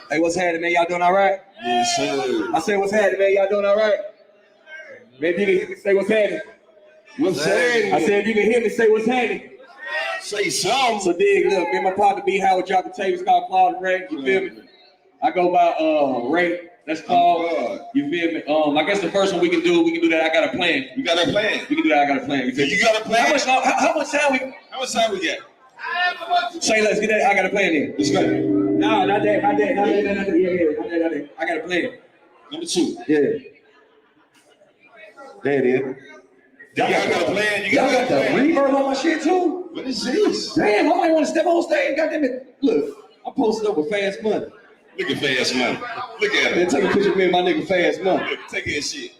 Hey, what's happening, man? Y'all doing all right? Yes, sir. I said, what's happening, man? Y'all doing all right? Maybe you can say what's happening. What's happening? I said, if you can hear me, say what's happening. Say something. So dig, look, me and my partner B Howard dropped the tape. It's called Claude Ray. You feel me? I go by Ray. That's called. You feel me? I guess the first one we can do that. I got a plan. You got a plan? We can do that. I got a plan. You got a plan? How much time we? How much time we got? Say, let's get that. I got a plan here. Let's go. No, not that. Yeah. I got a plan. Number 2. Yeah. There it is. Y'all got a plan? Y'all got the reverb on my shit too? What is this? Damn, I might want to step on stage. Goddamn it. Look, I'm posting up with Fast Money. Look at Fast Money. Look at him. Man, take a picture of me and my nigga Fast Money. Look, take that shit.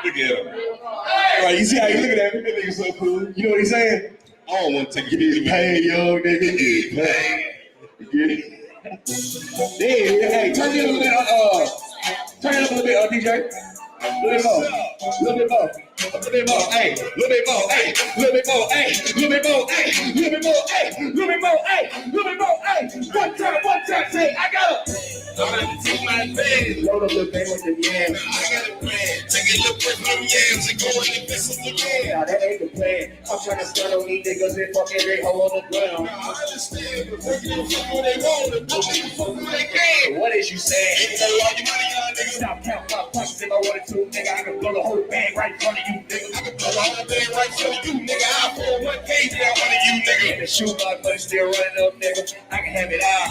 Look at him. All right, you see how he looking at me? That nigga so cool. You know what he's saying? I don't want to take a Get picture. paid, young nigga. Get paid. Get it? Damn, hey, turn it up a little bit, DJ. A little more. Hey, little bit more, hey. One time, say, I got it. I'm about to take my advantage. Load up the bag with the yams. I got a plan. Take a look at them yams and go in the business again. Nah, that ain't the plan. I'm trying to stun on these niggas and fuck every hoe on the ground. Now, I understand, but they can fuck what they want and fuck what they can. What is you saying? Ain't no all your money, y'all niggas. Stop counting my punches if I wanted to, nigga. I can blow the whole bag right in front of you, nigga. I can blow all the bag right in front of you, nigga. I'll pull 1K down one of you, nigga. The shoe my money still running up, nigga. I can have it all.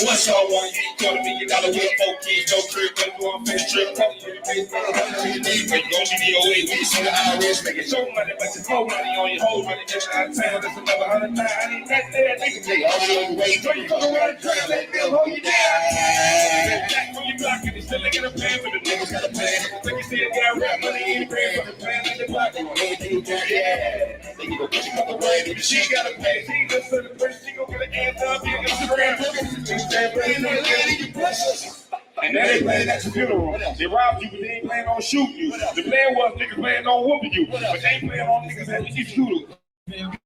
What's all one? You ain't calling me, you got a wheel, 4 kids, no crib, no go on face trip. Come to the face, man, you need, but you gon' need your way. We see the IRS making show money, but you throw money on your whole money, just out of town. That's another 100 times. I need that nigga. Take all the other way. So you come around and try to let them hold you down. Back when you block it, you still ain't got a plan, but the niggas got a plan. Think you see a guy rap money in the brand, but the plan in the pocket. Everything you got, yeah. Think you gon' get you couple right, but she got a plan. She just said the first, she gon' get an answer up here. And now they planning at your funeral. They robbed you, but they ain't planning on shooting you. The plan was niggas planning on whooping you, but they ain't planning on niggas having you shoot them.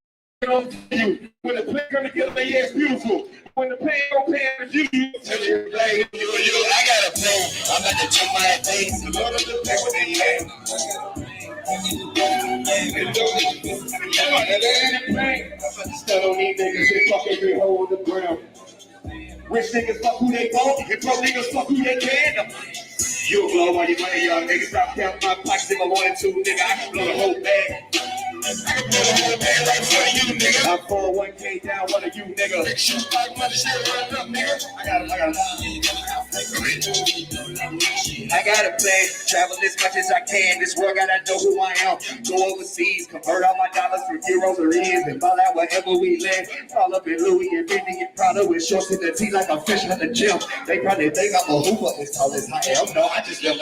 When the plan come together, they ass beautiful. When the plan don't pay as you, tell you, I got a plan. I'm about to take my advantage. The Lord of the plan with the land. I'm about to stand on these niggas and fuck every hole in the ground. Rich niggas fuck who they want, and broke niggas fuck who they can. You'll blow all your money, young niggas. Stop counting my pockets if I wanted to, nigga. I can blow the whole bag. I can blow the whole bag right in front of you, nigga. I'm 401k down, one of you, nigga. Big shoot like money, shit running up, nigga. I got a plan, travel as much as I can. This world gotta know who I am. Go overseas, convert all my dollars from euros or ends, and ball out wherever we land. All up in Louis and Fendi and Prada with shorts in the tee like I'm fishing at the gym. They probably think I'm a hooper as tall as I am. No, I just live.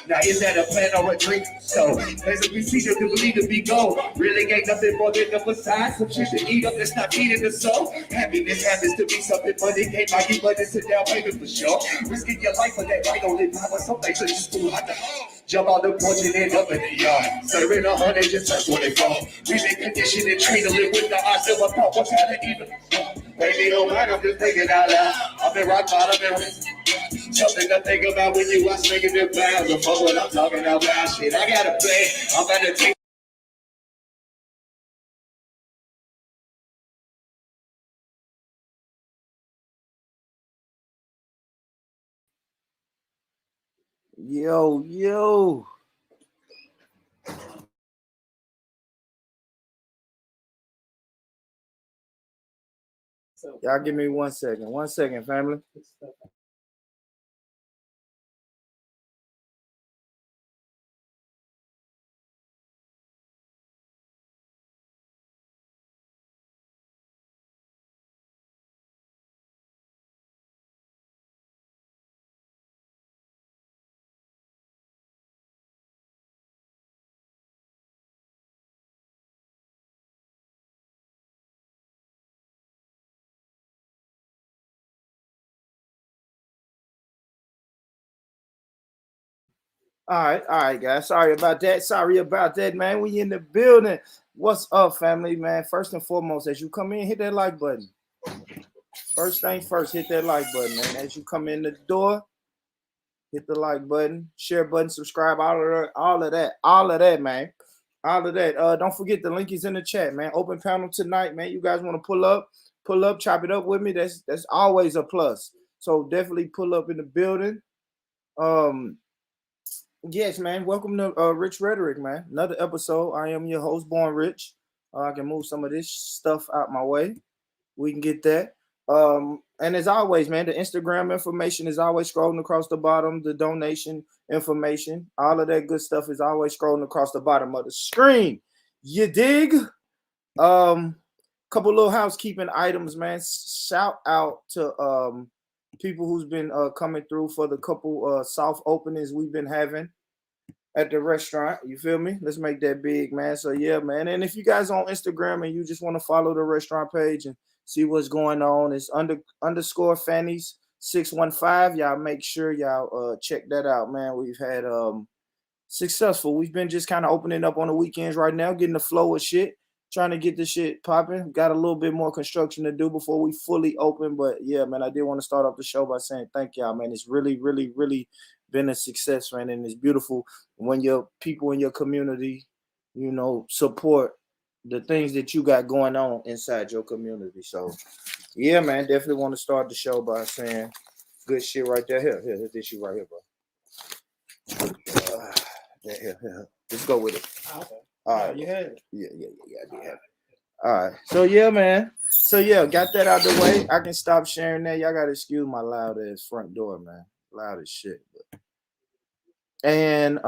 Now is that a plan or a dream? So as a procedure to believe to be gold. Really ain't nothing more than a facade. Some shit to eat up that's not feeding the soul. Happiness happens to be something money can't buy you, but it's a down payment for sure. Risking your life for that right on it. Some things are just too hot to jump on the porch and end up in the yard. Serving 100 just that's what they fall. We've been conditioned and trained to live with the odds of a thought. What's how to even? Baby, don't mind, I'm just thinking out loud. I've been rock bottom and something to think about when you watch negative vibes. But fuck what I'm talking about, shit. I got a plan. I'm about to take. Yo. Y'all give me 1 second. 1 second, family. All right, guys. Sorry about that, man. We in the building. What's up, family, man? First and foremost, as you come in, hit that like button. First thing first, hit that like button, man. As you come in the door, hit the like button, share button, subscribe, all of that, man. All of that. Don't forget the link is in the chat, man. Open panel tonight, man. You guys want to pull up, chop it up with me. That's always a plus. So definitely pull up in the building. Yes, man. Welcome to Rich Rhetoric, man. Another episode. I am your host, Born Rich. I can move some of this stuff out my way. We can get that. And as always, man, the Instagram information is always scrolling across the bottom. The donation information, all of that good stuff is always scrolling across the bottom of the screen. You dig? Couple little housekeeping items, man. Shout out to people who's been coming through for the couple soft openings we've been having at the restaurant. You feel me? Let's make that big, man. So yeah, man. And if you guys on Instagram and you just want to follow the restaurant page and see what's going on, it's underscore Fannies 615. Y'all make sure y'all check that out, man. We've had successful. We've been just kind of opening up on the weekends right now, getting the flow of shit, trying to get the shit popping. Got a little bit more construction to do before we fully open. But yeah, man, I did want to start off the show by saying thank y'all, man. It's really, really, really been a success, man. And it's beautiful when your people in your community, you know, support the things that you got going on inside your community. So yeah, man, definitely want to start the show by saying good shit right there. Here, this shit right here, bro. Here. Let's go with it. Okay. All right. You had it. Yeah, I did have it. All right. So yeah, man. So yeah, got that out the way. I can stop sharing that. Y'all gotta excuse my loud ass front door, man. Loud as shit. And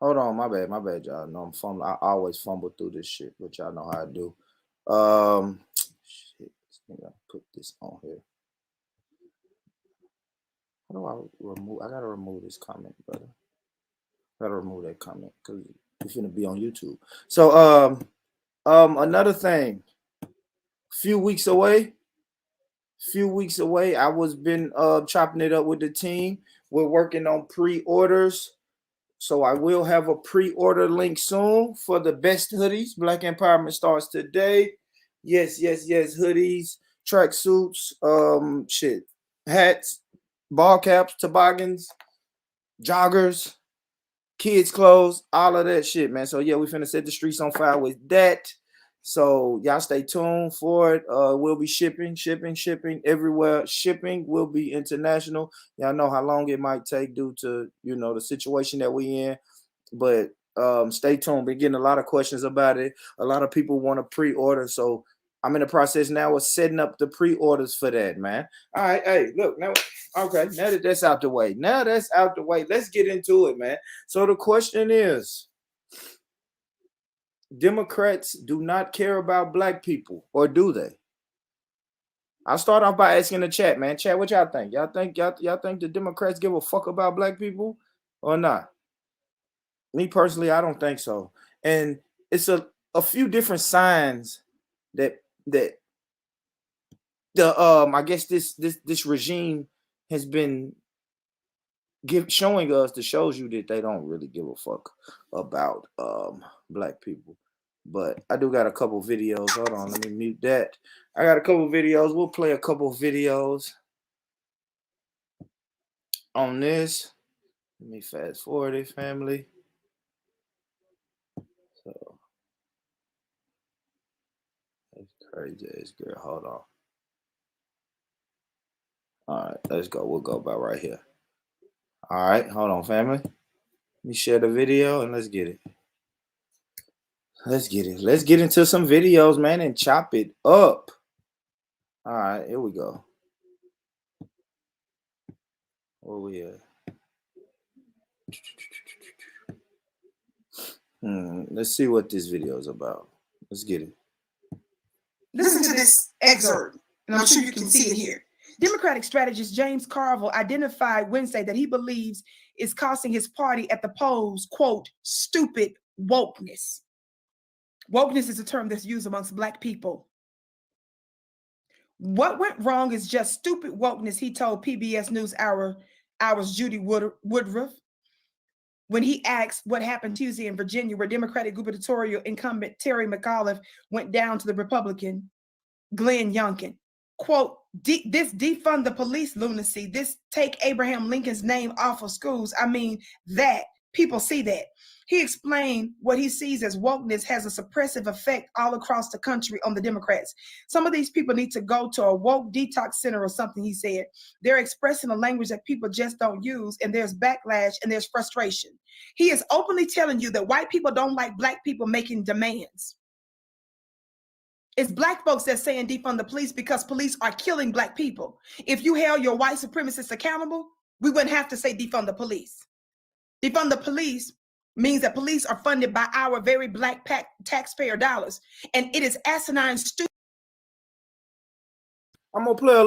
hold on, my bad, y'all. No, I'm fumbling. I always fumble through this shit, but y'all know how I do. Shit. I gotta put this on here. How do I remove? I gotta remove this comment, brother. Gotta remove that comment because it's gonna be on YouTube. So another thing, few weeks away. I was been chopping it up with the team. We're working on pre-orders. So I will have a pre-order link soon for the best hoodies. Black Empowerment starts today. Yes. Hoodies, tracksuits, hats, ball caps, toboggans, joggers, kids' clothes, all of that shit, man. So yeah, we finna set the streets on fire with that. So y'all stay tuned for it. We'll be shipping everywhere. Shipping will be international. Y'all know how long it might take due to, you know, the situation that we in. But stay tuned. Been getting a lot of questions about it. A lot of people want to pre-order. So I'm in the process now of setting up the pre-orders for that, man. All right, hey, look, now, okay, now that that's out the way. Let's get into it, man. So the question is, Democrats do not care about black people, or do they? I'll start off by asking the chat, man. Chat, what y'all think? Y'all think the Democrats give a fuck about black people or not? Me personally, I don't think so. And it's a few different signs that the I guess this regime has been showing us, that shows you that they don't really give a fuck about black people. But I do got a couple videos. Hold on, let me mute that. I got a couple videos. We'll play a couple videos on this. Let me fast forward it, family. So that's crazy ass girl. Hold on. All right, let's go. We'll go about right here. All right, hold on, family. Let me share the video and let's get it. Let's get into some videos, man, and chop it up. All right, here we go. Where we at? Let's see what this video is about. Let's get it. Listen to this excerpt, and I'm sure you can see it here. Democratic strategist James Carville identified Wednesday that he believes is costing his party at the polls, quote, stupid wokeness. Wokeness is a term that's used amongst Black people. What went wrong is just stupid wokeness, he told PBS NewsHour's Judy Woodruff when he asked what happened Tuesday in Virginia, where Democratic gubernatorial incumbent Terry McAuliffe went down to the Republican. Glenn Youngkin. Quote, this defund the police lunacy, this take Abraham Lincoln's name off of schools. I mean, that people see that. He explained what he sees as wokeness has a suppressive effect all across the country on the Democrats. Some of these people need to go to a woke detox center or something, he said. They're expressing a language that people just don't use, and there's backlash and there's frustration. He is openly telling you that white people don't like black people making demands. It's black folks that's saying defund the police because police are killing black people. If you held your white supremacists accountable, we wouldn't have to say defund the police. Defund the police means that police are funded by our very black taxpayer dollars, and it is asinine, stupid. I'm gonna play a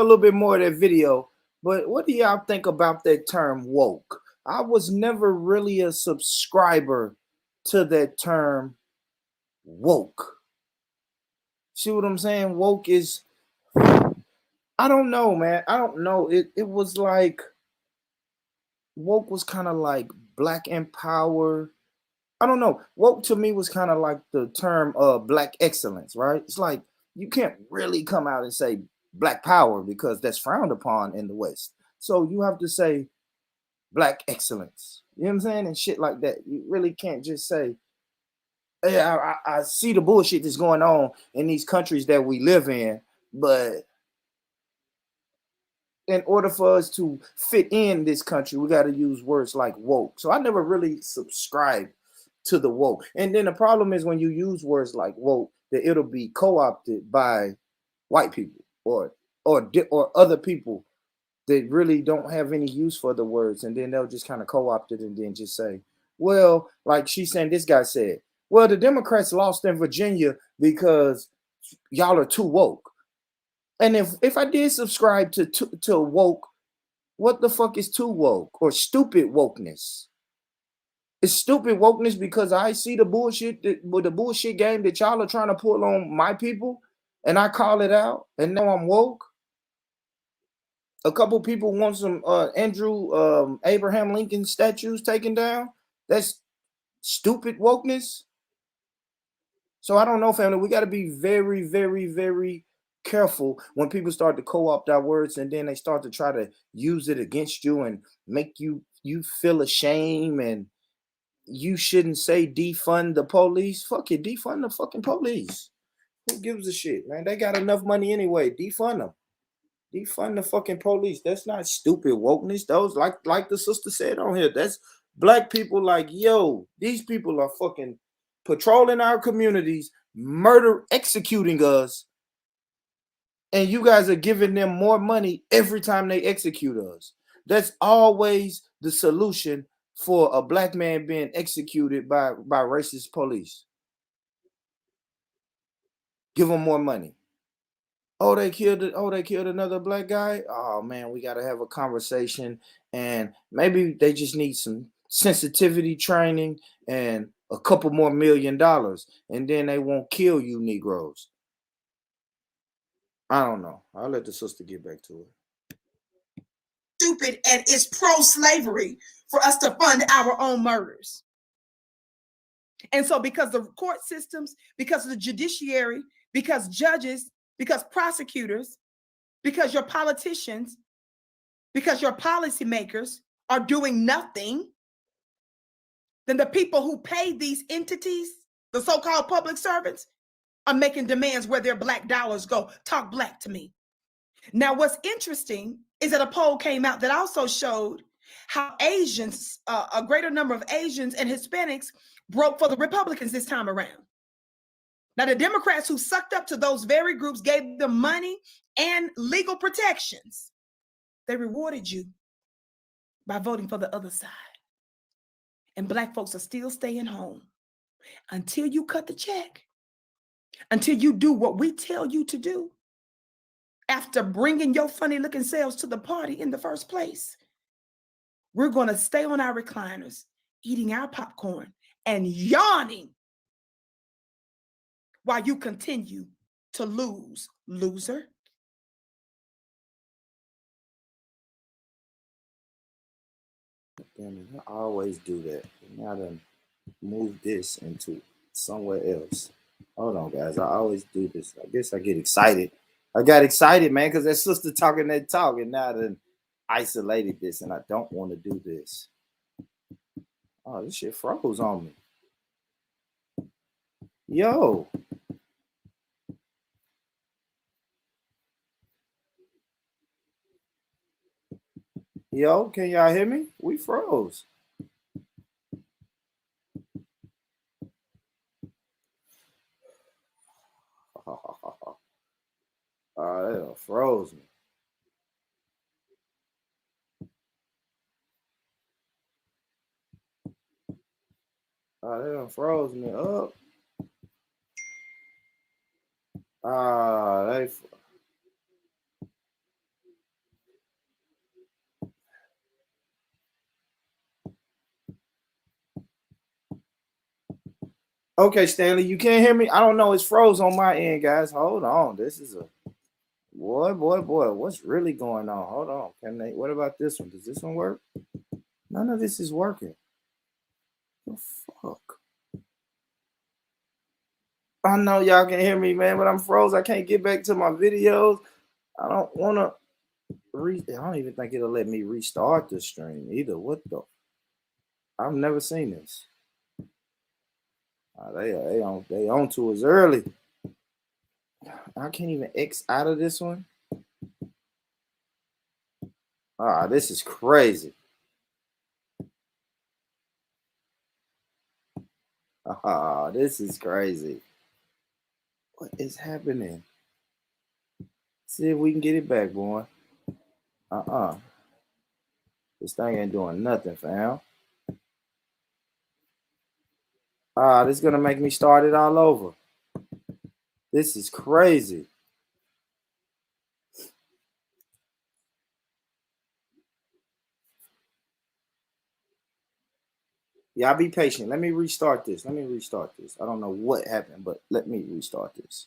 little bit more of that video. But what do y'all think about that term woke? I was never really a subscriber to that term woke. See what I'm saying? Woke is, I don't know, man. I don't know. It was like, woke was kind of like black empower. I don't know. Woke to me was kind of like the term black excellence, right? It's like you can't really come out and say black power because that's frowned upon in the West. So you have to say black excellence. You know what I'm saying? And shit like that. You really can't just say, hey, I see the bullshit that's going on in these countries that we live in, but in order for us to fit in this country, we got to use words like woke. So I never really subscribed to the woke. And then the problem is when you use words like woke, that it'll be co-opted by white people or other people that really don't have any use for the words, and then they'll just kind of co-opt it and then just say, well, like she's saying, this guy said, well, the Democrats lost in Virginia because y'all are too woke. And if I did subscribe to woke, what the fuck is too woke or stupid wokeness? It's stupid wokeness because I see the bullshit with the bullshit game that y'all are trying to pull on my people, and I call it out, and now I'm woke. A couple people want some Abraham Lincoln statues taken down. That's stupid wokeness. So I don't know, family. We got to be very, very, very careful when people start to co-opt our words and then they start to try to use it against you and make you feel ashamed, and you shouldn't say defund the police. Fuck it, defund the fucking police. Who gives a shit, man? They got enough money anyway. Defund them. Defund the fucking police. That's not stupid wokeness. Those, like the sister said on here, that's black people like, yo, these people are fucking patrolling our communities, executing us, and you guys are giving them more money every time they execute us. That's always the solution for a black man being executed by racist police. Give them more money. Oh, they killed another black guy. Oh man, we got to have a conversation, and maybe they just need some sensitivity training and a couple more $1 million, and then they won't kill you Negroes. I don't know. I'll let the sister get back to it. Stupid, and it's pro-slavery for us to fund our own murders. And so because the court systems, because of the judiciary, because judges, because prosecutors, because your politicians, because your policymakers are doing nothing, then the people who pay these entities, the so-called public servants, are making demands where their black dollars go. Talk black to me. Now, what's interesting is that a poll came out that also showed how Asians, a greater number of Asians and Hispanics broke for the Republicans this time around. Now, the Democrats who sucked up to those very groups gave them money and legal protections. They rewarded you by voting for the other side. And black folks are still staying home until you cut the check, until you do what we tell you to do after bringing your funny looking selves to the party in the first place. We're going to stay on our recliners, eating our popcorn and yawning while you continue to lose, loser. Damn it, I always do that. Now I done move this into somewhere else. Hold on, guys. I always do this. I guess I get excited. I got excited, man, because that sister talking that talk, and now then isolated this, and I don't want to do this. Oh, this shit froze on me. Yo. Yo, can y'all hear me? We froze. They done froze me. They done froze me up. They. Okay, Stanley, you can't hear me? I don't know. It's froze on my end, guys. Hold on. This is a boy. What's really going on? Hold on. Can they? What about this one? Does this one work? None of this is working. The fuck? I know y'all can hear me, man, but I'm froze. I can't get back to my videos. I don't want to. I don't even think it'll let me restart the stream either. What the? I've never seen this. They on to us early. I can't even X out of this one. This is crazy. This is crazy. What is happening? See if we can get it back, boy. This thing ain't doing nothing, fam. This is gonna make me start it all over. This is crazy. Y'all be patient. Let me restart this. I don't know what happened, but let me restart this.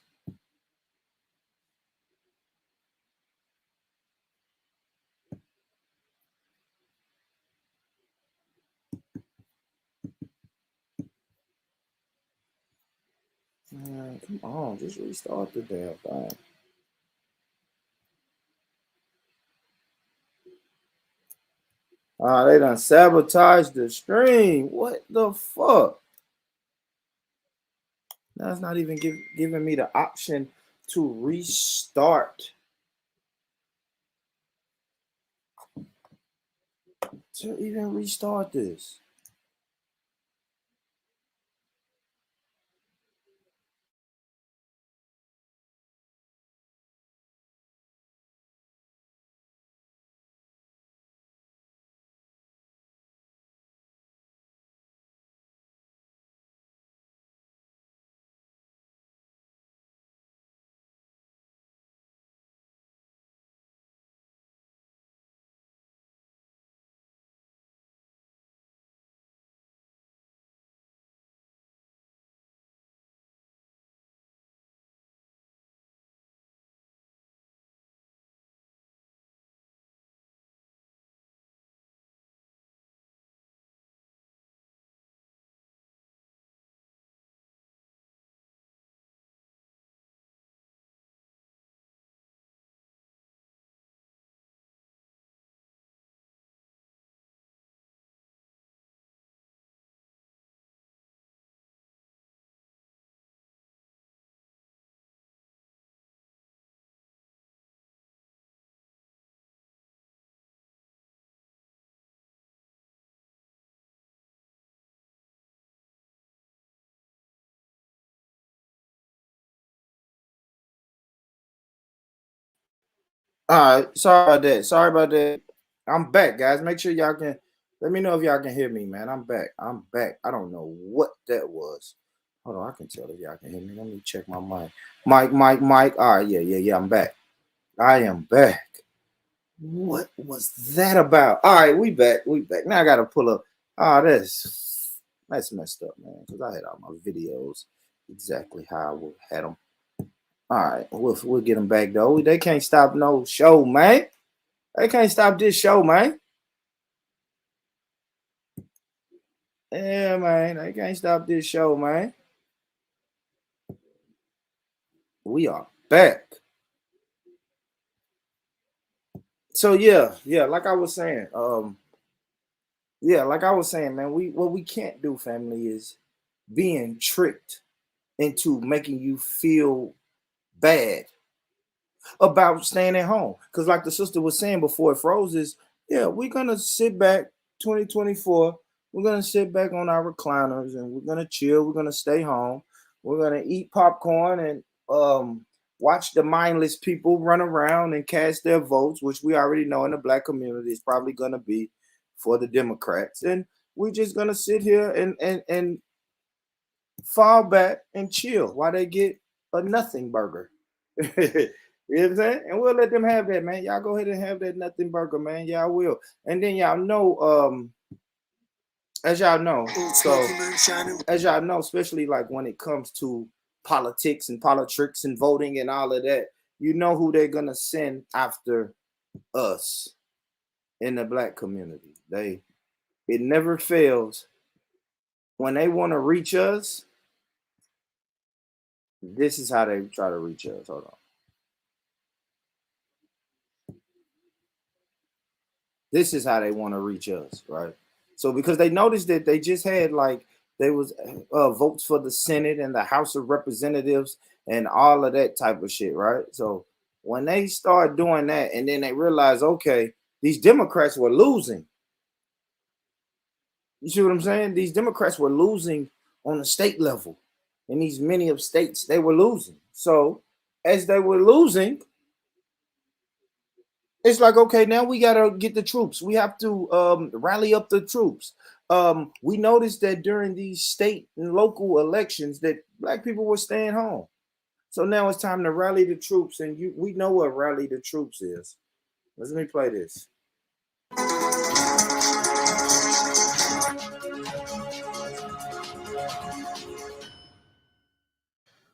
Man, come on, just restart the damn thing. They done sabotaged the stream. What the fuck? That's not even giving me the option to restart. To even restart this. All right, sorry about that. I'm back, guys. Make sure y'all can let me know if y'all can hear me, man. I'm back. I don't know what that was. Hold on, I can tell if y'all can hear me. Let me check my mic. Mike. All right, yeah. I'm back. I am back. What was that about? All right, we back. Now I gotta pull up. That's messed up, man. Because I had all my videos exactly how I had them. All right, we'll get them back though. They can't stop no show, man. They can't stop this show, man. Yeah, man. They can't stop this show, man. We are back. So yeah, like I was saying, man, what we can't do, family, is being tricked into making you feel bad about staying at home. Because like the sister was saying before it froze, is yeah, we're gonna sit back 2024, we're gonna sit back on our recliners and we're gonna chill, we're gonna stay home, we're gonna eat popcorn and watch the mindless people run around and cast their votes, which we already know in the black community is probably gonna be for the Democrats. And we're just gonna sit here and fall back and chill while they get a nothing burger. You know what I'm saying? And we'll let them have that, man. Y'all go ahead and have that nothing burger, man. Y'all will. And then y'all know, as y'all know, especially like when it comes to politics and politics and voting and all of that, you know who they're gonna send after us in the black community. It never fails. When they want to reach us, this is how they try to reach us. Hold on. This is how they want to reach us, right? So because they noticed that they just had like there was votes for the Senate and the House of Representatives and all of that type of shit, right? So when they start doing that and then they realize, okay, these Democrats were losing. You see what I'm saying? These Democrats were losing on the state level. In these many of states, they were losing. So as they were losing, it's like, okay, now we got to get the troops. We have to rally up the troops. We noticed that during these state and local elections that black people were staying home. So now it's time to rally the troops. And we know what rally the troops is. Let me play this.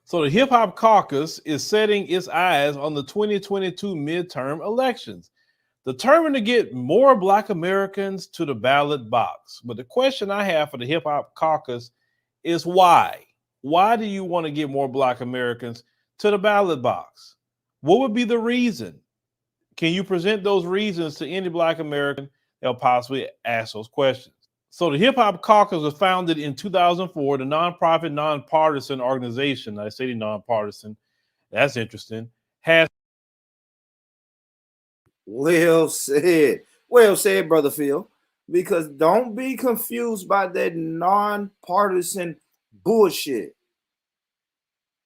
So the Hip Hop Caucus is setting its eyes on the 2022 midterm elections, determined to get more Black Americans to the ballot box. But the question I have for the Hip Hop Caucus is why? Why do you want to get more Black Americans to the ballot box? What would be the reason? Can you present those reasons to any Black American that'll possibly ask those questions? So the Hip Hop Caucus was founded in 2004, the nonprofit, nonpartisan organization. I say nonpartisan. That's interesting. Has Well said, brother Phil. Because don't be confused by that nonpartisan bullshit.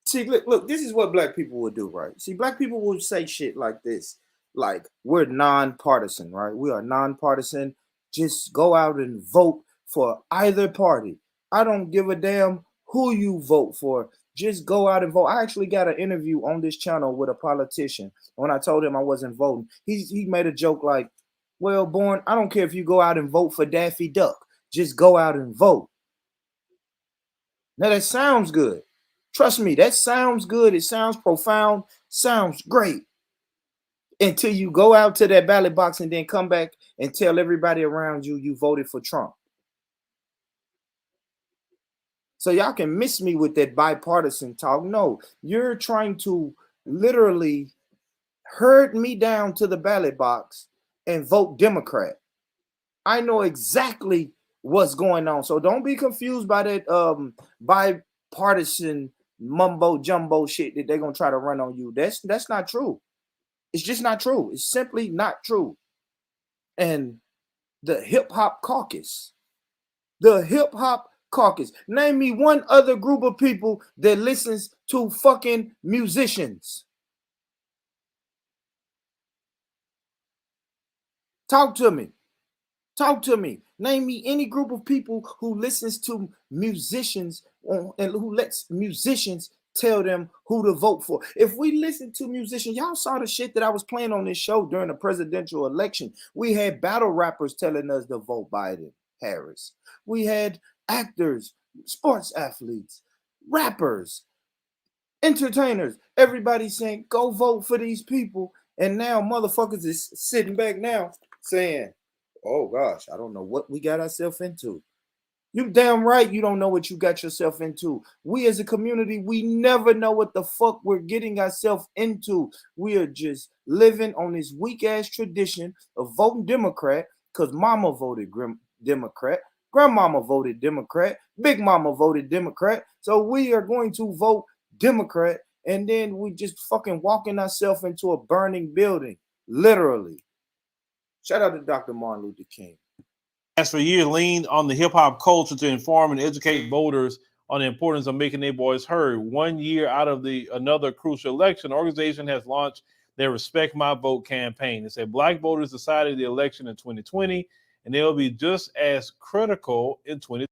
See, look, this is what black people would do, right? See, black people would say shit like this, like, we're nonpartisan, right? We are nonpartisan. Just go out and vote for either party. I don't give a damn who you vote for. Just go out and vote. I actually got an interview on this channel with a politician. When I told him I wasn't voting, he made a joke like, well, Born, I don't care if you go out and vote for Daffy Duck. Just go out and vote. Now that sounds good. Trust me, that sounds good. It sounds profound, sounds great. Until you go out to that ballot box and then come back and tell everybody around you you voted for Trump. So y'all can miss me with that bipartisan talk. No, you're trying to literally herd me down to the ballot box and vote Democrat. I know exactly what's going on. So don't be confused by that bipartisan mumbo jumbo shit that they're gonna try to run on you. That's not true. It's just not true. It's simply not true. And the hip hop caucus, name me one other group of people that listens to fucking musicians. Talk to me. Name me any group of people who listens to musicians and who lets musicians tell them who to vote for. If we listen to musicians, y'all saw the shit that I was playing on this show during the presidential election. We had battle rappers telling us to vote Biden, Harris. We had actors, sports athletes, rappers, entertainers, everybody saying, go vote for these people. And now motherfuckers is sitting back now saying, oh gosh, I don't know what we got ourselves into. You damn right you don't know what you got yourself into. We as a community, we never know what the fuck we're getting ourselves into. We are just living on this weak ass tradition of voting Democrat because mama voted Democrat, grandmama voted Democrat, big mama voted Democrat. So we are going to vote Democrat, and then we just fucking walking ourselves into a burning building, literally. Shout out to Dr. Martin Luther King. Has for years leaned on the hip hop culture to inform and educate voters on the importance of making their voice heard. 1 year out of another crucial election, the organization has launched their Respect My Vote campaign. It said Black voters decided the election in 2020, and they'll be just as critical in 2020.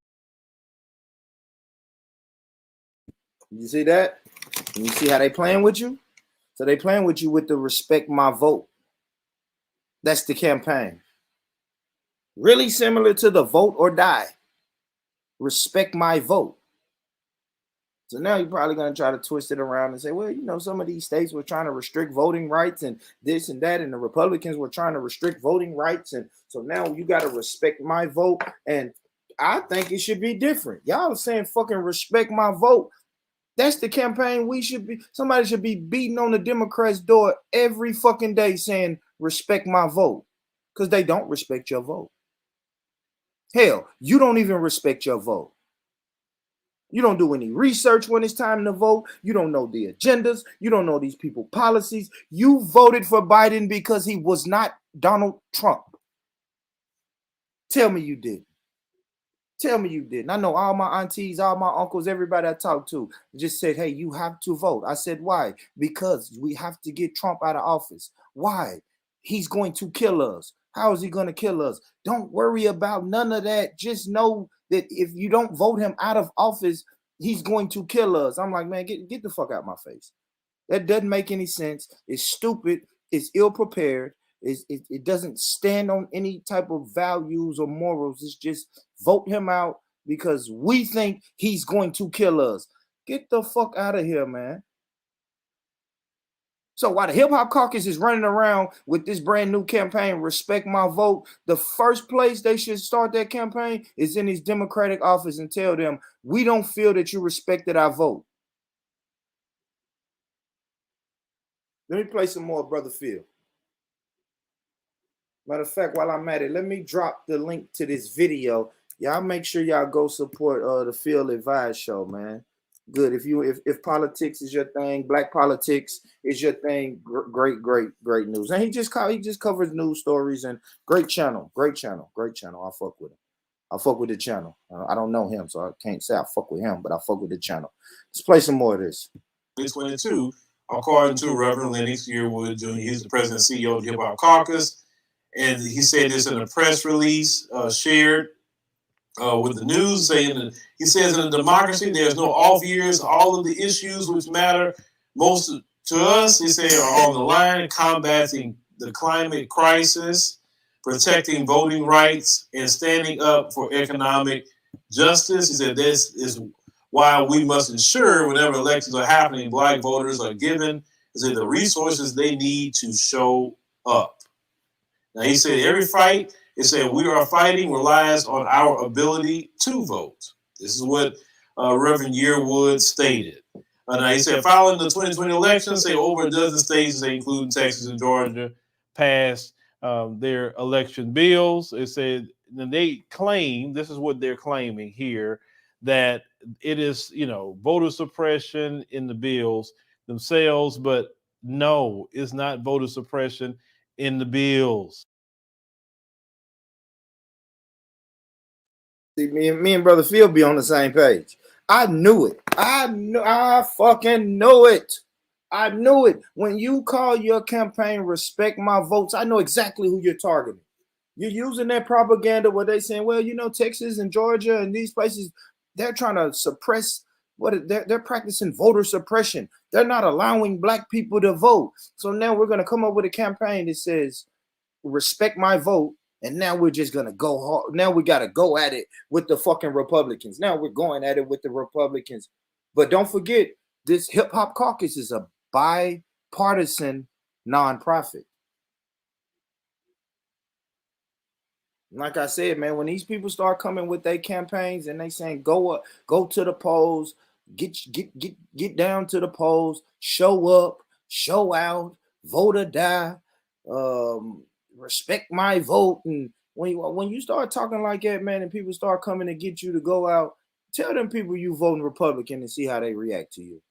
You see that? And you see how they playing with you? So they playing with you with the Respect My Vote. That's the campaign. Really similar to the Vote or Die. Respect My Vote. So now you're probably going to try to twist it around and say, well, you know, some of these states were trying to restrict voting rights and this and that, and the Republicans were trying to restrict voting rights. And so now you got to respect my vote. And I think it should be different. Y'all are saying fucking respect my vote. That's the campaign we should be. Somebody should be beating on the Democrats' door every fucking day saying respect my vote, because they don't respect your vote. Hell, you don't even respect your vote. You don't do any research when it's time to vote. You don't know the agendas. You don't know these people's policies. You voted for Biden because he was not Donald Trump. Tell me you didn't. Tell me you didn't. I know all my aunties, all my uncles, everybody I talked to just said, hey, you have to vote. I said, why? Because we have to get Trump out of office. Why? He's going to kill us. How is he going to kill us? Don't worry about none of that. Just know that if you don't vote him out of office, he's going to kill us. I'm like, man, get the fuck out of my face. That doesn't make any sense. It's stupid. It's ill-prepared. It doesn't stand on any type of values or morals. It's just vote him out because we think he's going to kill us. Get the fuck out of here, man. So while the Hip Hop Caucus is running around with this brand new campaign, Respect My Vote, the first place they should start that campaign is in his Democratic office and tell them, we don't feel that you respected our vote. Let me play some more, Brother Phil. Matter of fact, while I'm at it, let me drop the link to this video. Y'all make sure y'all go support the Phil Advise show, man. Good. If politics is your thing, black politics is your thing, great news. And he just covers news stories and great channel. I fuck with him. I fuck with the channel. I don't know him, so I can't say I fuck with him, but I fuck with the channel. Let's play some more of this. 2022, according to Reverend Lennox Yearwood Jr., he's the president and CEO of the Hip Hop Caucus, and he said this in a press release shared with the news, saying that he says in a democracy there's no off years. All of the issues which matter most to us, he said, are on the line: combating the climate crisis, protecting voting rights, and standing up for economic justice. He said this is why we must ensure whenever elections are happening, black voters are given the resources they need to show up. Now he said every fight, it said we are fighting relies on our ability to vote. This is what Reverend Yearwood stated. Now he said following the 2020 election, say over a dozen states, including Texas and Georgia, passed their election bills. It said, and they claim, this is what they're claiming here, that it is, voter suppression in the bills themselves, but no, it's not voter suppression in the bills. See, me and Brother Phil be on the same page. I knew it. I fucking knew it. I knew it. When you call your campaign Respect My Votes, I know exactly who you're targeting. You're using that propaganda where they saying, well, Texas and Georgia and these places, they're trying to suppress they're practicing voter suppression. They're not allowing black people to vote. So now we're going to come up with a campaign that says respect my vote. And now we're just going to go hard. Now we got to go at it with the fucking Republicans. Now we're going at it with the Republicans. But don't forget, this Hip Hop Caucus is a bipartisan nonprofit. Like I said, man, when these people start coming with their campaigns and they saying go up, go to the polls, get down to the polls, show up, show out, vote or die, respect my vote. And when you start talking like that, man, and people start coming to get you to go out, tell them people you voting Republican and see how they react to you.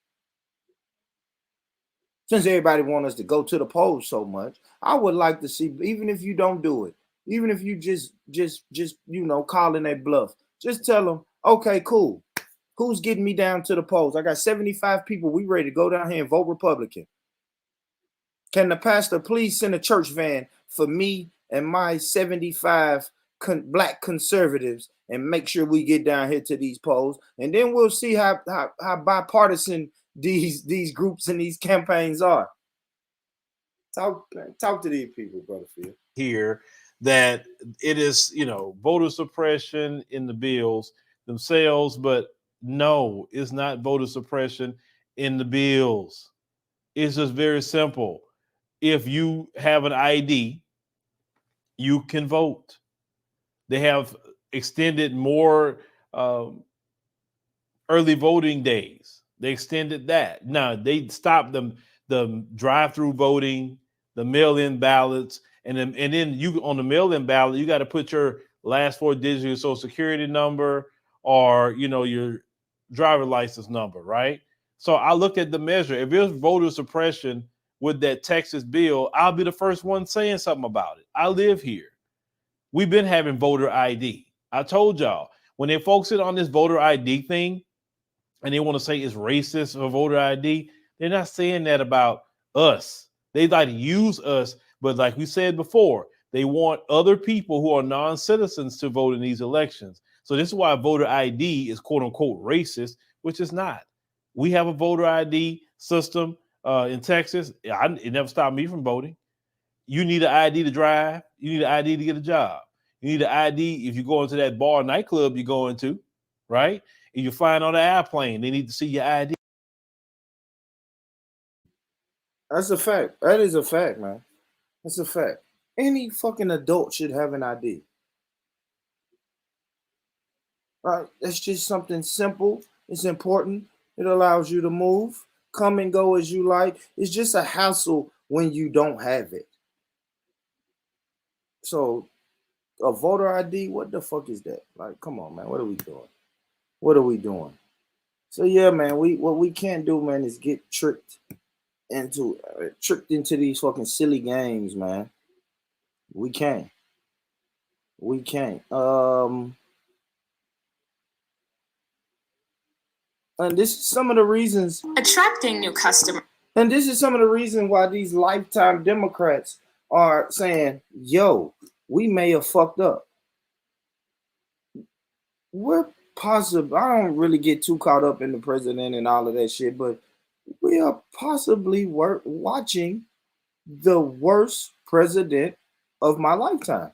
Since everybody wants us to go to the polls so much, I would like to see, even if you don't do it, even if you just calling a bluff, just tell them, okay, cool. Who's getting me down to the polls? I got 75 people. We ready to go down here and vote Republican. Can the pastor please send a church van for me and my 75 black conservatives and make sure we get down here to these polls? And then we'll see how bipartisan these groups and these campaigns are. Talk to these people, brother Phil. Here that it is, voter suppression in the bills themselves, but no, it's not voter suppression in the bills. It's just very simple. If you have an ID, you can vote. They have extended more early voting days. They extended that. Now they stopped the drive-through voting, the mail-in ballots, and then you on the mail-in ballot, you got to put your last 4 digits of your social security number or your driver license number, right? So I look at the measure. If there's voter suppression with that Texas bill, I'll be the first one saying something about it. I live here. We've been having voter ID. I told y'all, when they focus on this voter ID thing and they want to say it's racist for voter ID, they're not saying that about us. They like to use us, but like we said before, they want other people who are non-citizens to vote in these elections. So this is why voter ID is quote unquote racist, which is not. We have a voter ID system in Texas. It never stopped me from voting. You need an ID to drive. You need an ID to get a job. You need an ID if you go into that bar or nightclub you're going to, right? If you're flying on an airplane, they need to see your ID. That's a fact. That is a fact, man. That's a fact. Any fucking adult should have an ID. Right? It's just something simple. It's important. It allows you to move, come and go as you like. It's just a hassle when you don't have it. So a voter ID, what the fuck is that? Like, come on, man. What are we doing? What are we doing? So yeah, man, what we can't do, man, is get tricked into these fucking silly games, man. We can't. And this is some of the reasons attracting new customers. And this is some of the reasons why these lifetime Democrats are saying, yo, we may have fucked up. We're possible. I don't really get too caught up in the president and all of that shit, but we are possibly watching the worst president of my lifetime.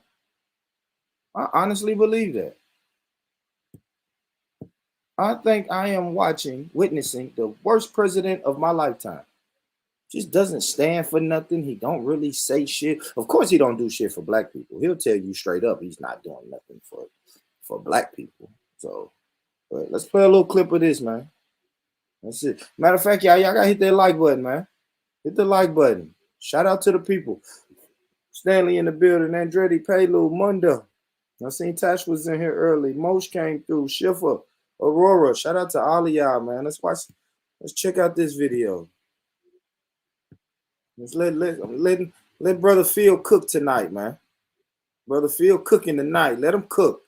I honestly believe that. I think I am witnessing the worst president of my lifetime. Just doesn't stand for nothing. He don't really say shit. Of course, he don't do shit for black people. He'll tell you straight up he's not doing nothing for black people. So, but let's play a little clip of this, man. That's it. Matter of fact, y'all gotta hit that like button, man. Hit the like button. Shout out to the people. Stanley in the building. Andretti, Payload, Mundo. I seen Tash was in here early. Mosh came through. Schiffer, Aurora. Shout out to all of y'all, man. Let's check out this video. Let's let Brother Phil cook tonight, man. Brother Phil cooking tonight. Let him cook.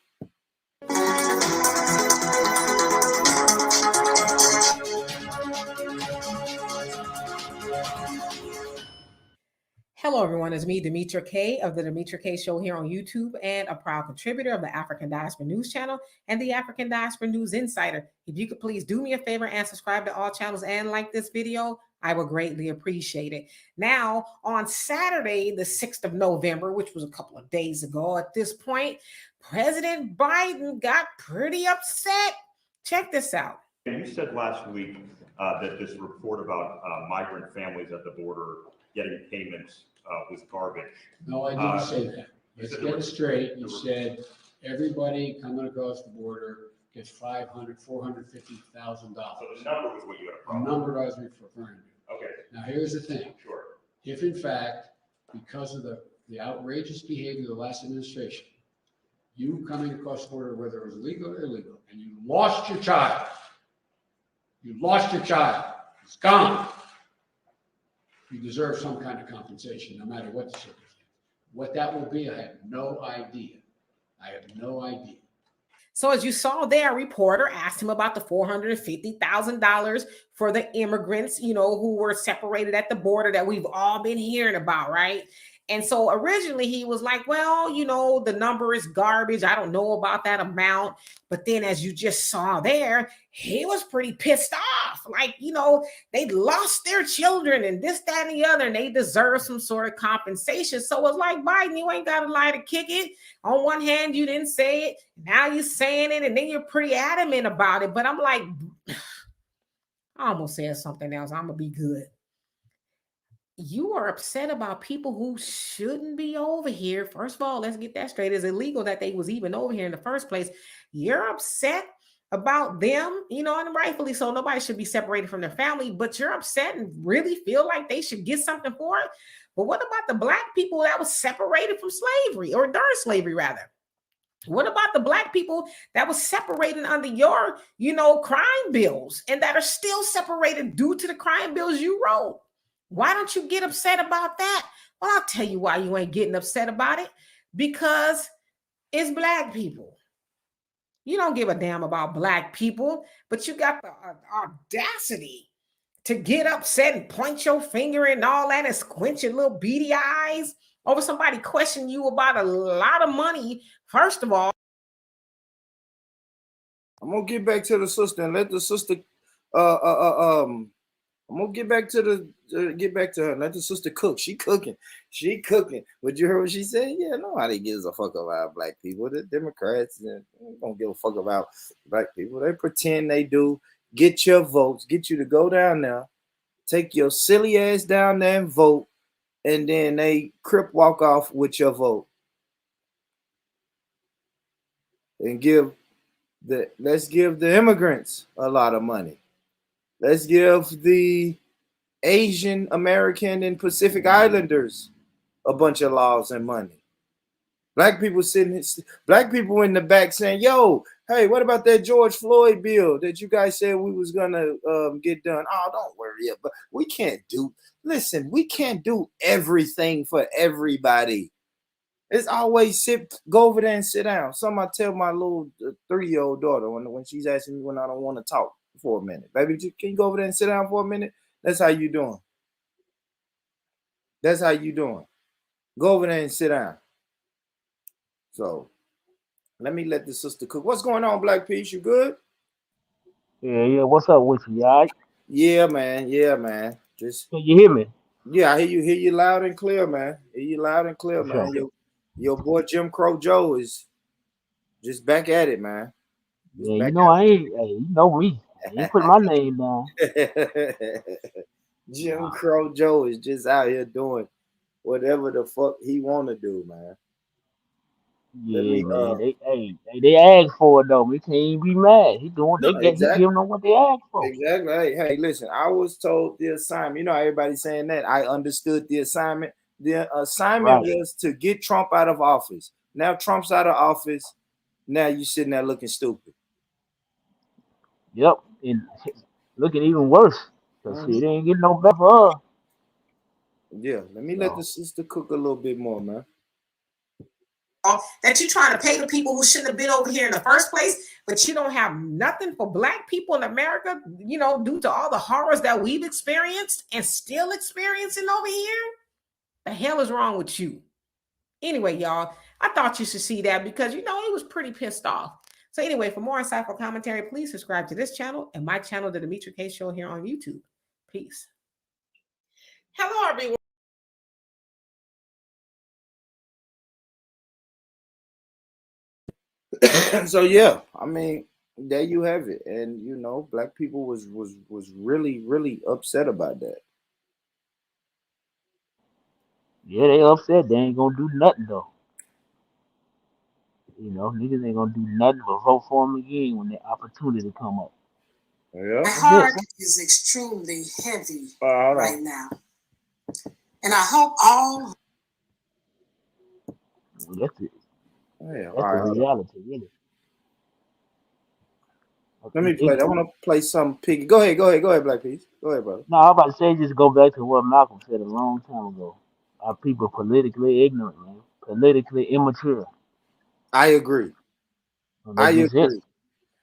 Hello, everyone. It's me, Demetra K of the Demetra K Show here on YouTube and a proud contributor of the African Diaspora News Channel and the African Diaspora News Insider. If you could please do me a favor and subscribe to all channels and like this video, I would greatly appreciate it. Now, on Saturday, the 6th of November, which was a couple of days ago at this point, President Biden got pretty upset. Check this out. You said last week that this report about migrant families at the border getting payments was garbage. No, I didn't say that. let's get it straight. You said everybody coming across the border gets $450,000. So the number was what you had a The problem. number I was referring to. Okay, Now, here's the thing. sure. If in fact, because of the outrageous behavior of the last administration, you coming across the border, whether it was legal or illegal, and you lost your child, it's gone. You deserve some kind of compensation, no matter what the circumstance. What that will be, I have no idea. So as you saw there, a reporter asked him about the $450,000 for the immigrants, who were separated at the border that we've all been hearing about, right? And so originally he was like, well, the number is garbage. I don't know about that amount. But then as you just saw there, he was pretty pissed off. Like, they lost their children and this, that, and the other, and they deserve some sort of compensation. So it's like, Biden, you ain't got to lie to kick it. On one hand, you didn't say it. Now you're saying it, and then you're pretty adamant about it. But I'm like, I almost said something else. I'm going to be good. You are upset about people who shouldn't be over here. First of all, let's get that straight. It's illegal that they was even over here in the first place. You're upset about them, and rightfully so. Nobody should be separated from their family, but you're upset and really feel like they should get something for it. But what about the Black people that was separated from slavery, or during slavery, rather? What about the Black people that was separated under your, crime bills, and that are still separated due to the crime bills you wrote? Why don't you get upset about that? Well, I'll tell you why you ain't getting upset about it. Because it's Black people. You don't give a damn about Black people, but you got the audacity to get upset and point your finger and all that and squint your little beady eyes over somebody questioning you about a lot of money. First of all, I'm gonna get back to the sister and let the sister I'm gonna get back to her. Let the sister cook. She cooking. But you heard what she said? Yeah, nobody gives a fuck about Black people. The Democrats don't give a fuck about Black people. They pretend they do. Get your votes. Get you to go down there. Take your silly ass down there and vote. And then they crip walk off with your vote. And let's give the immigrants a lot of money. Let's give the Asian American and Pacific Islanders a bunch of laws and money. Black people in the back saying, yo, hey, what about that George Floyd bill that you guys said we was gonna get done? Oh, don't worry, but we can't do everything for everybody. It's always go over there and sit down. Something I tell my little 3-year-old daughter when she's asking me when I don't want to talk for a minute. Baby, can you go over there and sit down for a minute? That's how you doing. Go over there and sit down. So let me let the sister cook. What's going on, Black Peace? You good? Yeah. What's up with you, all right? Yeah, man. Just Can you hear me? yeah, I hear you loud and clear, man. Man. Your boy Jim Crow Joe is just back at it, man. Yeah, you know me. I ain't put my name down. Jim Crow Joe is just out here doing whatever the fuck he want to do, man. Yeah, man. They asked for it though. We can't even be mad. He giving them what they asked for. Exactly. Hey, listen. I was told the assignment. Everybody's saying that. I understood the assignment. The assignment was to get Trump out of office. Now Trump's out of office. Now you sitting there looking stupid. Yep, and looking even worse. Cause it ain't getting no better for her. Yeah, let me let the sister cook a little bit more, man. That you're trying to pay the people who shouldn't have been over here in the first place, but you don't have nothing for Black people in America, due to all the horrors that we've experienced and still experiencing over here. The hell is wrong with you? Anyway, y'all, I thought you should see that because, he was pretty pissed off. So anyway, for more insightful commentary, please subscribe to this channel and my channel, The Demetri K Show, here on YouTube. Peace. Hello, everyone. So yeah, I mean, there you have it. And Black people was really, really upset about that. Yeah, they upset. They ain't gonna do nothing though. You know, niggas ain't gonna do nothing but vote for him again when the opportunity come up. Yeah. My heart is extremely heavy right now. And I hope all. That's it. Yeah, That's the reality, really. Let me play. I want to play some piggy. Go ahead, Black Peace. Go ahead, brother. No, I was about to say, just go back to what Malcolm said a long time ago. Our people politically ignorant, man. Politically immature. I agree. I That's agree. it.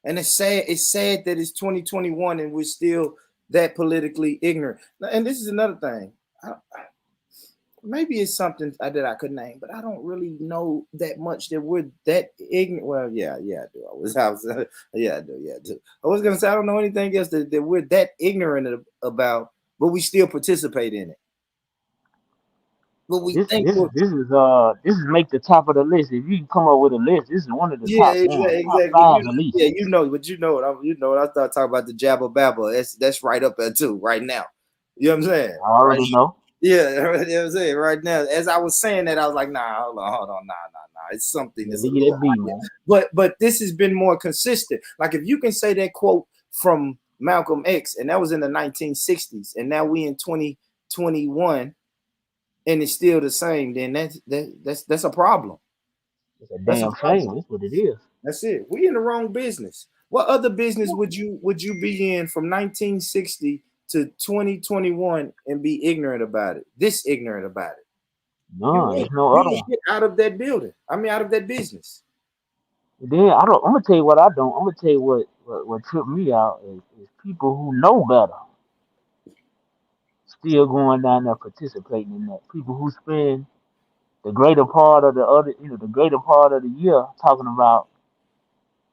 And it's sad. It's sad that it's 2021 and we're still that politically ignorant. And this is another thing. Maybe it's something that I could name, but I don't really know that much that we're that ignorant. Well, yeah, I do. Yeah, I do. I was gonna say I don't know anything else that we're that ignorant about, but we still participate in it. But we This think is make the top of the list. If you can come up with a list, this is one of the top exactly. five at least. Yeah, but you know what I start talking about the jabber babble. That's right up there too, right now. You know what I'm saying? I already know. Yeah, you know what I'm saying? Right now, as I was saying that, I was like, nah, hold on, nah. It's something that's but this has been more consistent. Like if you can say that quote from Malcolm X, and that was in the 1960s, and now we in 2021, and it's still the same, then that's a problem. It's a damn shame. That's what it is. That's it. We in the wrong business. What other business would you be in from 1960 to 2021 and be ignorant about it? This ignorant about it. No, there's no other one. Get out of that building. I mean, out of that business. Then I'm gonna tell you what I don't. I'm gonna tell you what tripped me out is people who know better still going down there participating in that. People who spend the greater part of the year talking about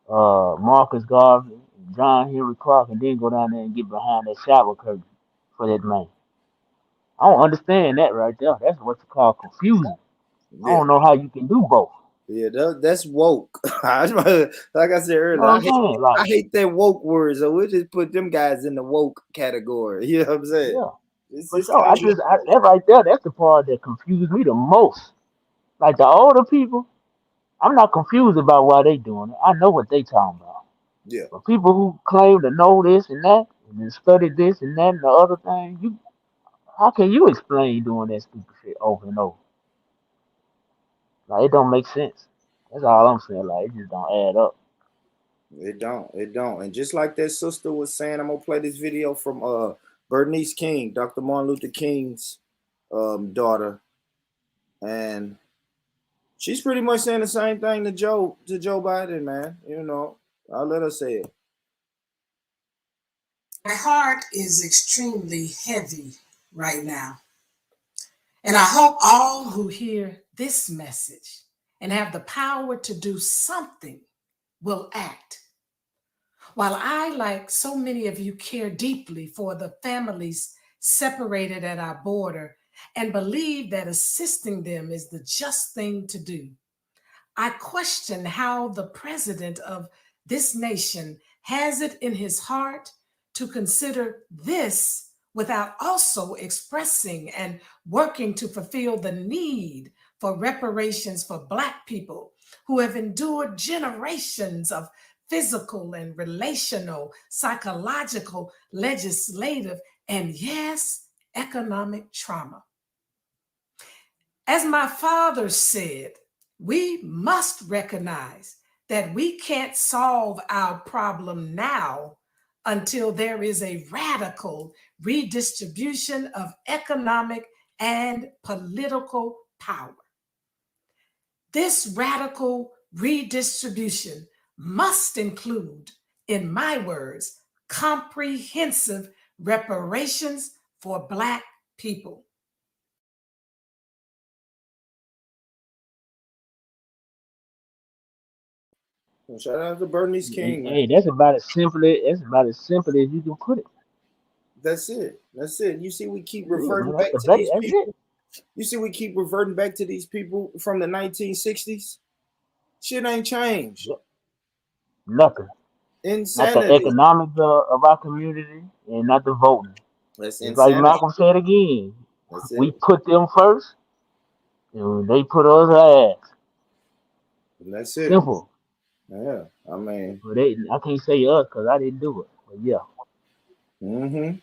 Marcus Garvey, John Henry Clark, and then go down there and get behind that shower curtain for that man. I don't understand that right there. That's what you call confusing. Yeah. I don't know how you can do both. Yeah, that's woke. Like I said earlier, I hate that woke word. So we'll just put them guys in the woke category. You know what I'm saying? Yeah. That right there, that's the part that confused me the most. Like the older people, I'm not confused about why they doing it. I know what they talking about. Yeah. But people who claim to know this and that, and then study this and that and the other thing, how can you explain doing that stupid shit over and over? Like it don't make sense. That's all I'm saying. Like it just don't add up. It don't. And just like that sister was saying, I'm gonna play this video from Bernice King, Dr. Martin Luther King's daughter, and she's pretty much saying the same thing to Joe Biden, man. You know, I'll let her say it. My heart is extremely heavy right now. And I hope all who hear this message and have the power to do something will act. While I, like so many of you, care deeply for the families separated at our border and believe that assisting them is the just thing to do, I question how the president of this nation has it in his heart to consider this without also expressing and working to fulfill the need for reparations for Black people who have endured generations of physical and relational, psychological, legislative, and yes, economic trauma. As my father said, we must recognize that we can't solve our problem now until there is a radical redistribution of economic and political power. This radical redistribution must include, in my words, comprehensive reparations for Black people. Shout out to Bernice King. Hey, that's about as simple as you can put it. That's it. You see, we keep reverting back to these people. You see, we keep reverting back to these people from the 1960s. Shit ain't changed. Nothing. Insanity. Not the economics of our community and not the voting. That's it's like Malcolm said again. We put them first, and they put us last. That's it. Simple. Yeah, I mean, But I can't say us because I didn't do it. But yeah, mm-hmm.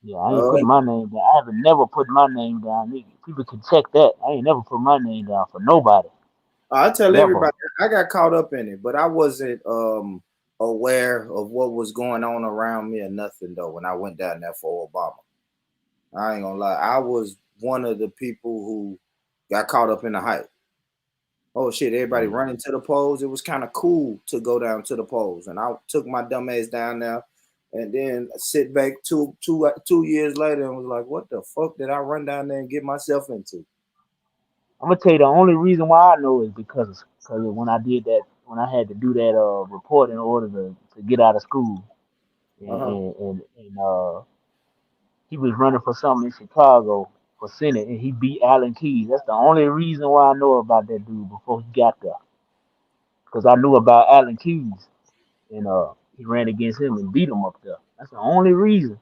yeah, I ain't put my name down. I haven't never put my name down. People can check that. I ain't never put my name down for nobody. I tell Never. everybody I got caught up in it, but I wasn't aware of what was going on around me or nothing though when I went down there for Obama. I ain't gonna lie. I was one of the people who got caught up in the hype. Oh shit, everybody running to the polls. It was kind of cool to go down to the polls. And I took my dumb ass down there and then sit back two years later and was like, what the fuck did I run down there and get myself into? I'm gonna tell you the only reason why I know is because when I did that, when I had to do that report in order to get out of school, and he was running for something in Chicago for Senate, and he beat Alan Keyes. That's the only reason why I know about that dude before he got there, because I knew about Alan Keyes, and he ran against him and beat him up there. That's the only reason.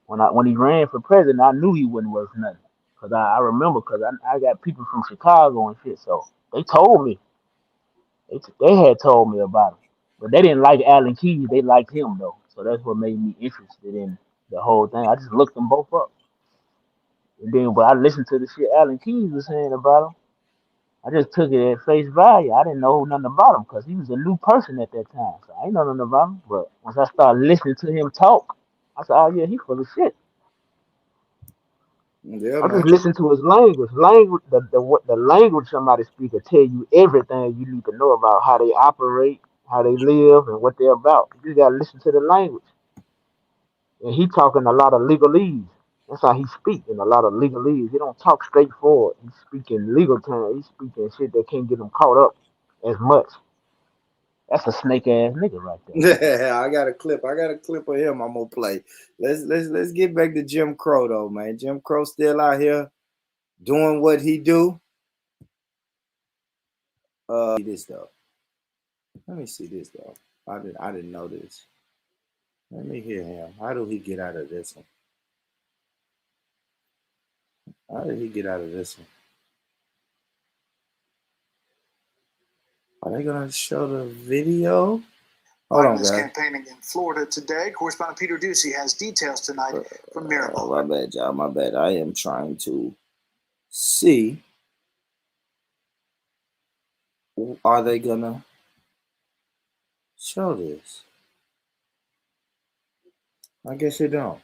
When he ran for president, I knew he wasn't worth nothing. Cause I remember, cause I got people from Chicago and shit, so they told me. They had told me about him, but they didn't like Alan Keyes. They liked him though, so that's what made me interested in the whole thing. I just looked them both up, and then when I listened to the shit Alan Keyes was saying about him, I just took it at face value. I didn't know nothing about him because he was a new person at that time, so I ain't know nothing about him. But once I started listening to him talk, I said, "Oh yeah, he full of shit." Yeah, I man. just listen to his language. The language somebody speak will tell you everything you need to know about how they operate, how they live, and what they're about. You just gotta listen to the language. And he talking a lot of legalese. That's how he speak in a lot of legalese. He don't talk straightforward. He's speaking legal terms. He's speaking shit that can't get him caught up as much. That's a snake ass nigga right there. Yeah, I got a clip. I got a clip of him I'm gonna play. Let's get back to Jim Crow though, man. Jim Crow still out here doing what he do. This though. Let me see this though. I didn't know this. Let me hear him. How do he get out of this one? How did he get out of this one? Are they gonna show the video? Hold on, Biden's guys. campaigning in Florida today. Correspondent Peter Ducey has details tonight from Miramar. My bad, y'all. My bad. I am trying to see. Are they gonna show this? I guess they don't.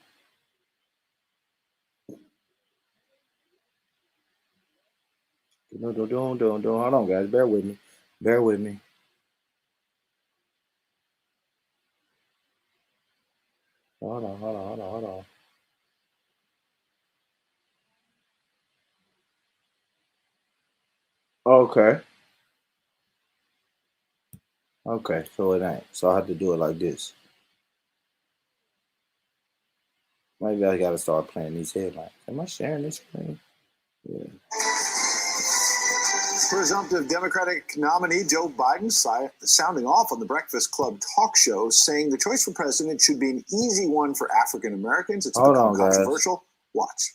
Don't. Hold on, guys. Bear with me. Bear with me. Hold on. Okay. Okay, so it ain't. So I have to do it like this. Maybe I gotta start playing these headlines. Am I sharing this screen? Yeah. Presumptive Democratic nominee Joe Biden sounding off on the Breakfast Club talk show, saying the choice for president should be an easy one for African Americans. It's become controversial. Watch.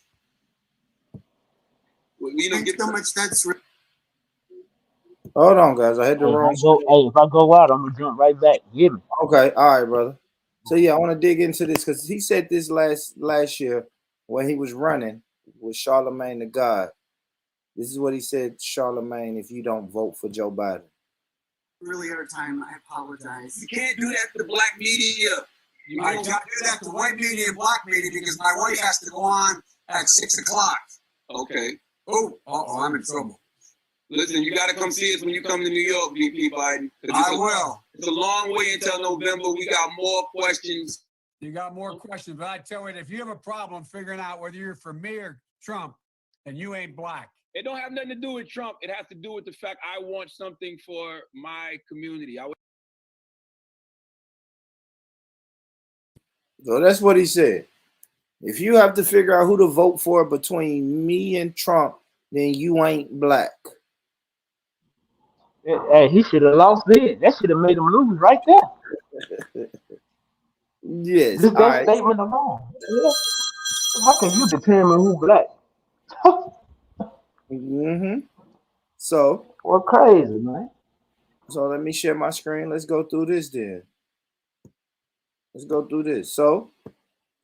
Well, you know, get so much that's. Hold on, guys. I had the wrong. If I go out, I'm gonna jump right back. Give me. Okay, all right, brother. So yeah, I want to dig into this because he said this last year when he was running with Charlemagne the God. This is what he said, Charlemagne, if you don't vote for Joe Biden. Really hard time. I apologize. You can't do that to the black media. I don't do that to white media and black media because my wife has to go on at 6 o'clock. Okay. Oh, I'm in trouble. Listen, you got to come see us when you come to New York, VP Biden. I will. It's a long way until November. We got more questions. You got more questions, but I tell you, if you have a problem figuring out whether you're for me or Trump, then you ain't black. It don't have nothing to do with Trump. It has to do with the fact I want something for my community. So that's what he said. If you have to figure out who to vote for between me and Trump, then you ain't black. Hey, he should have lost it. That should have made him lose right there. Yes. Just that statement alone. Yeah. How can you determine who black? Mm-hmm. So. Well, crazy, man. So let me share my screen. Let's go through this then. Let's go through this. So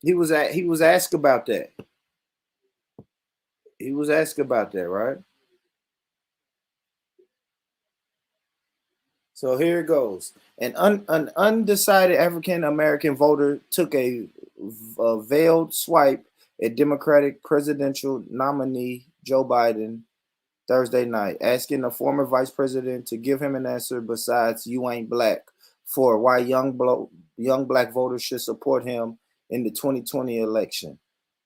he was asked about that. He was asked about that, right? So here it goes. An undecided African American voter took a veiled swipe at Democratic presidential nominee Joe Biden Thursday night, asking the former vice president to give him an answer besides "You ain't black" for why young black voters should support him in the 2020 election.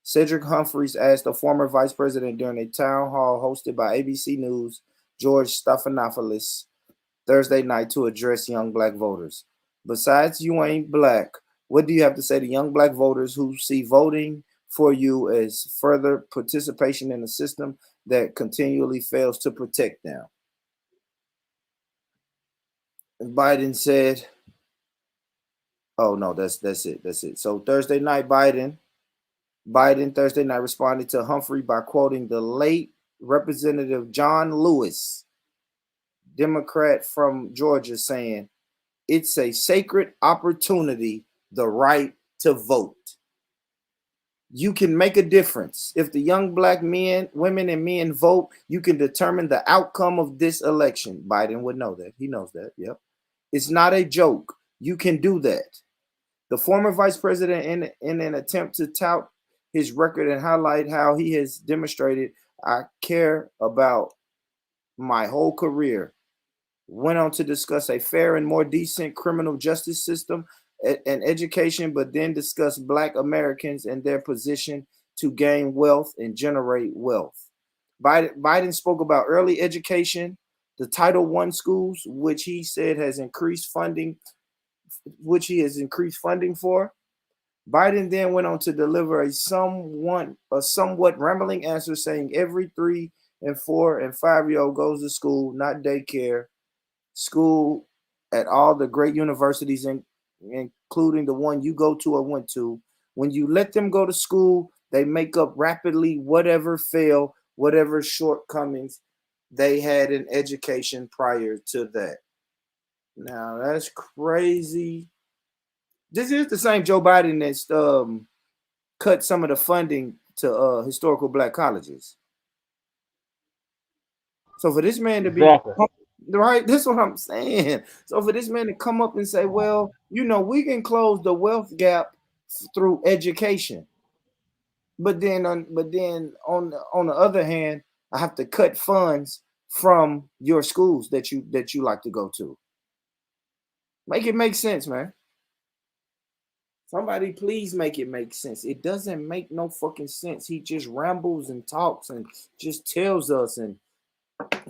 Cedric Humphreys asked the former vice president during a town hall hosted by ABC News' George Stephanopoulos Thursday night to address young black voters. Besides "You ain't black," what do you have to say to young black voters who see voting for you as further participation in a system that continually fails to protect them? Biden said, oh no, that's it. So Thursday night, Biden Thursday night responded to Humphrey by quoting the late Representative John Lewis, Democrat from Georgia, saying, "It's a sacred opportunity, the right to vote. You can make a difference. If the young black men, women, and men vote, you can determine the outcome of this election." Biden would know that. He knows that. Yep. It's not a joke. You can do that. The former vice president, in an attempt to tout his record and highlight how he has demonstrated, "I care about my whole career," went on to discuss a fair and more decent criminal justice system and education, but then discussed Black Americans and their position to gain wealth and generate wealth. Biden spoke about early education, the Title I schools, which he said has increased funding, which he has increased funding for. Biden then went on to deliver a somewhat rambling answer, saying every 3 and 4 and 5-year-old goes to school, not daycare. School at all the great universities, including the one you go to or went to. When you let them go to school, they make up rapidly whatever fail, whatever shortcomings they had in education prior to that. Now that's crazy. This is the same Joe Biden that's cut some of the funding to historical black colleges. So for this man to be Exactly. right, this is what I'm saying. So for this man to come up and say, well, we can close the wealth gap through education, but then on the other hand, I have to cut funds from your schools that you like to go to. Make it make sense, man. Somebody please make it make sense. It doesn't make no fucking sense. He just rambles and talks and just tells us and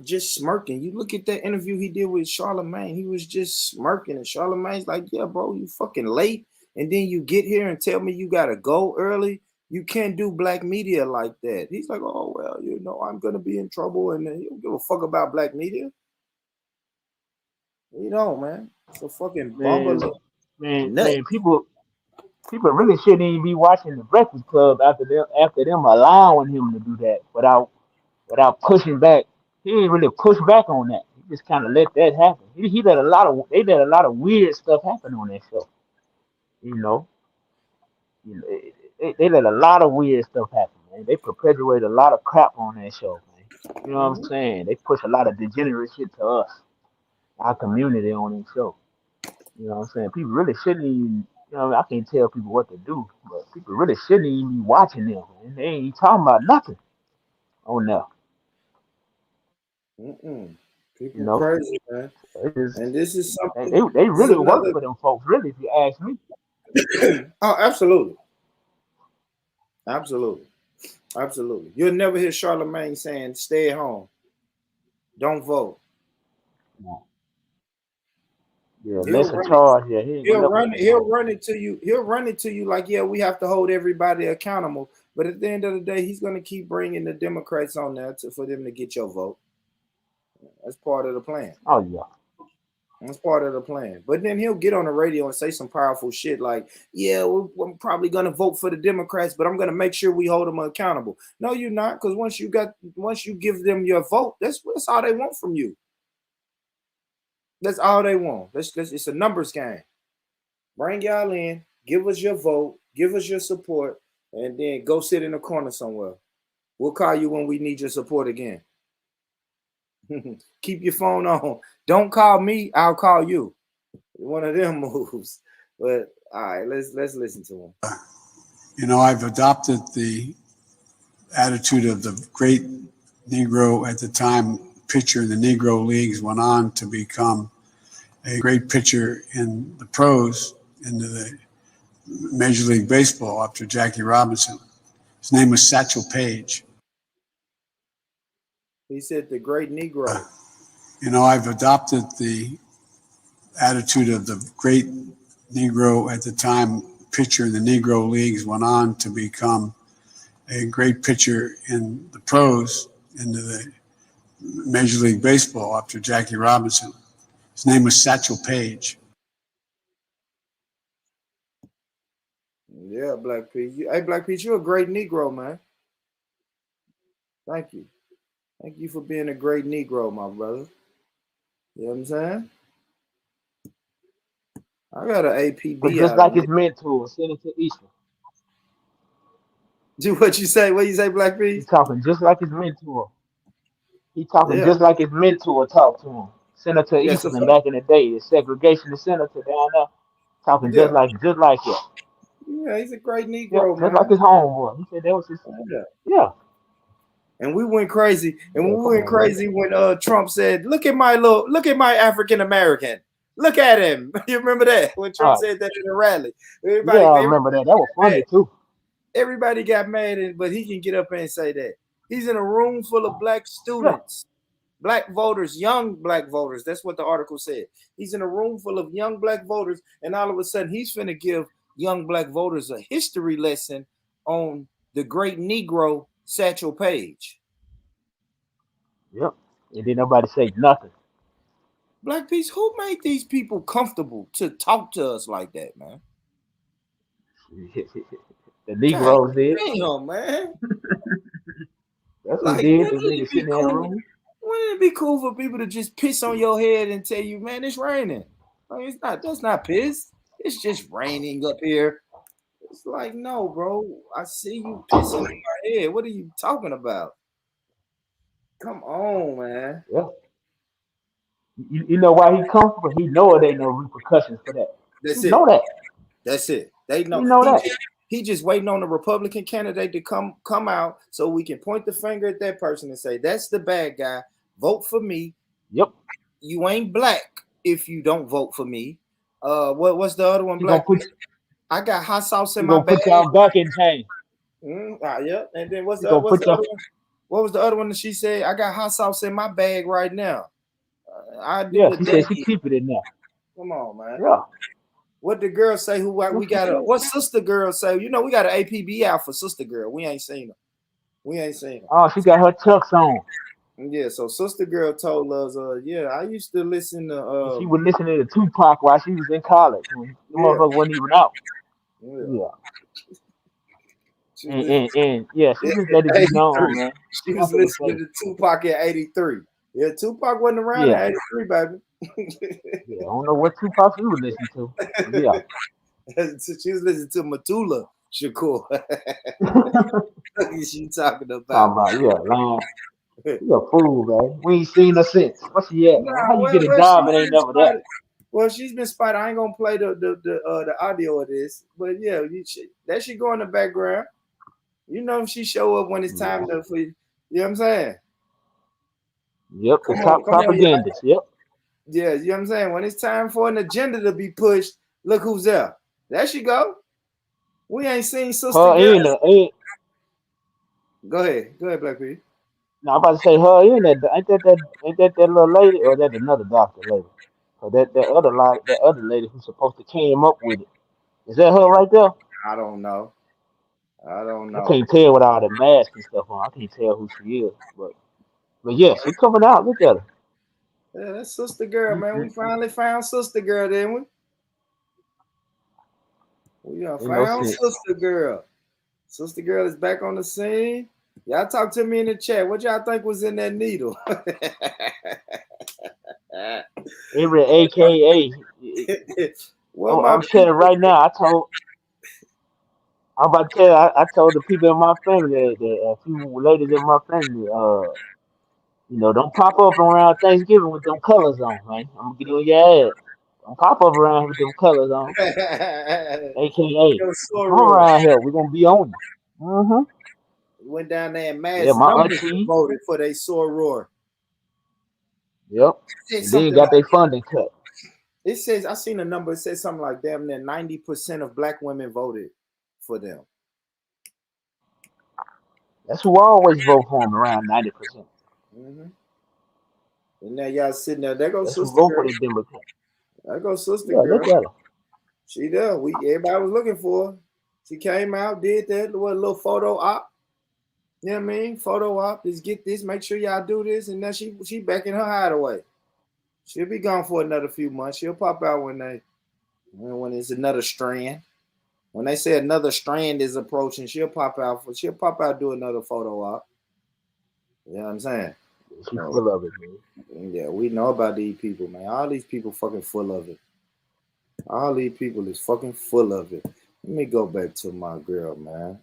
just smirking. You look at that interview he did with Charlemagne, he was just smirking, and Charlemagne's like, "Yeah, bro, you fucking late, and then you get here and tell me you gotta go early. You can't do black media like that." He's like, "Oh well, I'm gonna be in trouble," and then you don't give a fuck about black media. Man. It's a fucking bumbling nut. People really shouldn't even be watching the Breakfast Club after them allowing him to do that without pushing back. He didn't really push back on that. He just kind of let that happen. He let they let a lot of weird stuff happen on that show. You know, they let a lot of weird stuff happen, man. They perpetuate a lot of crap on that show, man. You know what I'm saying? They push a lot of degenerate shit to us, our community on that show. You know what I'm saying? People really shouldn't even, I can't tell people what to do, but people really shouldn't even be watching them, man. They ain't talking about nothing on there. You People know, crazy, man. it is, And this is they something. This is really work another. for them folks, really, if you ask me. Oh, absolutely. Absolutely. Absolutely. You'll never hear Charlemagne saying, "Stay at home. Don't vote." Yeah, He'll lesser run it. charge. Yeah, he ain't gonna never stay He'll home. run it to you. He'll run it to you like, "Yeah, we have to hold everybody accountable." But at the end of the day, he's going to keep bringing the Democrats on there for them to get your vote. That's part of the plan. Oh yeah. That's part of the plan. But then he'll get on the radio and say some powerful shit like, "Yeah, we're probably going to vote for the Democrats, but I'm going to make sure we hold them accountable." No, you're not, because once you give them your vote, that's all they want from you. That's all they want. It's a numbers game. Bring y'all in, give us your vote, give us your support, and then go sit in a corner somewhere. We'll call you when we need your support again. Keep your phone on. Don't call me, I'll call you. One of them moves. But all right, let's listen to him. You know, I've adopted the attitude of the great Negro at the time pitcher in the Negro Leagues, went on to become a great pitcher in the pros, into the Major League Baseball after Jackie Robinson. His name was Satchel Paige. He said the great Negro. You know, I've adopted the attitude of the great Negro at the time pitcher in the Negro Leagues, went on to become a great pitcher in the pros, into the Major League Baseball after Jackie Robinson. His name was Satchel Paige. Yeah, Black Pete. Hey, Black Pete, you're a great Negro, man. Thank you. Thank you for being a great Negro, my brother. You know what I'm saying? I got an APB But just out like of his mentor, Senator Eastman. Do what you say. What you say, Black Pete? He's talking just like his mentor. He talking Yeah. just like his mentor talked to him. Senator Yeah, Eastman back in the day, the segregationist senator down there, talking just like it. Yeah, he's a great Yep, Negro, just man. like his homeboy. He said that was his. Yeah. And we went crazy. And we went crazy when Trump said, look at my African American. Look at him. You remember that? When Trump said that in the rally. I remember that. That was funny too. Everybody got mad, but he can get up and say that. He's in a room full of black students, black voters, young black voters. That's what the article said. He's in a room full of young black voters, and all of a sudden he's finna give young black voters a history lesson on the great Negro Satchel Paige. Yep. And didn't nobody say nothing. Black Peace, who made these people comfortable to talk to us like that, man? The Negroes did. Damn, man. That's what did. The niggas sitting in the room. Wouldn't it be cool for people to just piss on your head and tell you, man, it's raining? Like, it's not. That's not piss. It's just raining up here. It's like, no, bro. I see you pissing in my head. What are you talking about? Come on, man. Yeah. You know why he comfortable? He know it ain't no repercussions for that. That's you it. know that. That's it. They know. You know that. He just waiting on the Republican candidate to come out so we can point the finger at that person and say, that's the bad guy. Vote for me. Yep. You ain't black if you don't vote for me. What's the other one? Black. I got hot sauce in my bag. Put y'all back in pain. Yeah. And then what's the other one? What was the other one that she said? I got hot sauce in my bag right now. She said she keep it in there. Come on, man. Yeah. What the girl say? We got what sister girl say? You know, we got an APB out for sister girl. We ain't seen her. Oh, she got her chucks on. Yeah, so sister girl told us, I used to listen to. She was listening to Tupac while she was in college. The motherfucker wasn't even out. And she just let it be known, man. She was listening to Tupac in '83. Yeah, Tupac wasn't around in '83, baby. I don't know what Tupac she was listening to. Yeah. She was listening to Matula Shakur. What is she talking about? Man. You a fool, man. We ain't seen her since. Where she at, man? How you get a job and ain't never that? Well, she's been spotted. I ain't gonna play the audio of this, but yeah, that should go in the background. You know, she show up when it's time to for you. You know what I'm saying? Yep, the top propagandist. Yep. Yeah, you know what I'm saying? When it's time for an agenda to be pushed, look who's there. There she go. We ain't seen sister. Go ahead, Black P. No, I'm about to say her in that. Ain't that little lady, or that another doctor lady? Or that other lady who's supposed to came up with it. Is that her right there? I don't know. I can't tell with all the masks and stuff on. I can't tell who she is, but yeah, she coming out. Look at her. Yeah, that's sister girl, man. We finally found sister girl, didn't we? We found sister girl. Sister girl is back on the scene. Y'all talk to me in the chat. What y'all think was in that needle? Every AKA. Well, my I'm telling right now. I'm about to tell you, I told the people in my family, a few ladies in my family, don't pop up around Thanksgiving with them colors on, man. I'm gonna get on your ass. Don't pop up around with them colors on. AKA, Yo, don't come soror. around here. We're gonna be on you. Mm-hmm. Went down there and Yeah, mass my numbers auntie. voted for their soror. Yep. It said And then something got like their funding cut. it says I seen a number. It says something like damn near 90% of black women voted for them. That's who I always vote for them, around 90%. Mm-hmm. And now y'all sitting there. There goes That's who sister vote for girl. the Democrats. There goes sister Yeah, girl. look at her. She there. Everybody was looking for her. She came out, did that little photo op. You know what I mean? Photo op. Just get this. Make sure y'all do this. And now she back in her hideaway. She'll be gone for another few months. She'll pop out when it's another strand. When they say another strand is approaching, she'll pop out do another photo op. You know what I'm saying? She full of it, man. Yeah, we know about these people, man. All these people fucking full of it. All these people is fucking full of it. Let me go back to my girl, man.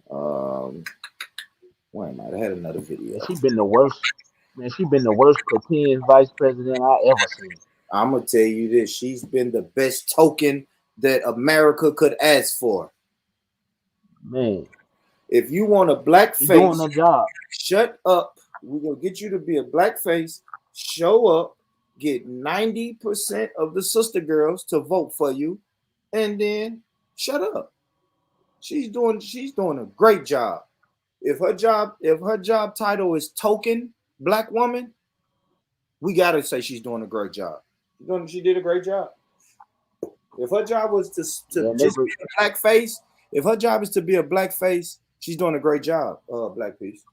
Wait a minute, I had another video. Yeah, she been the worst. Man, she been the worst pretend vice president I ever seen. I'm gonna tell you this: she's been the best token that America could ask for. Man, If you want a black she doing face, her job. shut up. We're gonna get you to be a black face. Show up, get 90% of the sister girls to vote for you, and then shut up. She's doing a great job. If her job title is token black woman, we gotta say she's doing a great job. She did a great job. If her job was to Yeah, just be a black face, if her job is to be a black face, she's doing a great job. Black piece.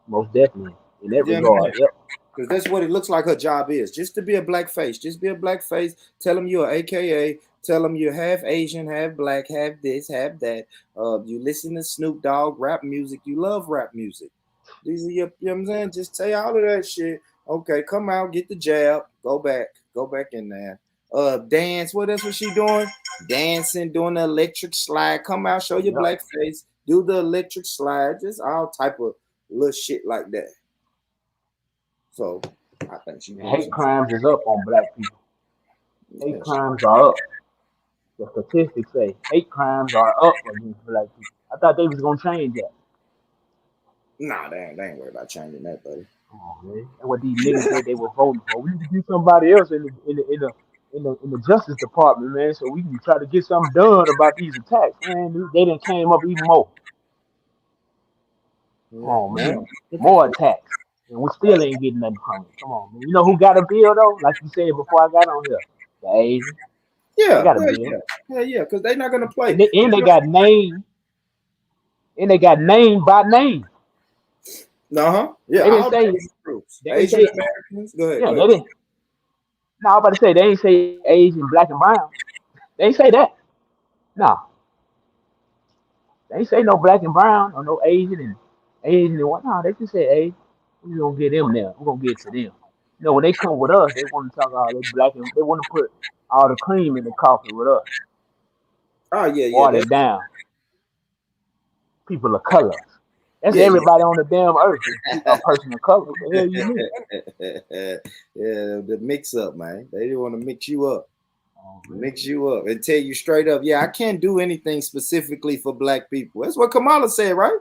most definitely in that Yeah, regard. Yep. because that's what it looks like her job is. Just to be a black face. Just be a black face. Tell them you're AKA. Tell them you're half Asian, half black, half this, half that. You listen to Snoop Dogg, rap music. You love rap music. These are your, you know what I'm saying? Just tell you all of that shit. Okay, come out, get the jab, go back in there. Dance. What else was she doing? Dancing, doing the electric slide. Come out, show your Yep. black face. Do the electric slide. Just all type of little shit like that. So I think she doing Hate some crimes is up on black people. Hate shit. crimes are up. The statistics say hate crimes are up against black people. I thought they was gonna change that. Nah, they ain't worried about changing that, buddy. Come on, man. That's what these niggas said they were voting for. We need to get somebody else in the Justice Department, man, so we can try to get something done about these attacks, man. They done came up even more. Come on, man. More attacks. And we still ain't getting nothing from it. Come on, man. You know who got a bill though? Like you said before I got on here. The Asians. They Yeah, got a bill. yeah, because they're not gonna play. And they got name. And they got name by name. Yeah, They didn't all say Asian groups, they didn't Asian say Americans. Go ahead, yeah, go they ahead. didn't. No, I'm about to say they ain't say Asian, black and brown. They ain't say that. No. They ain't say no black and brown or no Asian and what. No, they just say Asian. We're gonna get them there. We're gonna get to them. You know, when they come with us, they want to talk all they black and they want to put all the cream in the coffee with us. Oh yeah, Water it down. People of color. That's yeah. everybody on the damn earth. A person of color. What the hell you mean? Yeah, the mix up, man. They want to mix you up. Oh, Mix you up and tell you straight up, yeah, I can't do anything specifically for black people. That's what Kamala said, right?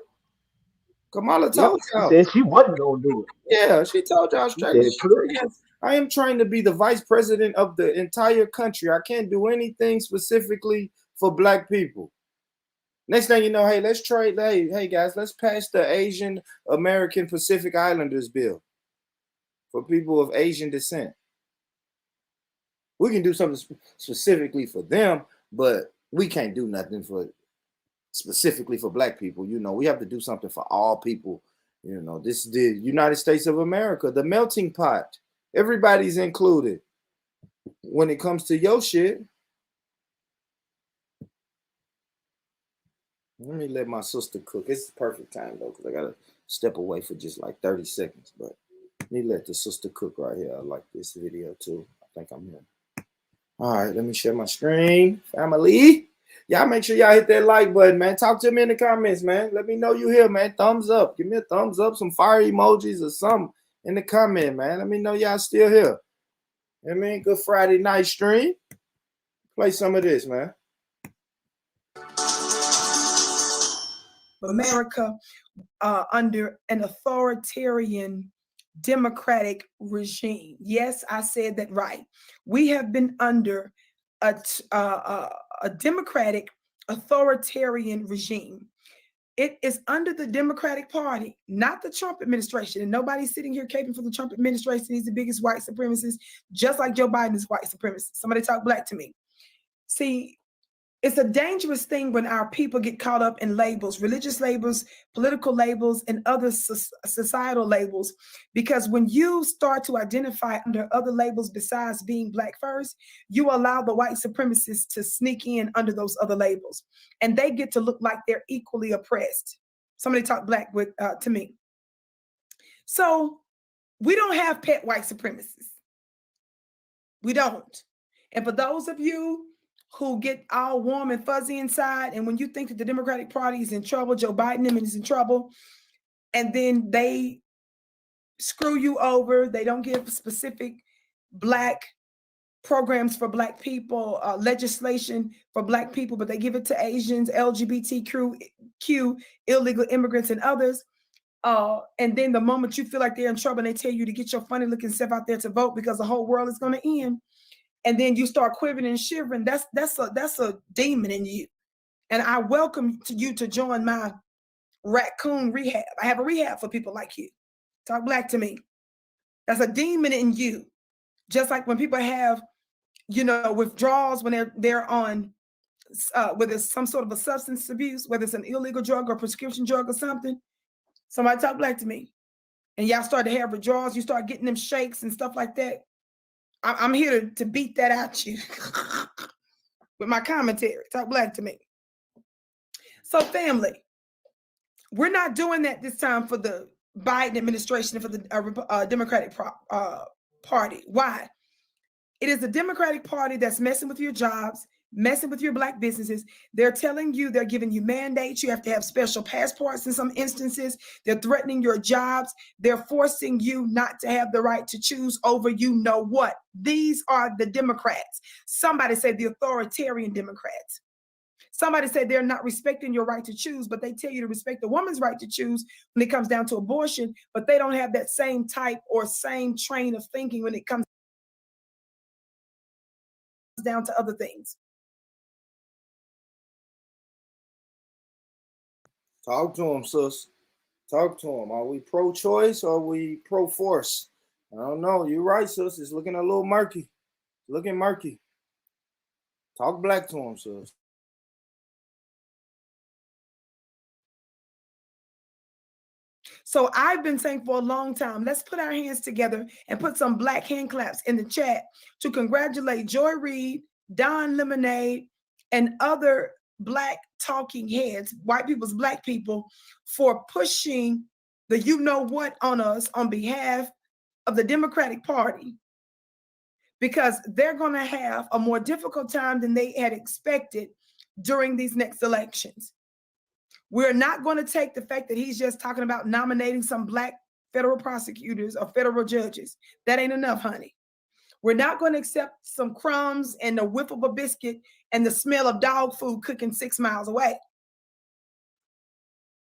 Kamala told She y'all. said she wasn't gonna do it. Yeah, she told y'all She straight. said it clear. Yes, I am trying to be the vice president of the entire country. I can't do anything specifically for black people. Next thing you know, hey, let's trade. Hey guys, let's pass the Asian American Pacific Islanders bill for people of Asian descent. We can do something specifically for them, but we can't do nothing for specifically for black people. You know, we have to do something for all people. You know, this is the United States of America, the melting pot. Everybody's included. When it comes to your shit, let me let my sister cook. It's the perfect time though, because I gotta step away for just like 30 seconds. But Let me let the sister cook right here. I like this video too. I think I'm here. All right, let me share my screen. Family. Y'all make sure y'all hit that like button, man. Talk to me in the comments, man. Let me know you here, man. Thumbs up. Give me a thumbs up, some fire emojis or something in the comment, man. Let me know y'all still here. I mean, good Friday night stream. Play some of this, man. America under an authoritarian democratic regime. Yes, I said that right. We have been under a democratic authoritarian regime. It is under the Democratic Party, not the Trump administration. And nobody's sitting here caping for the Trump administration. He's the biggest white supremacist, just like Joe Biden is white supremacist. Somebody talk black to me. See, it's a dangerous thing when our people get caught up in labels, religious labels, political labels, and other societal labels. Because when you start to identify under other labels besides being black first, you allow the white supremacists to sneak in under those other labels. And they get to look like they're equally oppressed. Somebody talk black to me. So we don't have pet white supremacists. We don't. And for those of you who get all warm and fuzzy inside, and when you think that the Democratic Party is in trouble, Joe Biden is in trouble, and then they screw you over, they don't give specific black programs for black people, legislation for black people, but they give it to Asians, LGBTQ, illegal immigrants, and others. And then the moment you feel like they're in trouble, they tell you to get your funny looking self out there to vote because the whole world is going to end. And then you start quivering and shivering. That's a demon in you. And I welcome you to join my raccoon rehab. I have a rehab for people like you. Talk black to me. That's a demon in you. Just like when people have, withdrawals when they're on, whether it's some sort of a substance abuse, whether it's an illegal drug or prescription drug or something. Somebody talk black to me. And y'all start to have withdrawals. You start getting them shakes and stuff like that. I'm here to beat that out you with my commentary. Talk black to me. So family, we're not doing that this time for the Biden administration and for the Democratic Party. Why? It is the Democratic Party that's messing with your jobs, messing with your black businesses. They're telling you, they're giving you mandates. You have to have special passports in some instances. They're threatening your jobs. They're forcing you not to have the right to choose over you know what. These are the Democrats. Somebody say the authoritarian Democrats. Somebody said they're not respecting your right to choose, but they tell you to respect the woman's right to choose when it comes down to abortion, but they don't have that same type or same train of thinking when it comes down to other things. Talk to him, sis. Talk to him. Are we pro-choice or are we pro-force? I don't know. You're right, sis. It's looking a little murky. It's looking murky. Talk black to him, sis. So I've been saying for a long time, let's put our hands together and put some black hand claps in the chat to congratulate Joy Reid, Don Lemonade, and other black talking heads, white people's black people, for pushing the you know what on us on behalf of the Democratic Party, because they're going to have a more difficult time than they had expected during these next elections. We're not going to take the fact that he's just talking about nominating some black federal prosecutors or federal judges. That ain't enough, honey. We're not going to accept some crumbs and the whiff of a biscuit and the smell of dog food cooking 6 miles away.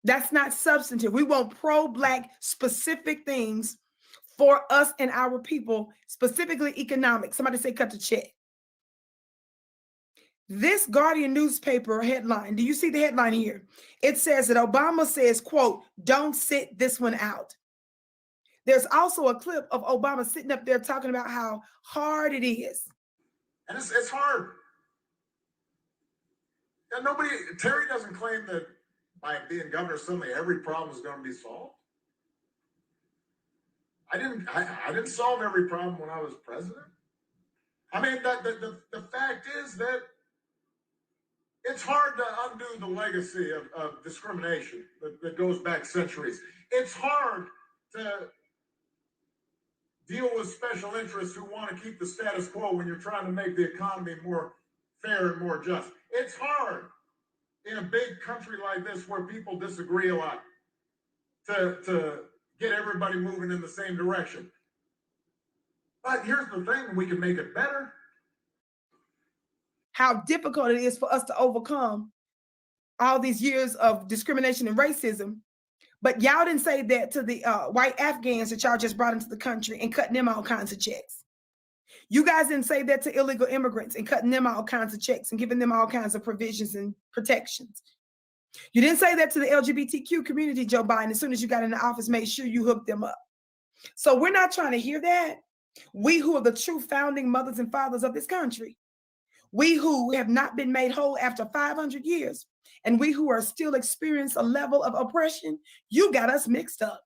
That's not substantive. We want pro-black specific things for us and our people, specifically economic. Somebody say cut the check. This Guardian newspaper headline, do you see the headline here? It says that Obama says, quote, don't sit this one out. There's also a clip of Obama sitting up there talking about how hard it is. And it's hard. And Terry doesn't claim that by being governor, suddenly every problem is going to be solved. I didn't solve every problem when I was president. I mean, the fact is that it's hard to undo the legacy of discrimination that goes back centuries. It's hard to deal with special interests who want to keep the status quo when you're trying to make the economy more fair and more just. It's hard in a big country like this where people disagree a lot to get everybody moving in the same direction. But here's the thing, we can make it better. How difficult it is for us to overcome all these years of discrimination and racism. But y'all didn't say that to the white Afghans that y'all just brought into the country and cutting them all kinds of checks. You guys didn't say that to illegal immigrants and cutting them all kinds of checks and giving them all kinds of provisions and protections. You didn't say that to the LGBTQ community, Joe Biden. As soon as you got in the office, made sure you hooked them up. So we're not trying to hear that. We who are the true founding mothers and fathers of this country, we who have not been made whole after 500 years, and we who are still experiencing a level of oppression, you got us mixed up.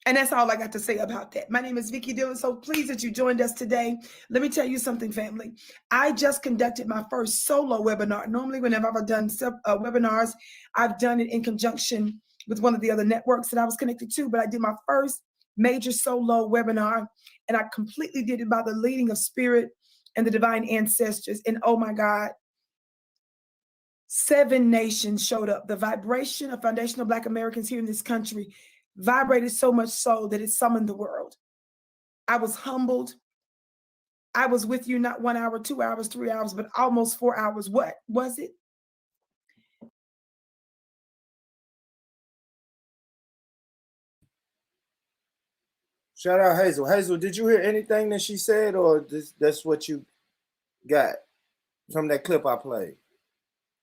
And that's all I got to say about that. My name is Vicky Dillon. So pleased that you joined us today. Let me tell you something, family. I just conducted my first solo webinar. Normally, whenever I've done webinars, I've done it in conjunction with one of the other networks that I was connected to, but I did my first major solo webinar, and I completely did it by the leading of Spirit and the divine ancestors. And oh my God, 7 nations showed up. The vibration of foundational Black Americans here in this country vibrated so much so that it summoned the world. I was humbled. I was with you not 1 hour, 2 hours, 3 hours, but almost 4 hours. What was it? Shout out Hazel. Hazel, did you hear anything that she said, or that's what you got from that clip I played?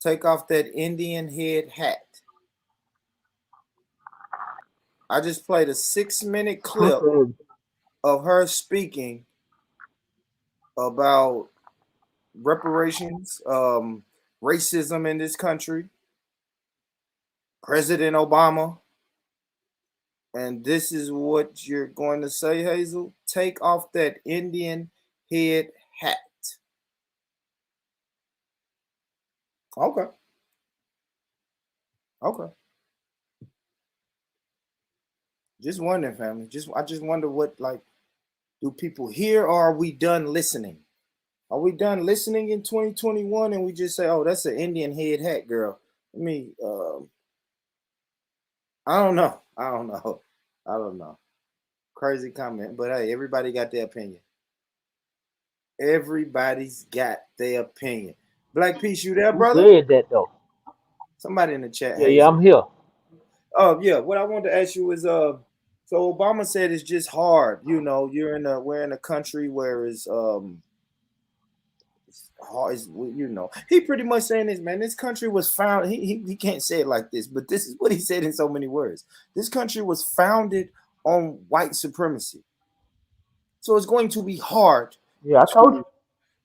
Take off that Indian head hat. I just played a 6-minute clip of her speaking about reparations, racism in this country, President Obama. And this is what you're going to say, Hazel. Take off that Indian head hat. Okay. Okay. Just wondering, family. I just wonder what, like, do people hear, or are we done listening? Are we done listening in 2021 and we just say, oh, that's an Indian head hat, girl? I mean, I don't know. I don't know. Crazy comment, but hey, everybody got their opinion. Everybody's got their opinion. Black Peace, you there, brother? Who said that though? Somebody in the chat. Yeah, I'm here. Oh yeah, what I wanted to ask you is, so Obama said it's just hard. You know, we're in a country where it's hard. You know, he pretty much saying this, man. This country was founded. He can't say it like this, but this is what he said in so many words. This country was founded on white supremacy. So it's going to be hard. Yeah, I told you.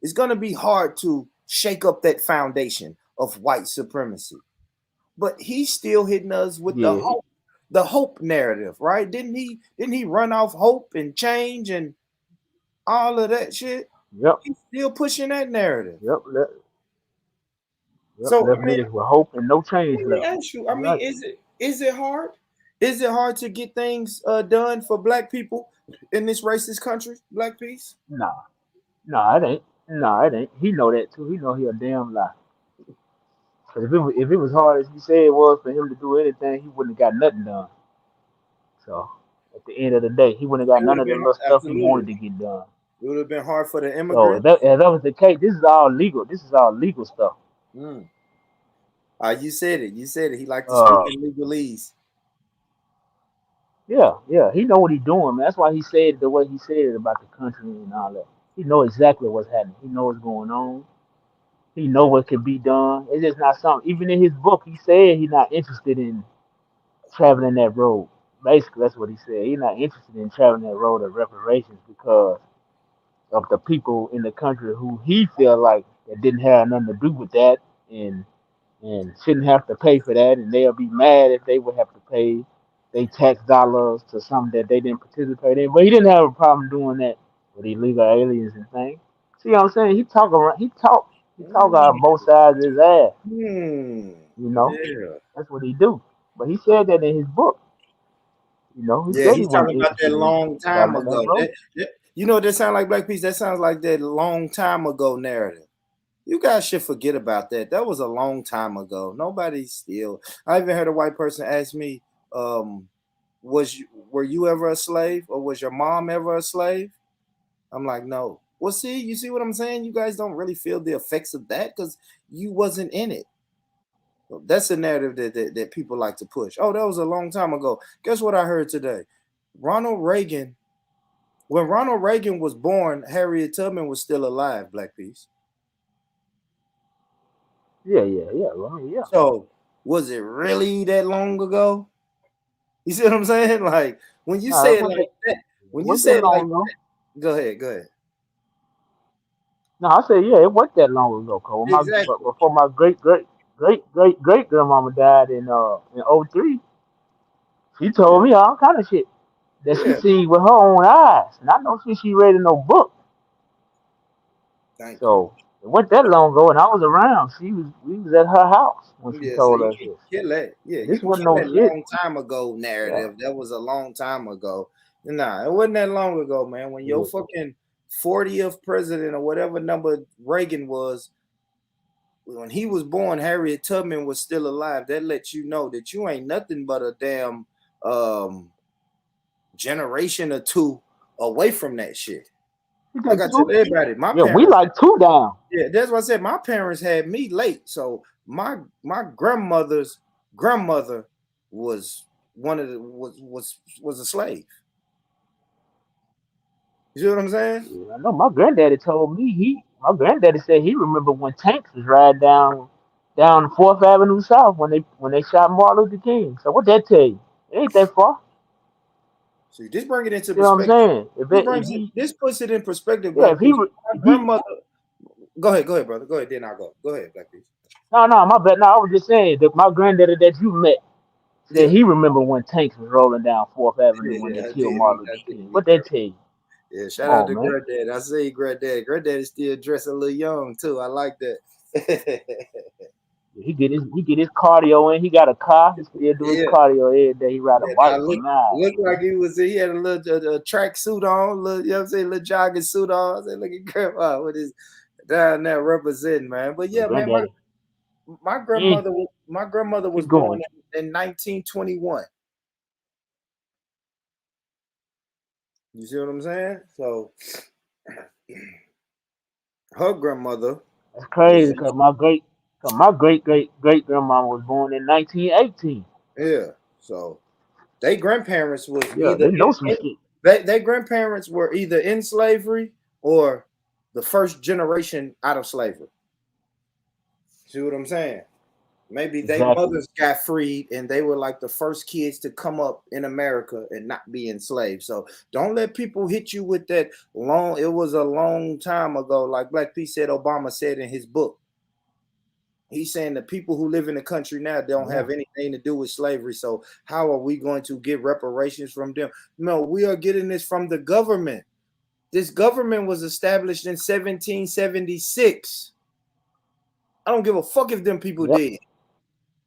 It's going to be hard to shake up that foundation of white supremacy. But he's still hitting us with the hope narrative, right? Didn't he run off hope and change and all of that shit? Yep. He's still pushing that narrative. Yep. So left niggas with hope and no change left. Let me ask you, I mean, is it hard? Is it hard to get things done for Black people in this racist country? Black Peace? Nah, it ain't. Nah, it ain't. He know that too. He know he a damn lie. Cause if it was hard as he said it was for him to do anything, he wouldn't have got nothing done. So at the end of the day, he wouldn't have got none of the little stuff he wanted to get done. It would have been hard for the immigrants. So if that was the case, this is all legal. This is all legal stuff. You said it. He liked to speak in legalese. Yeah. He know what he's doing, man. That's why he said it the way he said it about the country and all that. He know exactly what's happening. He know what's going on. He know what can be done. It's just not something. Even in his book, he said he's not interested in traveling that road. Basically, that's what he said. He's not interested in traveling that road of reparations because of the people in the country who he feel like that didn't have nothing to do with that and shouldn't have to pay for that, and they'll be mad if they would have to pay they tax dollars to something that they didn't participate in. But he didn't have a problem doing that with illegal aliens and things. See what I'm saying? He talk out both sides of his ass. You know, that's what he do. But he said that in his book. You know, he Yeah, said he he's wasn't talking about that interested in long time battling that, ago. bro. You know what that sound like, Black Peace? That sounds like that long time ago narrative. You guys should forget about that. That was a long time ago. Nobody's still. I even heard a white person ask me, were you ever a slave, or was your mom ever a slave? I'm like, no. Well, you see what I'm saying? You guys don't really feel the effects of that because you wasn't in it. So that's a narrative that people like to push. Oh, that was a long time ago. Guess what I heard today? Ronald Reagan. When Ronald Reagan was born, Harriet Tubman was still alive. Black Peace. Yeah, right, yeah. So was it really that long ago? You see what I'm saying? Like when you say it like that, when you say it like that, go ahead. No, I said, yeah, it wasn't that long ago, Cole. Exactly. Before my great grandmama died in '03, she told me all kind of shit that she Yeah. seen with her own eyes, and I know she read in no book. Thank you. So it wasn't that long ago, and I was around. We was at her house when she Yeah, so told you us can this. kill that. Yeah, you This can wasn't kill no that shit. long time ago Yeah, narrative. That was a long time ago. Nah, it wasn't that long ago, man. When your yeah. fucking 40th president or whatever number Reagan was, when he was born, Harriet Tubman was still alive. That lets you know that you ain't nothing but a damn generation or two away from that shit. Like I tell everybody, my Yeah, we parents. like two down. Yeah, that's what I said. My parents had me late, so my grandmother's grandmother was one of the was a slave. You see what I'm saying? Yeah, I know my granddaddy told me my granddaddy said he remember when tanks was riding down Fourth Avenue South when they shot Martin Luther King. So what that tell you? It ain't that far. See, this bring it into You know what I'm perspective. saying? This puts it in perspective, Yeah, Black Peace. My if he grandmother. Go ahead, brother. Go ahead, then I'll go. Go ahead, Black Peace. no, my bad. No, I was just saying that my granddaddy that you met said Yeah, he remember when tanks was rolling down Fourth Avenue when they yeah, I killed did. Martin I Luther did King. meet What that tell you? Yeah, Come shout out on, to man. Granddad. I see Granddad. Granddad is still dressed a little young too. I like that. He get his cardio in. He got a car. He still do his Yeah. cardio every day. He ride a And I bike for miles. look like he had a little a track suit on, little, you know what I'm saying, little jogging suit on. I said, look at grandma with his down there representing, man. But But yeah, man, granddaddy, my he grandmother was keep born going. in 1921. You see what I'm saying? So her grandmother That's was crazy because my great grandma was born in 1918. yeah. So they grandparents was Yeah, they know some shit. they grandparents were either in slavery or the first generation out of slavery. See what I'm saying? Maybe they Exactly. mothers got freed and they were like the first kids to come up in America and not be enslaved. So don't let people hit you with that long. It was a long time ago, like Black P said, Obama said in his book. He's saying the people who live in the country now don't Yeah. have anything to do with slavery. So how are we going to get reparations from them? No, we are getting this from the government. This government was established in 1776. I don't give a fuck if them people Yep. did.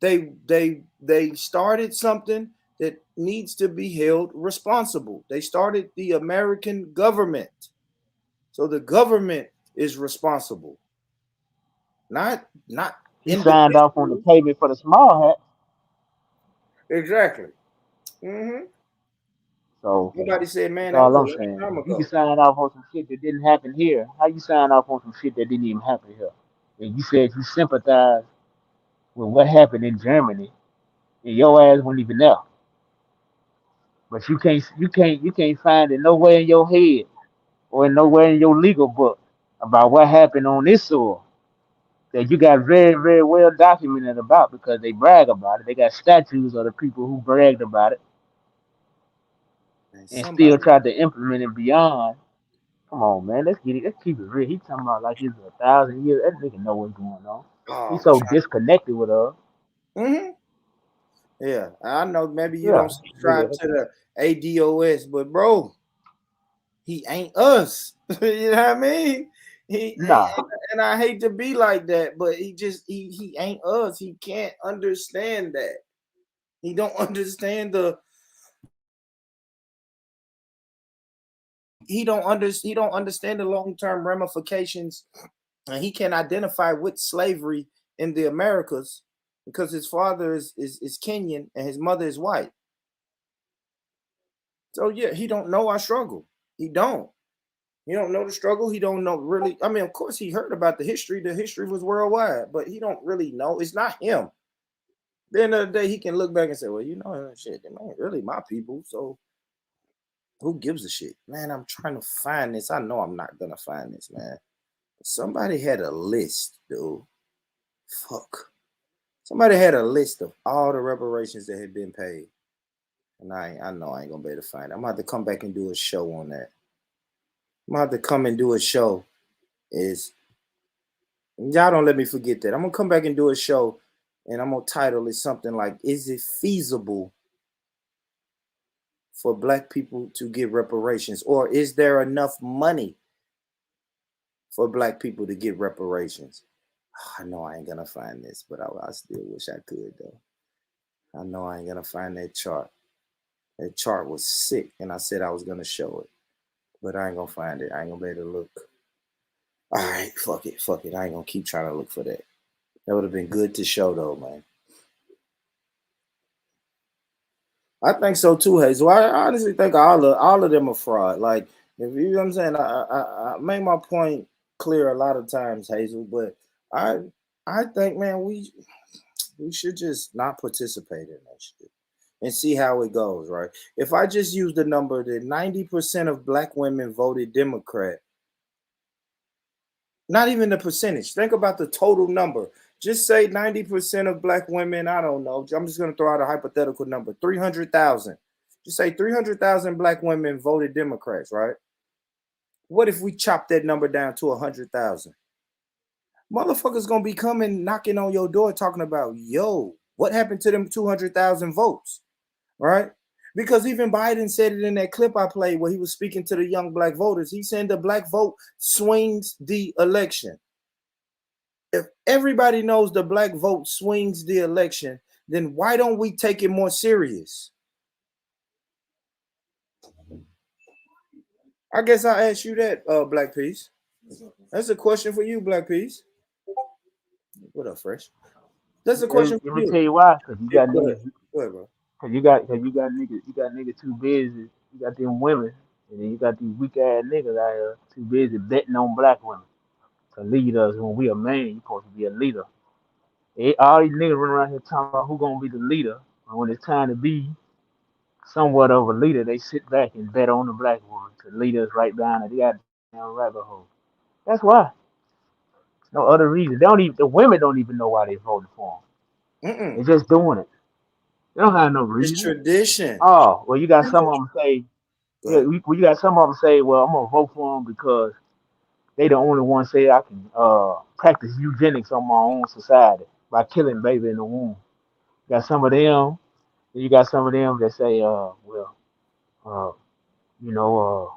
They started something that needs to be held responsible. They started the American government. So the government is responsible. Not He signed off on the individuals. payment for the small hat. Exactly. Mm-hmm. So Nobody said, that's man, that was all a I'm long saying. time If you can ago. sign off on some shit that didn't happen here, how you sign off on some shit that didn't even happen here? And you said you sympathize with what happened in Germany, and your ass wasn't even there. But you can't find it nowhere in your head or nowhere in your legal book about what happened on this soil that you got very, very well documented about because they brag about it. They got statues of the people who bragged about it And and still somebody, tried to implement it beyond. Come on, man. Let's get it. Let's keep it real. He talking about like it's 1,000 years. That nigga know what's going on. He's oh, so disconnected with us. mm-hmm. Yeah, I know maybe you Yeah. don't subscribe to the ADOS, but bro, he ain't us. You know what I mean? He ain't, Nah. and I hate to be like that, but he ain't us. He can't understand that. He don't understand he don't understand the long-term ramifications, and he can identify with slavery in the Americas because his father is Kenyan and his mother is white. So yeah, he don't know our struggle. He don't know the struggle. He don't know really. I mean, of course, he heard about the history. The history was worldwide, but he don't really know. It's not him. At the end of the day, he can look back and say, well, shit, them ain't really my people. So who gives a shit? Man, I'm trying to find this. I know I'm not gonna find this, man. Somebody had a list, dude. Fuck. Somebody had a list of all the reparations that had been paid. And I know I ain't gonna be able to find it. I'm gonna have to come back and do a show on that. I'm gonna have to come and do a show. Y'all don't let me forget that. I'm gonna come back and do a show, and I'm gonna title it something like, is it feasible for Black people to get reparations? Or is there enough money for Black people to get reparations? I know I ain't gonna find this, but I still wish I could, though. I know I ain't gonna find that chart. That chart was sick, and I said I was gonna show it, but I ain't gonna find it. I ain't gonna be able to look. All right, fuck it. I ain't gonna keep trying to look for that. That would have been good to show, though, man. I think so too, Hazel. I honestly think all of them are fraud. Like, if you know what I'm saying, I make my point clear a lot of times, Hazel. But I think, man, we should just not participate in that shit and see how it goes, right? If I just use the number that 90% of Black women voted Democrat, not even the percentage. Think about the total number. Just say 90% of Black women, I don't know. I'm just going to throw out a hypothetical number, 300,000. Just say 300,000 Black women voted Democrats, right? What if we chop that number down to 100,000? Motherfuckers going to be coming, knocking on your door talking about, yo, what happened to them 200,000 votes, right? Because even Biden said it in that clip I played where he was speaking to the young Black voters. He said the Black vote swings the election. If everybody knows the Black vote swings the election, then why don't we take it more serious? I guess I'll ask you that, Black Peace. That's a question for you, Black Peace. What up, Fresh? That's a question Let for me you. tell you why. Cause you got Go ahead, niggas. bro. Cause you got niggas too busy. You got them women, and then you got these weak ass niggas out here too busy betting on Black women to lead us. When we a man, you supposed to be a leader. All these niggas running around here talking about who gonna be the leader. And when it's time to be somewhat of a leader, they sit back and bet on the Black woman to lead us right down the goddamn rabbit hole. That's why. No other reason. The women don't even know why they voted for them. They're just doing it. They don't have no It's reason. tradition. Oh, well, you got some of them say, yeah, you got some of them say, well, I'm gonna vote for them because they the only ones say I can practice eugenics on my own society by killing baby in the womb. You got some of them. You got some of them that say, well, uh, you know,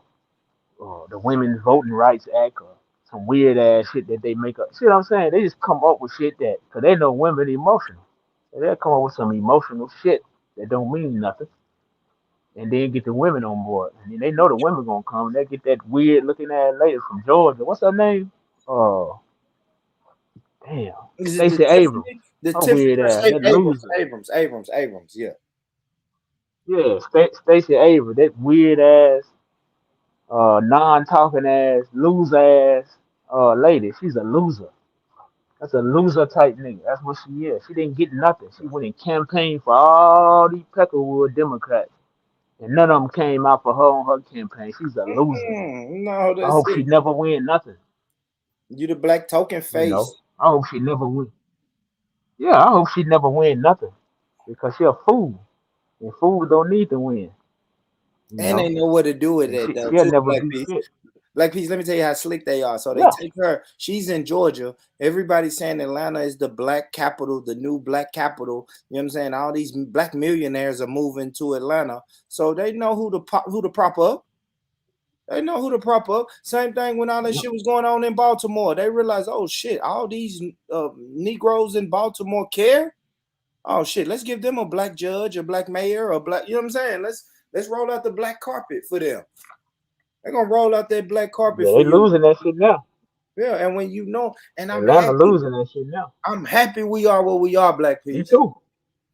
the Women's Voting Rights Act or some weird ass shit that they make up. See what I'm saying? They just come up with shit that, because they know women emotional. So they'll come up with some emotional shit that don't mean nothing. And then get the women on board. And then they know the women gonna come. And they get that weird looking ass lady from Georgia. What's her name? Oh, damn. Is it Stacey Abrams. the Her weird ass. That loser. Abrams, yeah. Yeah, Stacey Abrams. That weird ass, non-talking ass, loser ass lady. She's a loser. That's a loser type nigga. That's what she is. She didn't get nothing. She went and campaigned for all these Peckerwood Democrats. And none of them came out for her on her campaign. She's a loser. No, I that's hope she it. never win nothing. You the Black token You know, face. I hope she never win. Yeah, I hope she never win nothing because she a fool, and fools don't need to win. You And they know, know what to do with and it, though, she'll too, never Black do Peace. shit. Black Peace, let me tell you how slick they are. So they Yeah, take her. She's in Georgia. Everybody's saying Atlanta is the Black capital, the new Black capital. You know what I'm saying? All these Black millionaires are moving to Atlanta. So they know who to prop up. They know who to prop up. Same thing when all that shit was going on in Baltimore. They realized, oh, shit, all these Negroes in Baltimore care. Oh, shit, let's give them a Black judge, a Black mayor, a Black, you know what I'm saying? Let's roll out the black carpet for them. They're gonna roll out that black carpet Yeah, for they you. losing that shit now. Yeah, and when you know, and I'm Atlanta happy. losing that shit now. I'm happy we are where we are, Black Me Peace. too.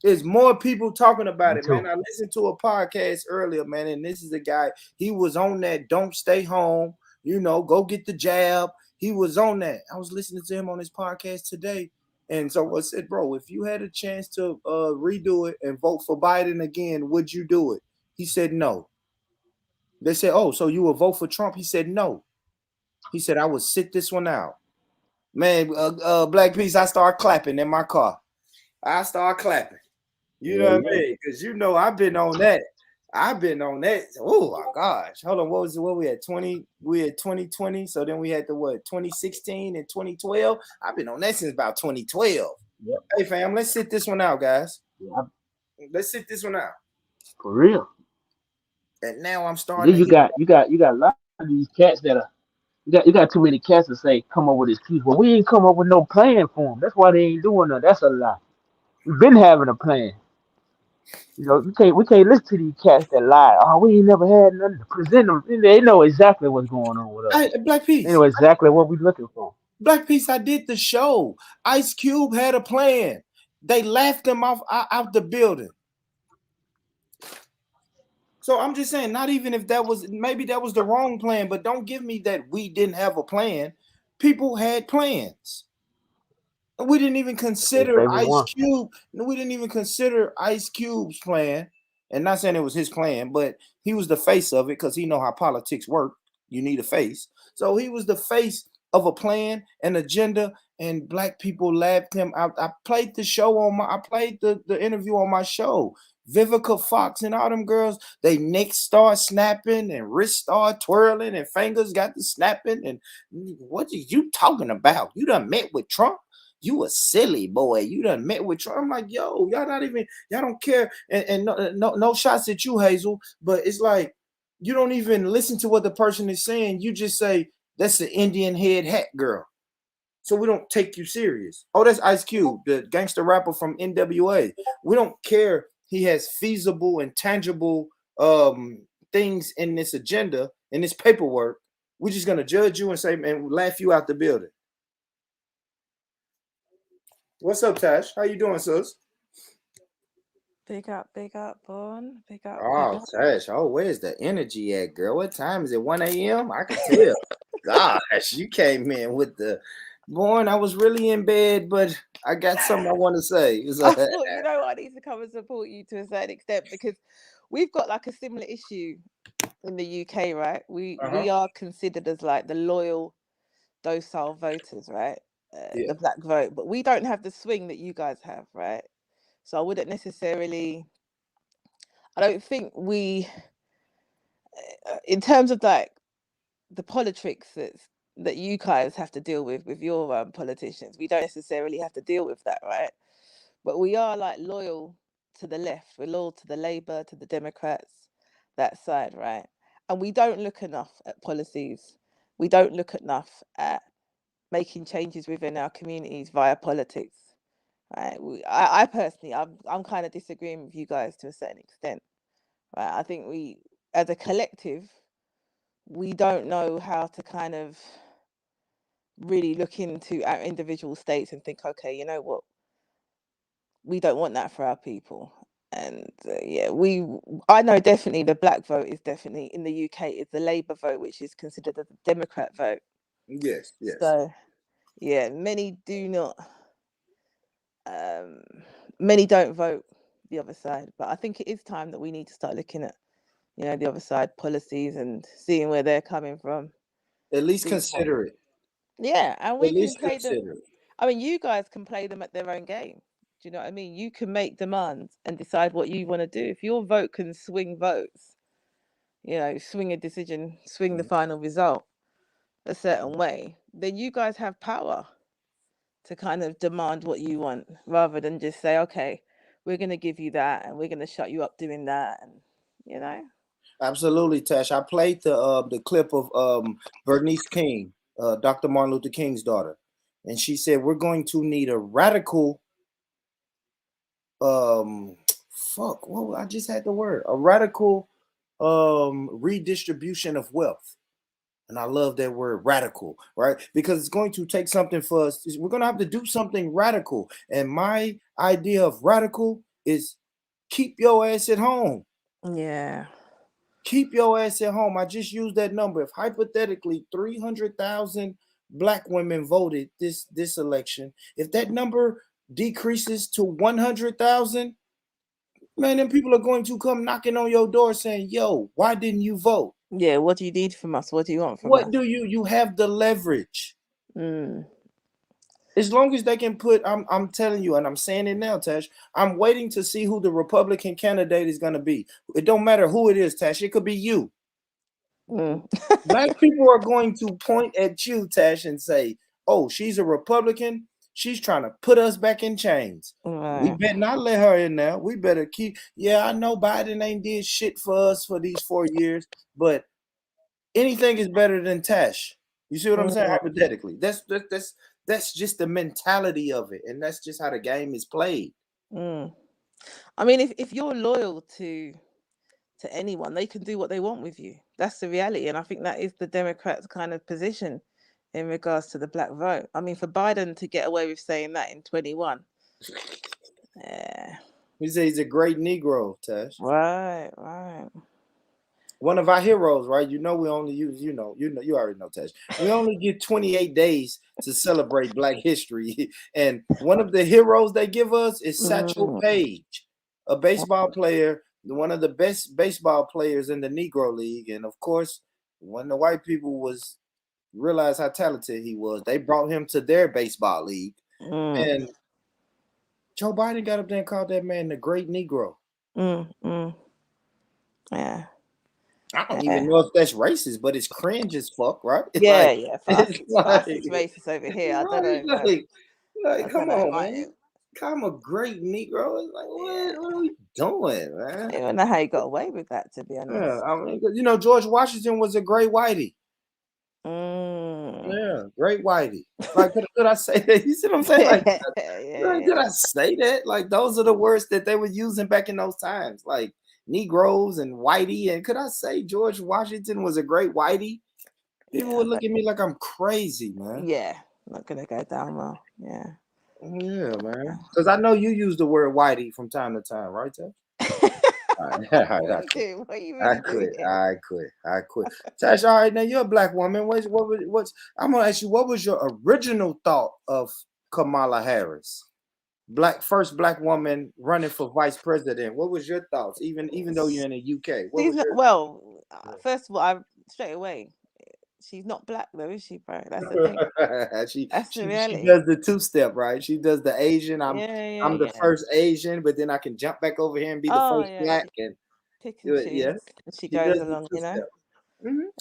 There's more people talking about Me it, too. man. I listened to a podcast earlier, man, and this is the guy. He was on that. Don't stay home. Go get the jab. He was on that. I was listening to him on his podcast today, and so I said, bro, if you had a chance to redo it and vote for Biden again, would you do it? He said no. They said, oh, so you would vote for Trump? He said no. He said I would sit this one out. Man, Black Peace, I start clapping in my car. I start clapping. You know what I mean? Because I've been on that. Oh my gosh. Hold on. What we had? 20, we had 2020. So then we had 2016 and 2012. I've been on that since about 2012. Yep. Hey fam, let's sit this one out, guys. Yep. Let's sit this one out. For real. And now I'm And starting then you got a lot of these cats that are you got too many cats to say come up with excuses. Well, we ain't come up with no plan for them. That's why they ain't doing nothing. That's a lie. We've been having a plan. We can't listen to these cats that lie. Oh, we ain't never had nothing to present them. They know exactly what's going on with us. Hey, Black Peace. They know exactly what we're looking for. Black Peace, I did the show. Ice Cube had a plan. They laughed him out the building. So I'm just saying, not even if maybe that was the wrong plan, but don't give me that we didn't have a plan. People had plans. We didn't even consider Ice Cube. We didn't even consider Ice Cube's plan. And not saying it was his plan, but he was the face of it because he know how politics work. You need a face. So he was the face of a plan, an agenda, and black people laughed him out. I played the interview on my show. Vivica Fox and all them girls, they necks start snapping and wrists start twirling and fingers got the snapping. And what are you talking about? You done met with Trump? You a silly boy. You done met with Trump. I'm like, yo, y'all don't care. And no shots at you, Hazel, but it's like you don't even listen to what the person is saying. You just say, that's the Indian head hat girl. So we don't take you serious. Oh, that's Ice Cube, the gangster rapper from NWA. We don't care. He has feasible and tangible things in this agenda, in this paperwork. We're just gonna judge you and say and laugh you out the building. What's up, Tash? How you doing, sis? Big up, Born. Big up. Oh, Tash. Oh, where's the energy at, girl? What time is it? 1 a.m.? I can tell. Gosh, you came in with the Born. I was really in bed, but I got something I want to say. I thought, I need to come and support you to a certain extent because we've got like a similar issue in the UK, right? We are considered as like the loyal, docile voters, right? The black vote, but we don't have the swing that you guys have, right? So I wouldn't necessarily. I don't think we, in terms of like the politics that you guys have to deal with your politicians, we don't necessarily have to deal with that, right? But we are like loyal to the left. We're loyal to the Labour, to the Democrats, that side, right? And we don't look enough at policies. We don't look enough at making changes within our communities via politics, right? I personally, I'm kind of disagreeing with you guys to a certain extent, right? I think we, as a collective, we don't know how to kind of really look into our individual states and think, okay, you know what? We don't want that for our people. And I know definitely the black vote is definitely in the UK is the Labour vote, which is considered a Democrat vote. Yes. So, yeah, many do not. Many don't vote the other side, but I think it is time that we need to start looking at, the other side policies and seeing where they're coming from. At least consider it. Yeah, and we can play them. I mean, you guys can play them at their own game. Do you know what I mean? You can make demands and decide what you want to do. If your vote can swing votes, swing a decision, swing the final result a certain way, then you guys have power to kind of demand what you want rather than just say, okay, we're going to give you that and we're going to shut you up doing that. And, Absolutely, Tash. I played the clip of Bernice King, Dr. Martin Luther King's daughter. And she said, we're going to need a radical, I just had the word, a radical redistribution of wealth. And I love that word radical, right? Because it's going to take something for us. We're going to have to do something radical. And my idea of radical is keep your ass at home. Yeah. Keep your ass at home. I just used that number. If hypothetically 300,000 black women voted this election, if that number decreases to 100,000, man, then people are going to come knocking on your door saying, yo, why didn't you vote? Yeah, what do you need from us? What do you want from What us? do you have the leverage? Mm. As long as they can put, I'm telling you, and I'm saying it now, Tash, I'm waiting to see who the Republican candidate is going to be. It don't matter who it is, Tash. It could be you. Mm. Black people are going to point at you, Tash, and say, oh, she's a Republican. She's trying to put us back in chains. We Right. better not let her in there. We better keep. Yeah, I know Biden ain't did shit for us for these 4 years, but anything is better than Tash. You see what I'm saying? Hypothetically, that's just the mentality of it, and that's just how the game is played. Mm. I mean, if you're loyal to anyone, they can do what they want with you. That's the reality, and I think that is the Democrats' kind of position in regards to the black vote. I mean, for Biden to get away with saying that in 21, yeah. He says he's a great Negro, Tash. Right. One of our heroes, right? You know, we only use, you already know, Tash. We only get 28 days to celebrate Black history. And one of the heroes they give us is Satchel Paige, a baseball player, one of the best baseball players in the Negro League. And of course, when the white people realized how talented he was, they brought him to their baseball league. And Joe Biden got up there and called that man the Great Negro. Yeah. I don't even know if that's racist, but it's cringe as fuck, right? Yeah. For us, like, it's racist over here. I right, don't know. like come know, on, man. I'm a great Negro. It's like, what are we doing, man? I don't know how he got away with that, to be honest. Yeah, I mean, George Washington was a great whitey. Yeah, great whitey. Like, could I say that? You see what I'm saying? Like, could I say that? Like, those are the words that they were using back in those times, like Negroes and whitey. And could I say George Washington was a great whitey? People would look at me like I'm crazy, man. Yeah, not gonna go down well. Yeah. Yeah, man. Because I know you use the word whitey from time to time, right, Tash? I quit. Tash, all right, now you're a black woman. I'm gonna ask you, what was your original thought of Kamala Harris? First black woman running for vice president. What was your thoughts? Even though you're in the UK. First of all, straight away, she's not black though, is she, bro? That's the thing. That's the reality. She does the two-step, right? She does the Asian. I'm the first Asian, but then I can jump back over here and be the first black and pick and choose. Yeah. She goes along, you know.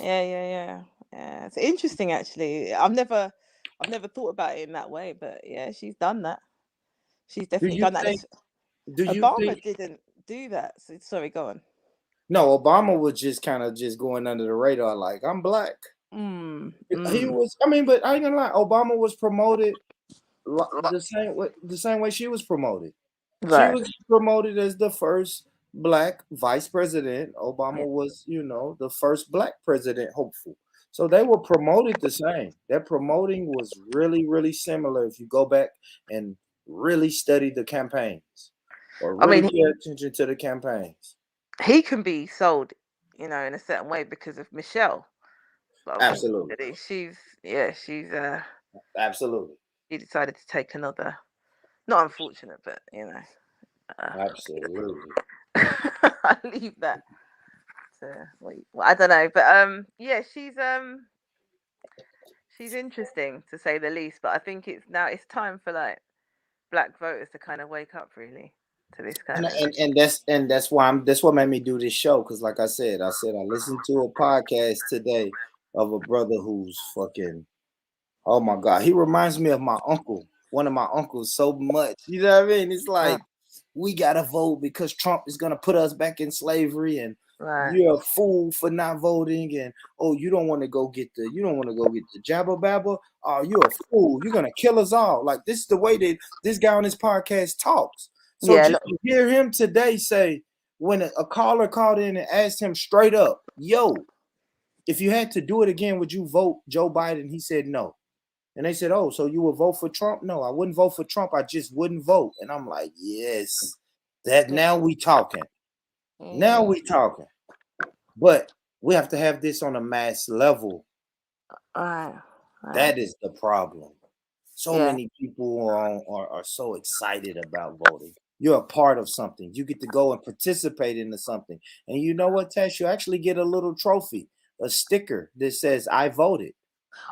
Yeah. It's interesting, actually. I've never thought about it in that way, but yeah, she's done that. She's definitely done that. Obama didn't do that. So, sorry, go on. No, Obama was just kind of just going under the radar, like, I'm black. He was. I mean, but I ain't gonna lie. Obama was promoted the same way she was promoted. Right. She was promoted as the first black vice president. Obama was, the first black president hopeful. So they were promoted the same. Their promoting was really, really similar if you go back and really study the campaigns or really pay attention to the campaigns. He can be sold, in a certain way because of Michelle. But absolutely. She's absolutely. He decided to take another, not unfortunate, but absolutely. I leave that to I don't know, but yeah, she's interesting to say the least. But I think it's time for like black voters to kind of wake up really to this kind of and that's what made me do this show, because like I said I listened to a podcast today of a brother who's fucking, oh my God, he reminds me of my uncle, one of my uncles, so much. You know what I mean? It's like we gotta vote because Trump is gonna put us back in slavery, and you're a fool for not voting, and you don't want to go get the jabber babber. Oh, you're a fool. You're gonna kill us all. Like, this is the way that this guy on this podcast talks. So just to hear him today say, when a caller called in and asked him straight up, yo, if you had to do it again, would you vote Joe Biden? He said no. And they said, oh, so you would vote for Trump? No, I wouldn't vote for Trump. I just wouldn't vote. And I'm like, yes, that now we talking. Now we talking. But we have to have this on a mass level. Right. That is the problem. So many people are so excited about voting. You're a part of something. You get to go and participate into something. And you know what, Tash? You actually get a little trophy, a sticker that says, I voted.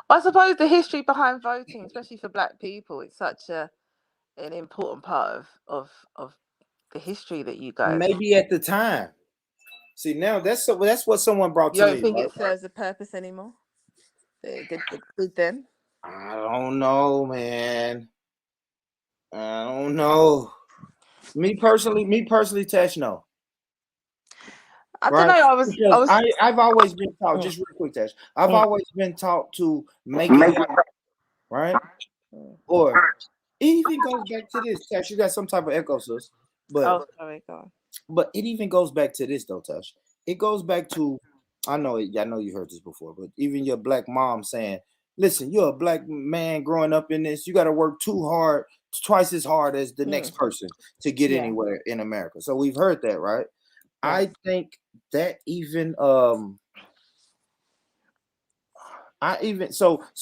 I suppose the history behind voting, especially for Black people, it's such an important part of the history that you guys. Maybe at the time. See, now that's what someone brought You to don't me. think Right? it serves a purpose anymore? It did then? I don't know, man. I don't know. Me personally, Tash, no. I don't know. I've always been taught, just real quick, Tash. I've always been taught to make it happen, right? Or it even goes back to this, Tash. You got some type of echo, sis. But sorry, go on. But it even goes back to this though, Tash. It goes back to I know you heard this before, but even your Black mom saying, listen, you're a Black man growing up in this, you got to work twice as hard as the next person to get anywhere in America. So we've heard that, right? Yeah. I think that even so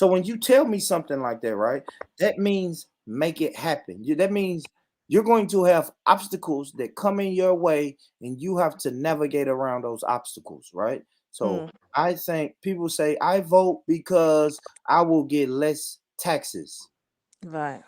when you tell me something like that, right? That means make it happen. That means you're going to have obstacles that come in your way and you have to navigate around those obstacles, right? So I think people say I vote because I will get less taxes. Right.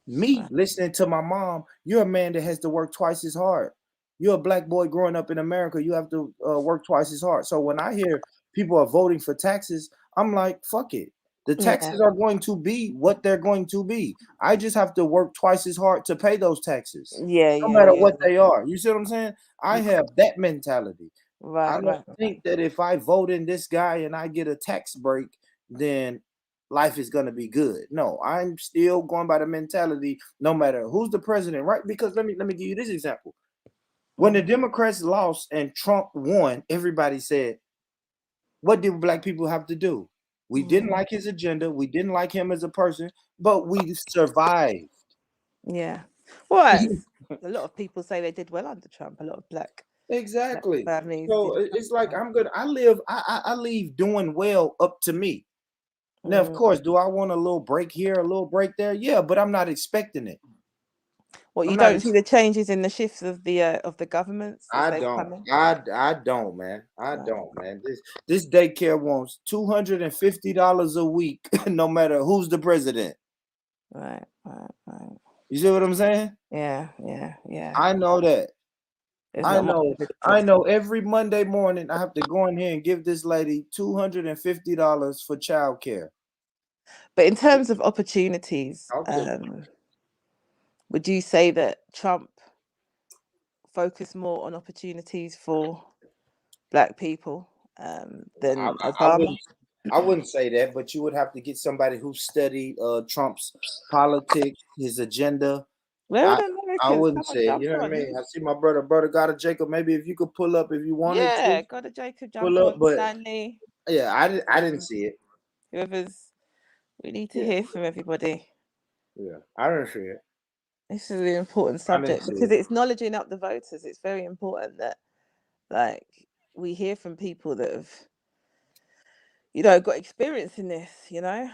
Me listening to my mom, you're a man that has to work twice as hard. You're a Black boy growing up in America, you have to work twice as hard. So when I hear people are voting for taxes, I'm like, fuck it. The taxes are going to be what they're going to be. I just have to work twice as hard to pay those taxes. No matter what they are. You see what I'm saying? I have that mentality. I don't think that if I vote in this guy and I get a tax break, then life is going to be good. No, I'm still going by the mentality, no matter who's the president, right? Because let me give you this example. When the Democrats lost and Trump won, everybody said, what did Black people have to do? We didn't like his agenda. We didn't like him as a person, but we survived. Yeah. Well, a lot of people say they did well under Trump. A lot of Black Exactly. Black families So it's like I'm good. I leave doing well up to me. Now, of course, do I want a little break here, a little break there? Yeah, but I'm not expecting it. Well, you don't see the changes in the shifts of the governments? I don't, man. I don't, man. This daycare wants $250 a week, no matter who's the president. Right. You see what I'm saying? Yeah. I know that. I know every Monday morning I have to go in here and give this lady $250 for childcare. But in terms of opportunities, would you say that Trump focused more on opportunities for Black people than Obama? I wouldn't say that, but you would have to get somebody who studied Trump's politics, his agenda. I wouldn't say, you know what I mean? I see my brother God of Jacob. Maybe if you could pull up if you wanted to. Yeah, God of Jacob, jump pull up, on, but Stanley. Yeah, I didn't see it. We need to hear from everybody. Yeah, I didn't see it. This is an important subject because it's knowledging up the voters. It's very important that, like, we hear from people that have, got experience in this. Yeah.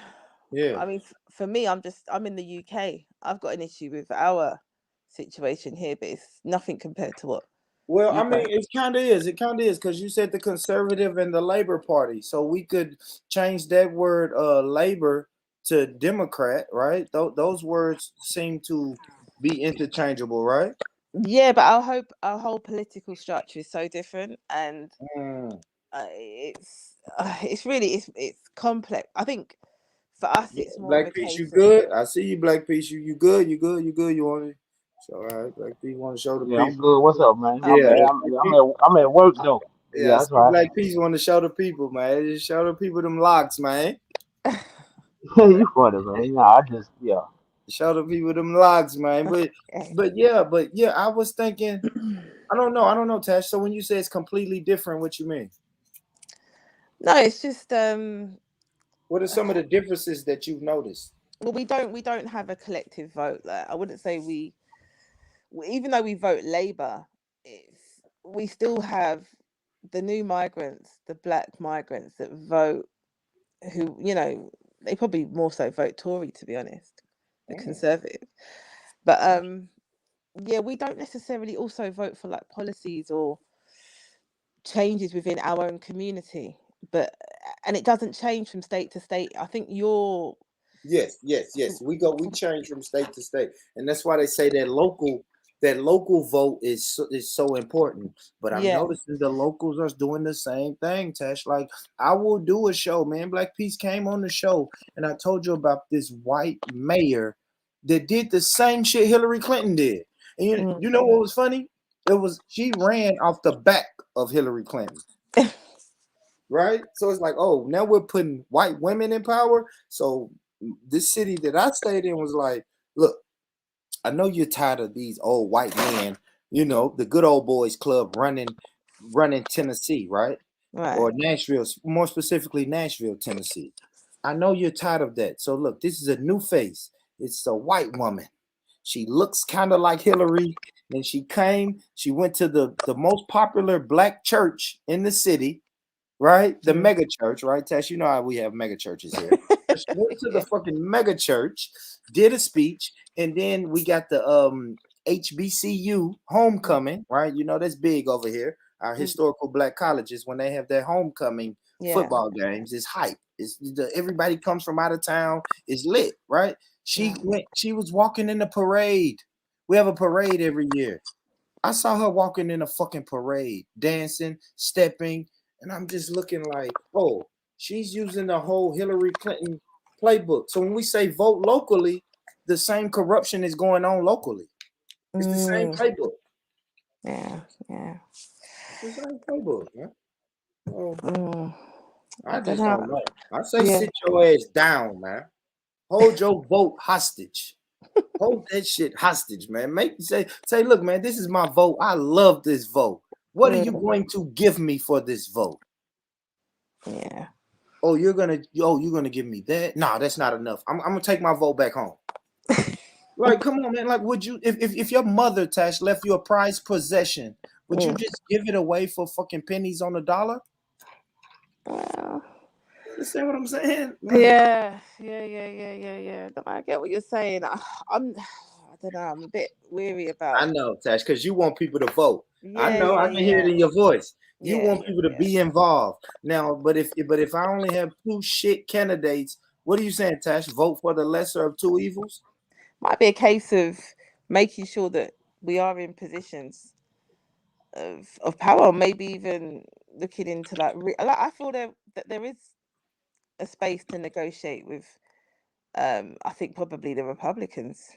I mean, for me, I'm in the UK. I've got an issue with our situation here, but it's nothing compared to what. Well, I mean, it kind of is. It kind of is because you said the Conservative and the Labor Party, so we could change that word "labor" to Democrat, right? Those words seem to be interchangeable, right? Yeah, but our whole political structure is so different, and it's really complex. I think for us, it's more Black Peace, you good? I see you, Black Peace. You good? You good? You good? You want it? So, all right, Black Peace want to show the people. I'm good. What's up, man? Yeah, I'm at work though. Yeah, that's right. Black Peace want to show the people, man. Just show the people them locks, man. You funny, man. I just show the people them locks, man. But yeah, I was thinking, I don't know, Tash. So when you say it's completely different, what you mean? No, it's just What are some of the differences that you've noticed? well, we don't have a collective vote. Like, I wouldn't say even though we vote Labour, we still have the new migrants, the black migrants that vote, who, they probably more so vote Tory, to be honest, the Conservative. But yeah, we don't necessarily also vote for like policies or changes within our own community. And it doesn't change from state to state. I think Yes. We change from state to state, and that's why they say that local vote is so important. But I'm yeah. noticing the locals are doing the same thing, Tash. Like, I will do a show, man. Black Peace came on the show, and I told you about this white mayor that did the same shit Hillary Clinton did. And you know what was funny? She ran off the back of Hillary Clinton. Right? So it's like, oh, now we're putting white women in power. So this city that I stayed in was like, look, I know you're tired of these old white men, the good old boys club running Tennessee, right? Or Right. Nashville, more specifically Nashville, Tennessee. I know you're tired of that. So look, this is a new face. It's a white woman. She looks kind of like Hillary. Then she went to the most popular black church in the city, right? The mega church, right, Tash? You know how we have mega churches here. She went to the fucking mega church, did a speech, and then we got the HBCU homecoming, right? You know, that's big over here. Our historical black colleges, when they have their homecoming football games, it's hype. Everybody comes from out of town, it's lit, right? She was walking in the parade. We have a parade every year. I saw her walking in a fucking parade, dancing, stepping, and I'm just looking like, oh, she's using the whole Hillary Clinton playbook. So when we say vote locally, the same corruption is going on locally. It's the same playbook. Yeah. It's the same playbook, man. I don't just don't know. know. I say sit your ass down, man. Hold your vote hostage. Hold that shit hostage, man. Say, look, man, this is my vote. I love this vote. What are you going to give me for this vote? Yeah. Oh, you're gonna give me that? No, that's not enough. I'm gonna take my vote back home. Like, come on, man. Like, would you, if your mother, Tash, left you a prized possession, would you just give it away for fucking pennies on the dollar? Well, you understand what I'm saying? Like, yeah. I get what you're saying. I don't know. I'm a bit weary about. I know, Tash, because you want people to vote. I Yeah, know. I can hear it in your voice. You want people to be involved now. But if I only have two shit candidates, what are you saying, Tash? Vote for the lesser of two evils? Might be a case of making sure that we are in positions of power, maybe even looking into like I feel that there is a space to negotiate with. I think probably the Republicans.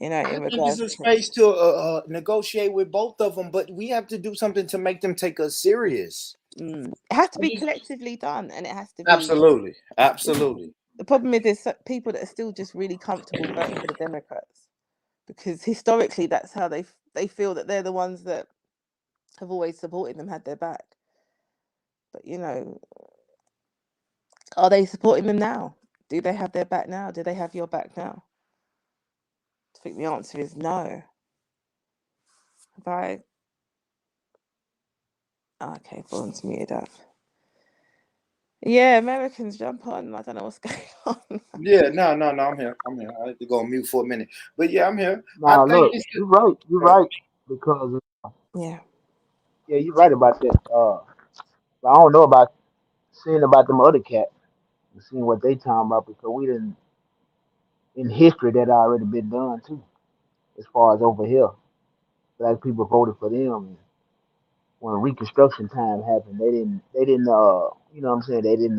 In I think it's regards a to. space to negotiate with both of them, but we have to do something to make them take us serious. It has to be collectively done, and it has to be absolutely. The problem is there's people that are still just really comfortable voting for the Democrats because historically that's how they feel that they're the ones that have always supported them, had their back. But are they supporting them now? Do they have their back now? Do they have your back now? I think the answer is no. Okay, phone's muted up. Yeah, Americans jump on. I don't know what's going on. Yeah, no, I'm here. I have to go on mute for a minute. But yeah, I'm here. Now look, you're right because yeah, you're right about that. But I don't know about seeing about them other cats and seeing what they talking about because we didn't in history that already been done too. As far as over here, black people voted for them. And when Reconstruction time happened, they didn't you know what I'm saying, they didn't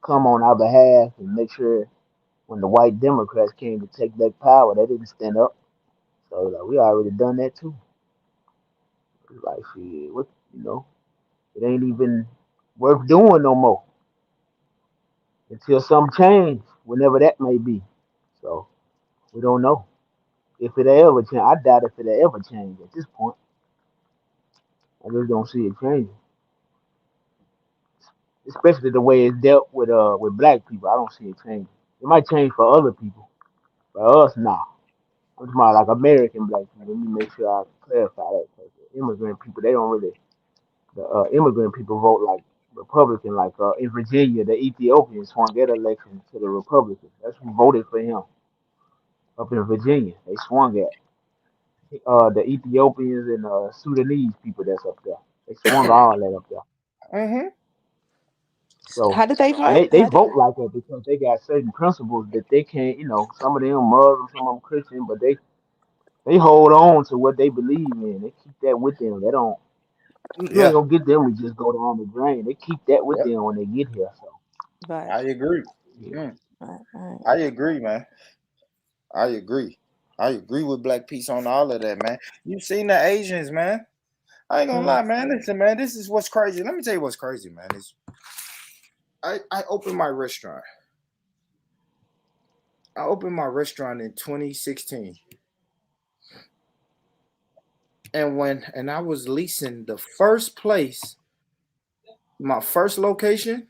come on our behalf and make sure when the white Democrats came to take back power, they didn't stand up. So like, we already done that too. Like shit, what it ain't even worth doing no more until some change, whenever that may be. So we don't know if it ever change. I doubt if it ever change at this point. I just don't see it changing. especially the way it's dealt with black people. I don't see it changing. It might change for other people, but us, nah. I'm talking about like American black people. Let me make sure I clarify that. 'Cause the immigrant people, they don't really. The immigrant people vote like Republican. Like in Virginia, the Ethiopians swung that election to the Republicans. That's who voted for him up in Virginia. They swung at the Ethiopians and Sudanese people that's up there. They swung all that up there. Mm-hmm. So, How did they and vote? they vote like that because they got certain principles that they can't, some of them Muslim, some of them Christian, but they hold on to what they believe in. They keep that with them. They don't, you ain't Yeah. gonna get them to just go down the drain. They keep that with Yeah. them when they get here. So, Right. I agree. yeah. Mm. Right. I agree, man. I agree. I agree with Black Peace on all of that, man. You seen the Asians, man. I ain't gonna lie, man. Listen, man, this is what's crazy. Let me tell you what's crazy, man. I opened my restaurant. I opened my restaurant in 2016. And I was leasing the first place, my first location.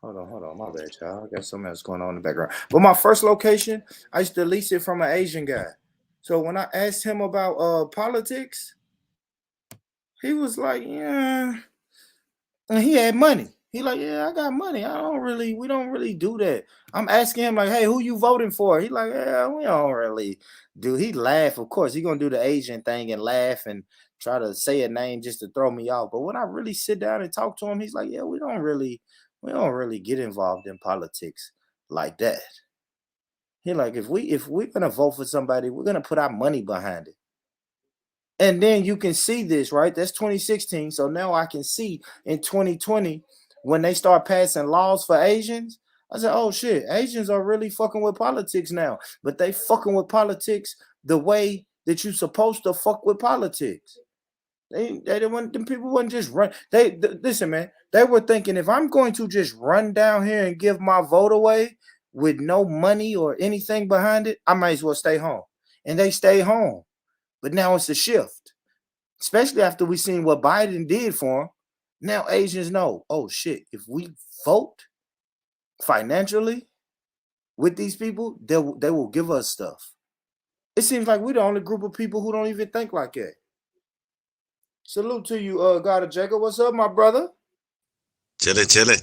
Hold on, my bad, y'all. I got something else going on in the background. But my first location, I used to lease it from an Asian guy. So when I asked him about politics, he was like, yeah. And he had money. He like, yeah, I got money. We don't really do that. I'm asking him like, hey, who you voting for? He like, yeah, we don't really do. He laugh, of course. He gonna do the Asian thing and laugh and try to say a name just to throw me off. But when I really sit down and talk to him, he's like, yeah, we don't really get involved in politics like that. He like, if we're gonna vote for somebody, we're gonna put our money behind it. And then you can see this, right? That's 2016. So now I can see in 2020 when they start passing laws for Asians. I said, oh shit, Asians are really fucking with politics now. But they fucking with politics the way that you're supposed to fuck with politics. They didn't want them people wouldn't just run. Listen, man. They were thinking if I'm going to just run down here and give my vote away with no money or anything behind it, I might as well stay home. And they stay home. But now it's a shift, especially after we seen what Biden did for them. Now Asians know, oh shit, if we vote financially with these people, they will give us stuff. It seems like we're the only group of people who don't even think like that. Salute to you, God of Jacob. What's up, my brother? Chilling.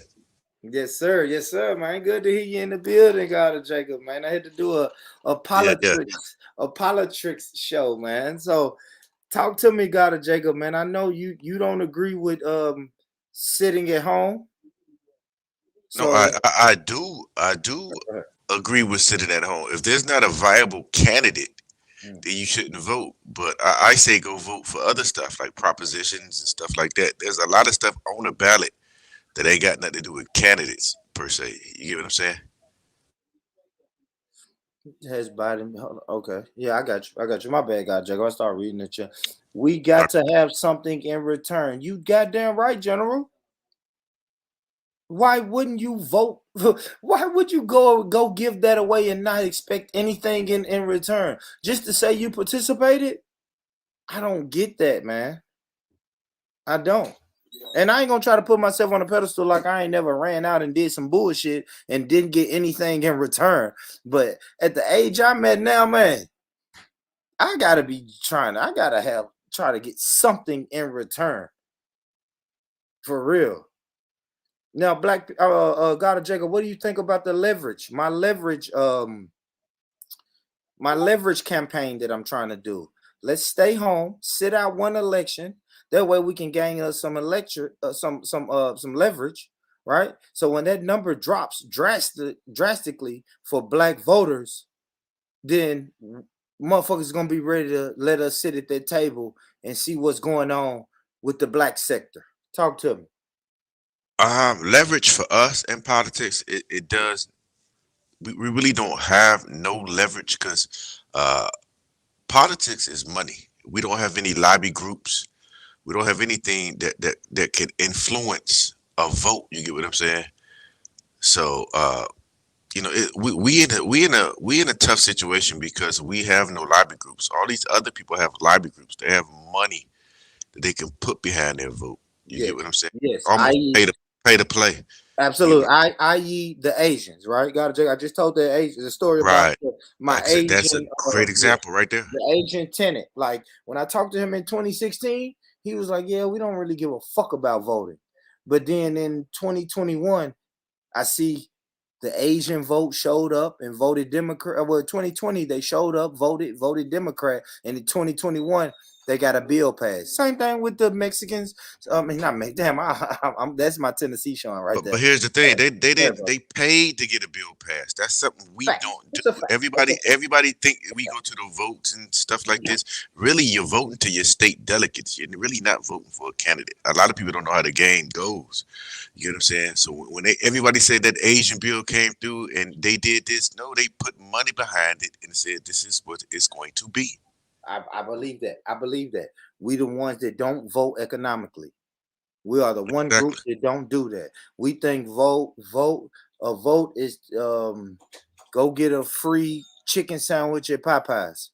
Yes, sir, man. Good to hear you in the building, God of Jacob, man. I had to do a politics show, man. So talk to me, God of Jacob, man. I know you don't agree with sitting at home. So, no, I do agree with sitting at home. If there's not a viable candidate, then you shouldn't vote. But I say go vote for other stuff like propositions and stuff like that. There's a lot of stuff on the ballot that ain't got nothing to do with candidates per se. You get what I'm saying? Has Biden? Okay, yeah, I got you. My bad, God, Jacob. I start reading it. We got to have something in return. You goddamn right, General. Why wouldn't you vote? Why would you go give that away and not expect anything in return? Just to say you participated? I don't get that, man. I don't. And I ain't gonna try to put myself on a pedestal like I ain't never ran out and did some bullshit and didn't get anything in return. But at the age I'm at now, man, I gotta be try to get something in return. For real. Now, God of Jacob, what do you think about the leverage? My leverage campaign that I'm trying to do. Let's stay home, sit out one election. That way we can gain us some some leverage, right? So when that number drops drastically for black voters, then motherfuckers gonna be ready to let us sit at that table and see what's going on with the black sector. Talk to me. Leverage for us in politics, it does. We really don't have no leverage because politics is money. We don't have any lobby groups. We don't have anything that can influence a vote. You get what I'm saying? So we in a tough situation because we have no lobby groups. All these other people have lobby groups. They have money that they can put behind their vote. You get what I'm saying? Yes. Almost pay pay to play. Absolutely. I.e. the Asians, right? I just told the story about Right. my Like I said, that's a Asian great example right there. the Asian tenant. Like when I talked to him in 2016, he was like, "Yeah, we don't really give a fuck about voting." But then in 2021, I see the Asian vote showed up and voted Democrat. Well, 2020 they showed up, voted Democrat, and in 2021 they got a bill passed. Same thing with the Mexicans. I mean, not Mex. Damn, I'm that's my Tennessee showing right there. But here's the thing: they Yeah, bro. they paid to get a bill passed. That's something we Fact. don't do. It's a fact. Everybody think we go to the votes and stuff like this. Really, you're voting to your state delegates. You're really not voting for a candidate. A lot of people don't know how the game goes. You know what I'm saying? So when everybody said that Asian bill came through and they did this, no, they put money behind it and said this is what it's going to be. I believe that. I believe that. We the ones that don't vote economically. We are the one group that don't do that. We think vote is go get a free chicken sandwich at Popeyes.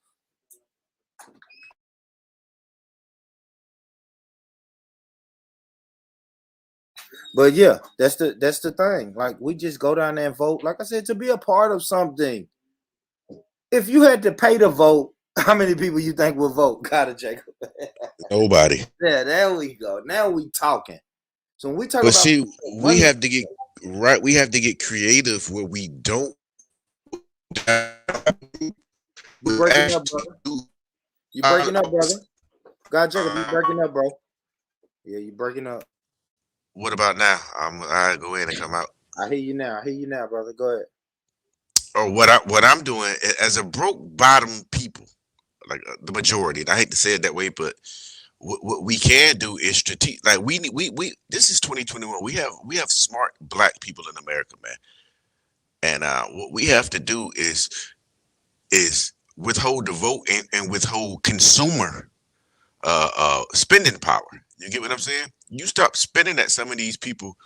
But yeah, that's the thing. Like we just go down there and vote. Like I said, to be a part of something. If you had to pay to vote, how many people you think would vote? Got it, Jacob. Nobody. Yeah, there we go. Now we talking. So when we talk But about see, money, we have to get right. We have to get creative where we don't. You breaking up, brother. You breaking up, brother. God, Jacob, you breaking up, bro. Yeah, you breaking up. What about now? I go in and come out. I hear you now. I hear you now, brother. Go ahead. Or what I'm doing as a broke bottom people, like the majority. And I hate to say it that way, but what we can do is strategic. Like we this is 2021. We have smart black people in America, man. And what we have to do is withhold the vote and withhold consumer spending power. You get what I'm saying? You stop spending at some of these people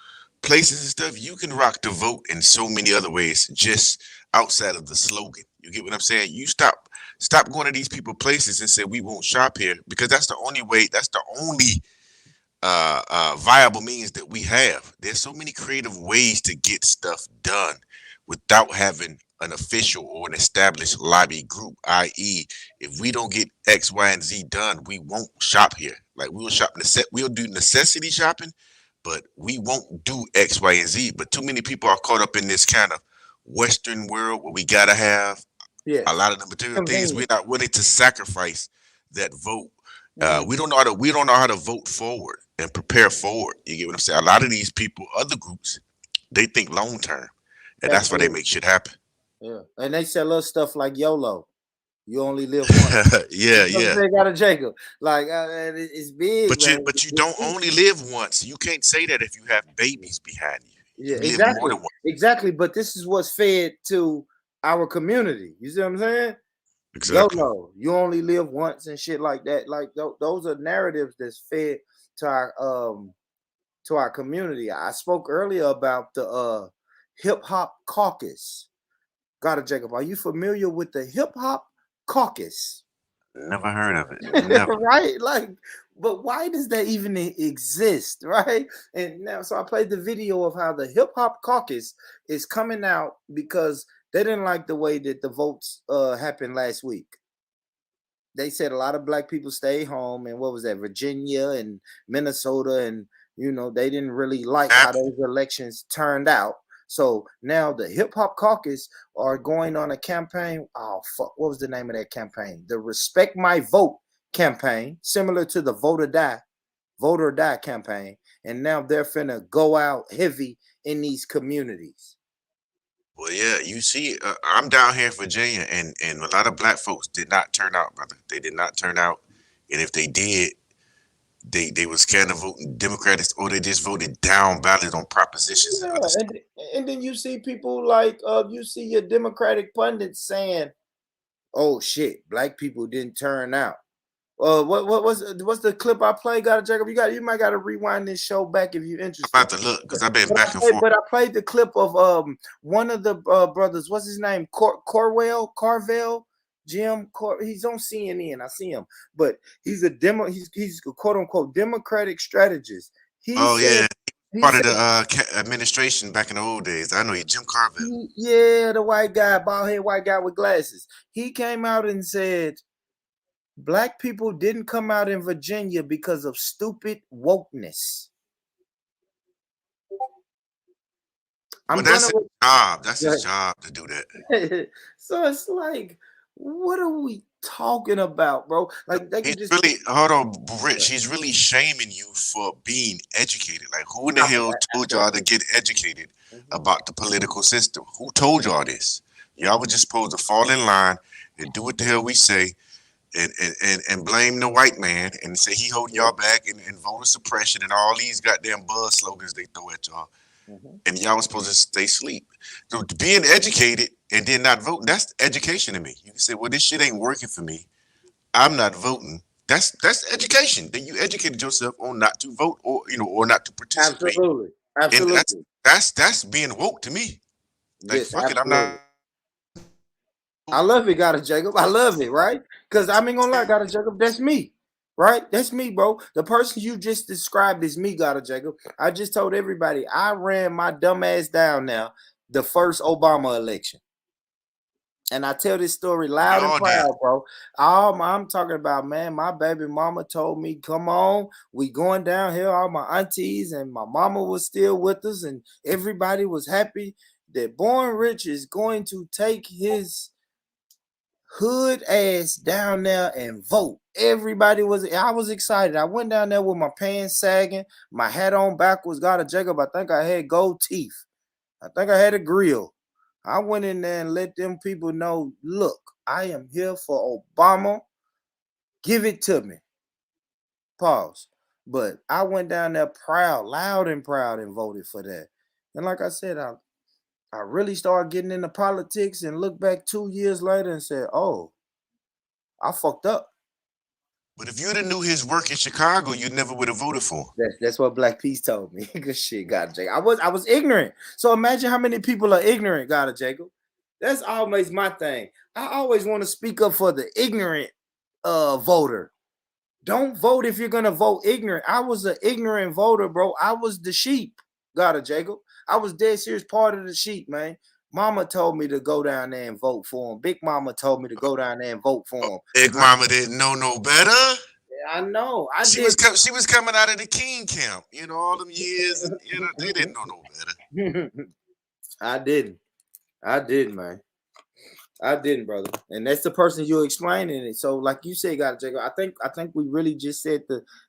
places and stuff, you can rock the vote in so many other ways just outside of the slogan. You get what I'm saying? You stop going to these people places and say we won't shop here, because that's the only way, that's the only viable means that we have. There's so many creative ways to get stuff done without having an official or an established lobby group, i.e., if we don't get X, Y, and Z done, we won't shop here. Like we'll do necessity shopping, but we won't do X, Y, and Z. But too many people are caught up in this kind of Western world where we gotta have a lot of the material things. We're not willing to sacrifice that vote. We don't know how to vote forward and prepare forward. You get what I'm saying? A lot of these people, other groups, they think long term, and that's why they make shit happen. Yeah, and they sell us stuff like YOLO. You only live once. Yeah. They got a Jacob. Like it's big. But you don't only live once. You can't say that if you have babies behind you. Yeah, you exactly. Live more than once. Exactly. But this is what's fed to our community. You see what I'm saying? Exactly. YOLO. You only live once and shit like that. Like those are narratives that's fed to our community. I spoke earlier about the hip hop caucus. Got it, Jacob. Are you familiar with the hip hop caucus? Never heard of it. Never. Right? Like, but why does that even exist? Right? And now, so I played the video of how the hip hop caucus is coming out because they didn't like the way that the votes happened last week. They said a lot of black people stay home, and what was that, Virginia and Minnesota, and they didn't really like how those elections turned out. So now the hip hop caucus are going on a campaign. Oh fuck! What was the name of that campaign? The Respect My Vote campaign, similar to the Vote or Die campaign. And now they're finna go out heavy in these communities. Well, yeah, you see, I'm down here in Virginia, and a lot of black folks did not turn out, brother. They did not turn out, and if they did, they was kind of voting Democrats, or they just voted down ballot on propositions. Yeah, and then you see people like you see your Democratic pundits saying, "Oh shit, black people didn't turn out." What's the clip I played? Got to Jacob? You might got to rewind this show back if you're interested. I'm about to look because I've been back and forth. But I played the clip of one of the brothers. What's his name? Carvel. Jim, he's on CNN. I see him, but he's a quote unquote Democratic strategist. He Part of the administration back in the old days. I know he, Jim Carville. Yeah, the white guy, bald head white guy with glasses. He came out and said, black people didn't come out in Virginia because of stupid wokeness. Well, that's his job. That's his job to do that. So it's like, what are we talking about, bro? Like they He's could just really, hold on, Rich. He's really shaming you for being educated. Like, who in the hell told y'all to get educated about the political system? Who told y'all this? Y'all were just supposed to fall in line and do what the hell we say, and blame the white man and say he holding y'all back, and voter suppression and all these goddamn buzz slogans they throw at y'all. And y'all was supposed to stay asleep. So being educated and then not voting, that's education to me. You can say, well, this shit ain't working for me. I'm not voting. That's education. Then you educated yourself on not to vote, or or not to participate. Absolutely. And that's being woke to me. Like, Yes, fuck it, I'm absolutely. not. I love it, Gotta Jacob. I love it, right? Because I ain't gonna lie, Gotta Jacob, that's me. Right? That's me, bro. The person you just described is me, Gotta Jacob. I just told everybody I ran my dumb ass down now the first Obama election. And I tell this story loud and proud, bro. I'm talking about, man, my baby mama told me, come on, we going down here. All my aunties and my mama was still with us, and everybody was happy that Born Rich is going to take his hood ass down there and vote. I was excited. I went down there with my pants sagging, my hat on backwards, Gotta Jacob. I think I had gold teeth. I think I had a grill. I went in there and let them people know, look, I am here for Obama. Give it to me. Pause. But I went down there proud, loud and proud, and voted for that. And like I said, I really started getting into politics and looked back 2 years later and said, oh, I fucked up. But if you'd have knew his work in Chicago, you never would have voted for him. That's what Black Peace told me. Good shit, Gotta Jacob. I was ignorant. So imagine how many people are ignorant, Gotta Jacob. That's always my thing. I always want to speak up for the ignorant voter. Don't vote if you're gonna vote ignorant. I was an ignorant voter, bro. I was the sheep, Gotta Jacob. I was dead serious part of the sheep, man. Mama told me to go down there and vote for him. Big Mama told me to go down there and vote for him. Big Mama didn't know no better. I know. She was coming out of the King camp, all them years, and they didn't know no better. I didn't, man. I didn't, brother. And that's the person you're explaining it. So, like you said, Gotta Jacob, I think we really just said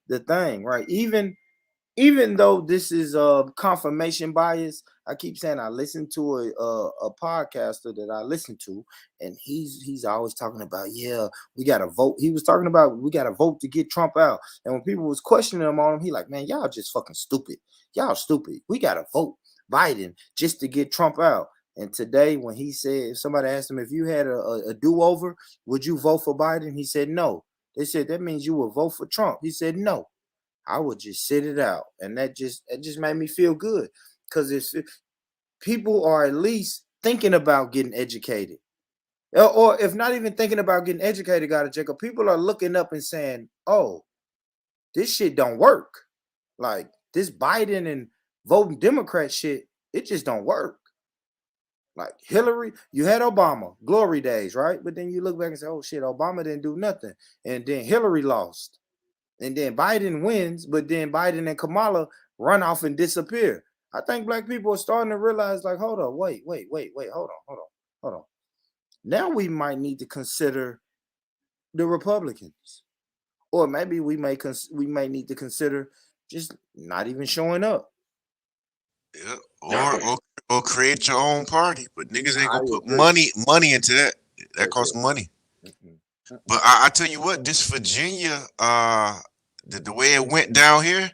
the thing, right? Even though this is confirmation bias, I keep saying I listen to a podcaster that I listen to, and he's always talking about, yeah, we gotta vote. He was talking about we gotta vote to get Trump out. And when people was questioning him on him, he like, man, y'all just fucking stupid. Y'all stupid. We gotta vote Biden just to get Trump out. And today, when he said, if somebody asked him if you had a do-over, would you vote for Biden? He said no. They said that means you would vote for Trump. He said no. I would just sit it out. And it just made me feel good. Because if people are at least thinking about getting educated. Or if not even thinking about getting educated, Gotta Jacob, people are looking up and saying, oh, this shit don't work. Like this Biden and voting Democrat shit, it just don't work. Like Hillary, you had Obama, glory days, right? But then you look back and say, oh shit, Obama didn't do nothing. And then Hillary lost. And then Biden wins, but then Biden and Kamala run off and disappear. I think black people are starting to realize, like, hold on, wait, hold on. Now we might need to consider the Republicans. Or maybe we may need to consider just not even showing up. Yeah, or create your own party, but niggas ain't gonna put money into that. That costs money. But I tell you what, this Virginia, the way it went down here,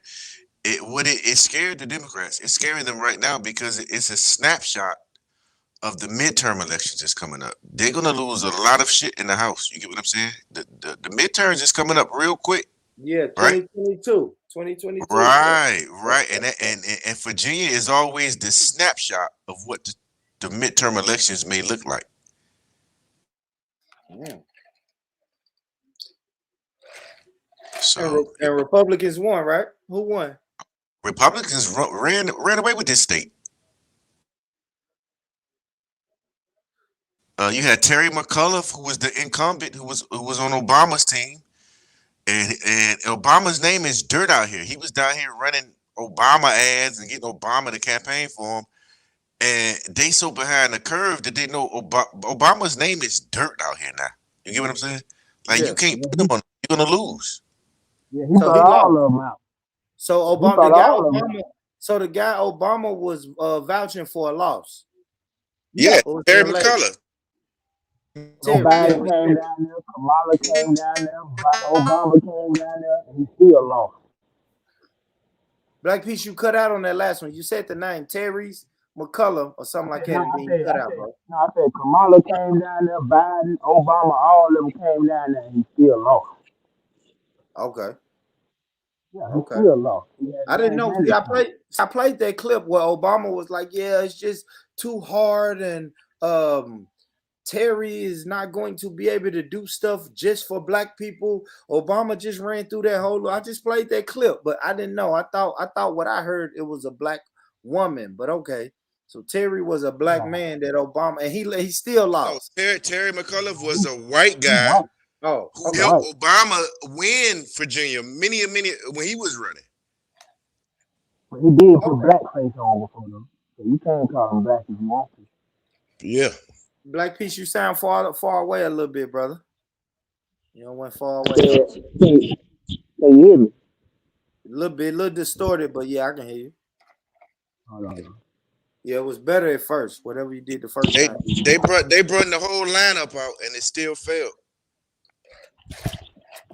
it scared the Democrats. It's scaring them right now because it's a snapshot of the midterm elections that's coming up. They're gonna lose a lot of shit in the House. You get what I'm saying? The midterms is coming up real quick. Yeah, 2022. Right. And Virginia is always the snapshot of what the midterm elections may look like. Yeah. So and Republicans won, right? Who won? Republicans ran away with this state. You had Terry McAuliffe, who was the incumbent, who was on Obama's team, and Obama's name is dirt out here. He was down here running Obama ads and getting Obama to campaign for him, and they so behind the curve that they know Obama's name is dirt out here now. You get what I'm saying? Like you can't put him on. You're gonna lose. Yeah, he brought all of them out. So Obama, the guy Obama was vouching for a loss. Yeah, Terry McAuliffe. Nobody came down there. Kamala came down there. Obama came down there, and he still lost. Black Peace, you cut out on that last one. You said the name Terry's McCullough or something like that. You cut out, bro. No, I said Kamala came down there. Biden, Obama, all of them came down there, and he still lost. Okay. Yeah, he still lost. I didn't know. I played that clip where Obama was like, "Yeah, it's just too hard, and Terry is not going to be able to do stuff just for black people." Obama just ran through that whole. I just played that clip, but I didn't know. I thought what I heard it was a black woman, but okay. So Terry was a black man that Obama, and he still lost. No, Terry McAuliffe was a white guy. Who helped Obama win Virginia many when he was running. But he did put blackface on before them, so you can't call him black if you want to. Yeah. Black Peace, you sound far away a little bit, brother. You know, went far away. Can you hear me? A little distorted, but yeah, I can hear you. Hold on. Yeah, it was better at first. Whatever you did the first time. They brought the whole lineup out, and it still failed.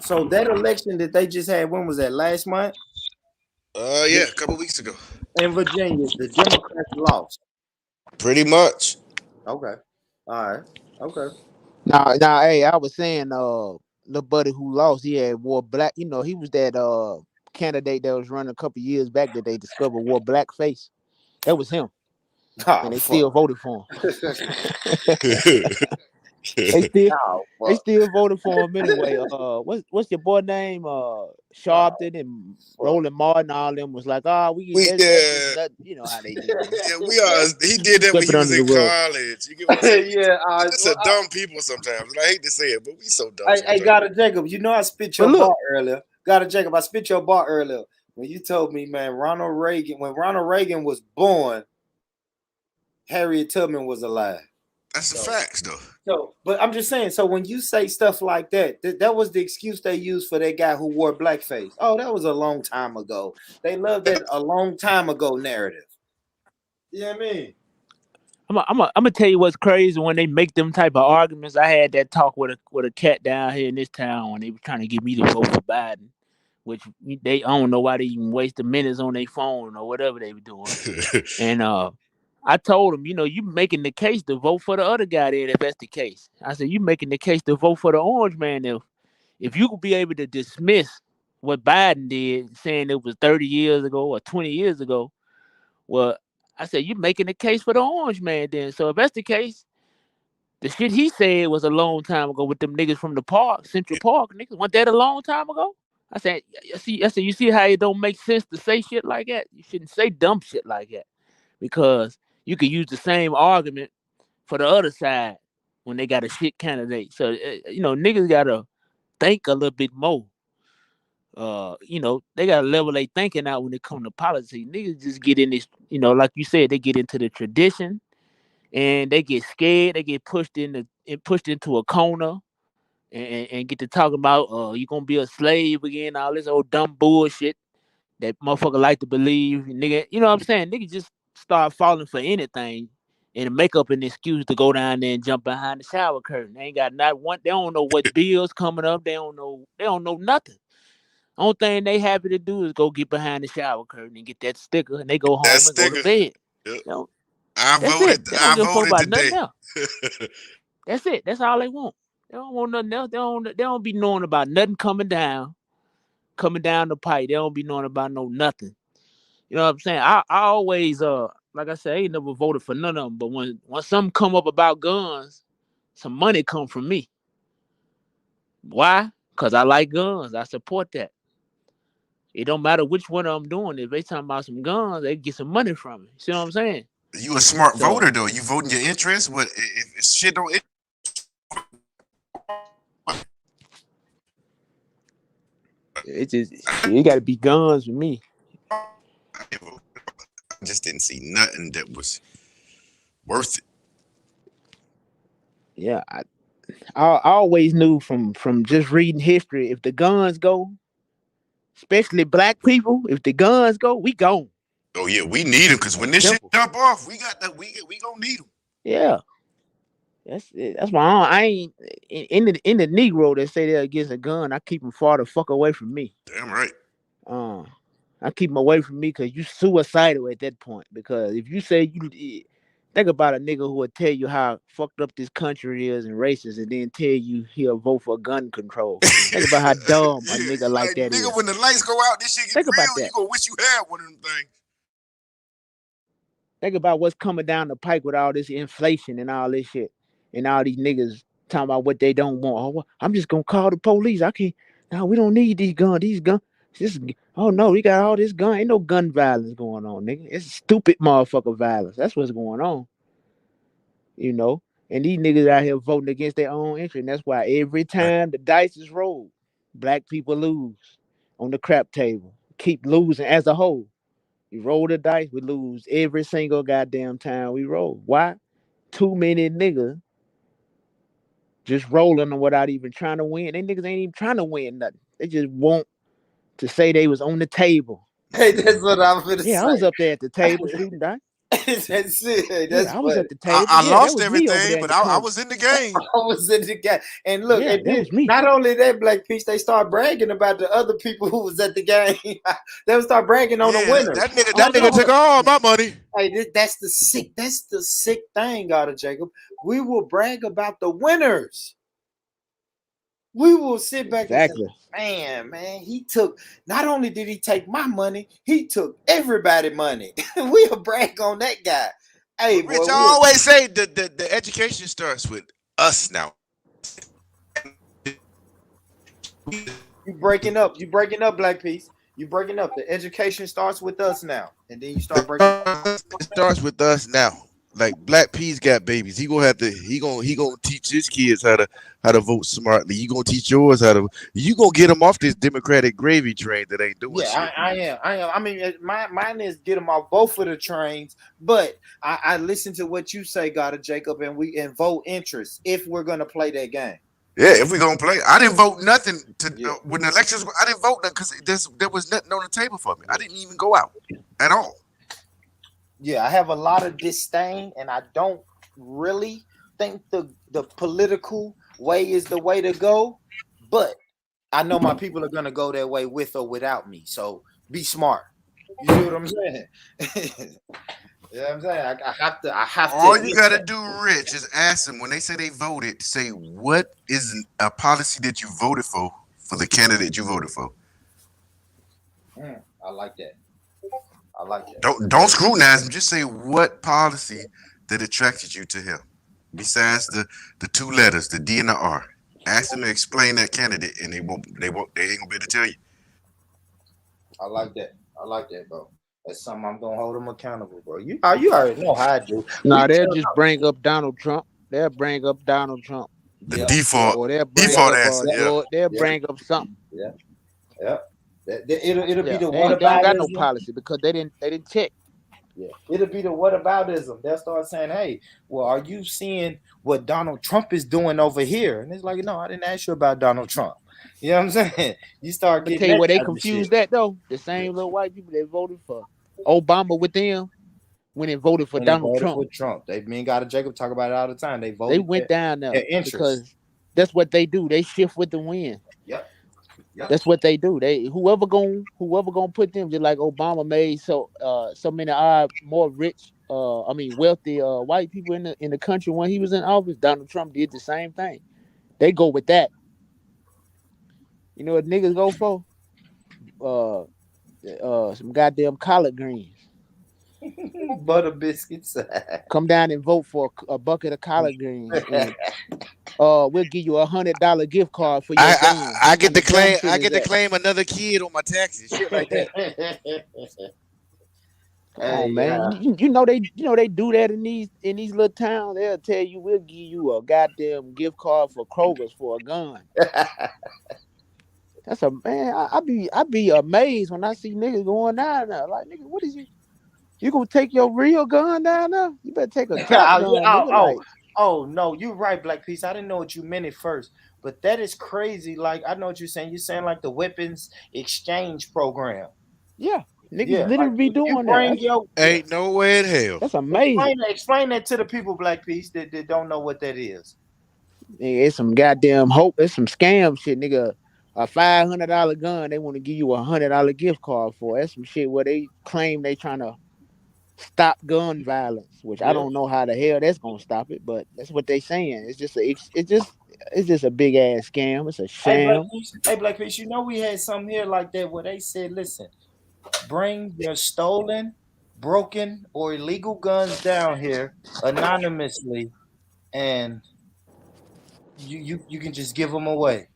So that election that they just had, when was that? Last month? Yeah, a couple weeks ago. In Virginia, the Democrats lost. Pretty much. Okay. All right. Okay. Now, hey, I was saying, little buddy who lost, he had wore black. You know, he was that candidate that was running a couple years back that they discovered wore blackface. That was him, and they still voted for him. They still voted for him anyway. What's your boy name? Sharpton and Roland Martin, all them was like, you know how they do. Yeah, we are. He did that when he was in college. You get what I'm saying? Yeah, it's dumb people sometimes. And I hate to say it, but we so dumb. Hey, Gotta Jacob, you know I spit your bar earlier. Gotta Jacob, I spit your bar earlier when you told me, man, when Ronald Reagan was born, Harriet Tubman was alive. That's the facts, though. So, but I'm just saying. So when you say stuff like that, that was the excuse they used for that guy who wore blackface. Oh, that was a long time ago. They love that a long time ago narrative. You know what I mean? I'm gonna tell you what's crazy when they make them type of arguments. I had that talk with a cat down here in this town when they were trying to get me to vote for Biden, which I don't know why they even wasted minutes on their phone or whatever they were doing. And I told him, you know, you making the case to vote for the other guy there if that's the case. I said, you making the case to vote for the orange man if you could be able to dismiss what Biden did, saying it was 30 years ago or 20 years ago. Well, I said, you making the case for the orange man then. So if that's the case, the shit he said was a long time ago with them niggas from the park, Central Park. Niggas, wasn't that a long time ago? I said, you see how it don't make sense to say shit like that? You shouldn't say dumb shit like that, because you could use the same argument for the other side when they got a shit candidate. So, you know, niggas got to think a little bit more. You know, they got to level their thinking out when it comes to politics. Niggas just get in this, you know, like you said, they get into the tradition and they get scared. They get pushed into a corner and get to talking about, you going to be a slave again, all this old dumb bullshit that motherfucker like to believe. Nigga, you know what I'm saying? Niggas just start falling for anything and make up an excuse to go down there and jump behind the shower curtain. They ain't got not one. They don't know what bills coming up. They don't know nothing. Only thing they happy to do is go get behind the shower curtain and get that sticker, and they go home and go to bed. Yep. You know, I voted today. That's it. That's all they want. They don't want nothing else. They don't be knowing about nothing coming down the pipe. They don't be knowing about nothing. You know what I'm saying? I always like I said, I ain't never voted for none of them. But when something come up about guns, some money come from me. Why? Because I like guns. I support that. it don't matter which one of them doing it. If they talking about some guns, they get some money from it. See what I'm saying? You a smart So- voter though. You voting your interest. What if shit don't? It just it got to be guns for me. I just didn't see nothing that was worth it. Yeah, I always knew from just reading history, if the guns go, especially black people, if the guns go, we gone. Oh yeah, we need them because when this shit jump off, we got that. We gonna need them. Yeah, that's it. That's why I ain't in the Negro that say they're against a gun. I keep them far the fuck away from me. Damn right. I keep them away from me because you suicidal at that point. Because if you say you think about a nigga who will tell you how fucked up this country is and racist, and then tell you he'll vote for gun control. Think about how dumb a nigga like that nigga, is. when the lights go out, this shit get Think real. about that. You gonna wish you had one of them things. Think about what's coming down the pike with all this inflation and all this shit, and all these niggas talking about what they don't want. Oh, I'm just gonna call the police. I can't. No, we don't need these guns. These guns. Oh no, we got all this gun. Ain't no gun violence going on, nigga. It's stupid motherfucker violence. That's what's going on. You know, and these niggas out here voting against their own interest. And that's why every time the dice is rolled, black people lose on the crap table. Keep losing as a whole. You roll the dice, we lose every single goddamn time we roll. Why? Too many niggas just rolling them without even trying to win. They niggas ain't even trying to win nothing. They just want to say they was on the table. Hey, that's what I'm gonna say. Yeah, I was up there at the table shooting dice. That's it. That's I was at the table. I that lost was me over everything, there but in the I corner. was in the game. I was in the game. And look, Yeah, and that then, was me. not only that, Black Peace, they start bragging about the other people who was at the game. They would start bragging on the winners. That nigga took all my money. Hey, that's the sick thing, God of Jacob. We will brag about the winners. We will sit back and say, man, he took, not only did he take my money, he took everybody's money. We'll brag on that guy. Hey, Rich, boy, I always say the education starts with us now. You breaking up, Black Peace. You breaking up. The education starts with us now. And then you start breaking up. It starts with us now. Like Black P's got babies. He gonna teach his kids how to vote smartly. You gonna teach yours how to. You gonna get them off this Democratic gravy train that ain't doing shit. I am. I mean, mine is get them off both of the trains. But I listen to what you say, God of Jacob, and vote interest if we're gonna play that game. Yeah, if we gonna play, I didn't vote nothing when the elections. I didn't vote nothing because there was nothing on the table for me. I didn't even go out at all. Yeah, I have a lot of disdain, and I don't really think the political way is the way to go. But I know my people are gonna go that way with or without me. So be smart. You see what I'm saying? You know what I'm saying? I have to. All you gotta do, Rich, is ask them when they say they voted. Say what is a policy that you voted for the candidate you voted for. I like that. I like that. Don't scrutinize him. Just say what policy that attracted you to him. Besides the two letters, the D and the R. Ask them to explain that candidate, and they ain't gonna be able to tell you. I like that, bro. That's something I'm gonna hold them accountable, bro. You already know how I do. Nah, they'll just bring up Donald Trump. They'll bring up Donald Trump. The default. Or they'll bring answer. They'll bring up something. Yeah. It'll be the they don't got no whataboutism. policy because they didn't check. Yeah, it'll be the whataboutism. They'll start saying, "Hey, well, are you seeing what Donald Trump is doing over here?" And it's like, no, I didn't ask you about Donald Trump. You know what I'm saying? You start getting. Tell you where they confused that though. The same little white people that voted for Obama with them when they voted for Donald Trump. With Trump, me and God of Jacob talk about it all the time. They voted. They went down there because that's what they do. They shift with the wind. Yep. That's what they do. Whoever gonna put them, just like Obama made so many more rich, wealthy white people in the country when he was in office. Donald Trump did the same thing. They go with that. You know what niggas go for? Some goddamn collard greens. Butter biscuits. Come down and vote for a bucket of collard greens we'll give you $100 gift card for your gun. I What get kind to of dumb claim shit is that? another kid on my taxes, shit like that. Come on, man. You know they do that in these little towns. They'll tell you we'll give you a goddamn gift card for Kroger's for a gun. That's a man. I be amazed when I see niggas going down there. Like, nigga, what is you gonna take your real gun down there? You better take a trap Oh, gun, nigga. Like, no, you're right, Black Peace. I didn't know what you meant at first, but that is crazy. Like, I know what you're saying. You're saying like the weapons exchange program. yeah, niggas Yeah, like literally be you doing bring that. your Ain't no way in hell. That's amazing. explain that to the people, Black Peace, that don't know what that is. Nigga, it's some goddamn hope. It's some scam shit, nigga. A $500 gun, they want to give you $100 gift card for. That's some shit where they claim they trying to stop gun violence, which I Yeah. don't know how the hell that's gonna stop it, but that's what they saying. It's just a big ass scam. It's a sham. Black Peace, you know we had something here like that where they said, listen, bring your stolen, broken, or illegal guns down here anonymously, and you can just give them away.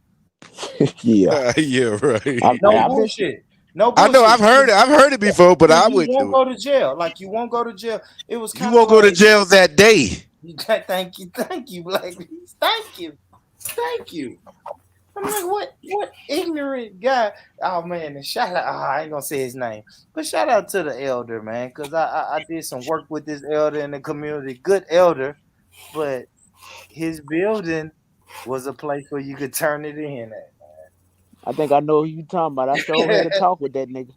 Yeah. Yeah, right. No bullshit. No I bullshit. know. I've heard it before, but I wouldn't won't do it. go to jail. Like, you won't go to jail. It was kind You won't of go like, to jail that day. thank you, Black Peace. Thank you. I'm like, what ignorant guy? Oh man, and shout out. I ain't gonna say his name, but shout out to the elder, man, because I did some work with this elder in the community. Good elder, but his building was a place where you could turn it in at. I think I know who you talking about. I sure had a talk with that nigga.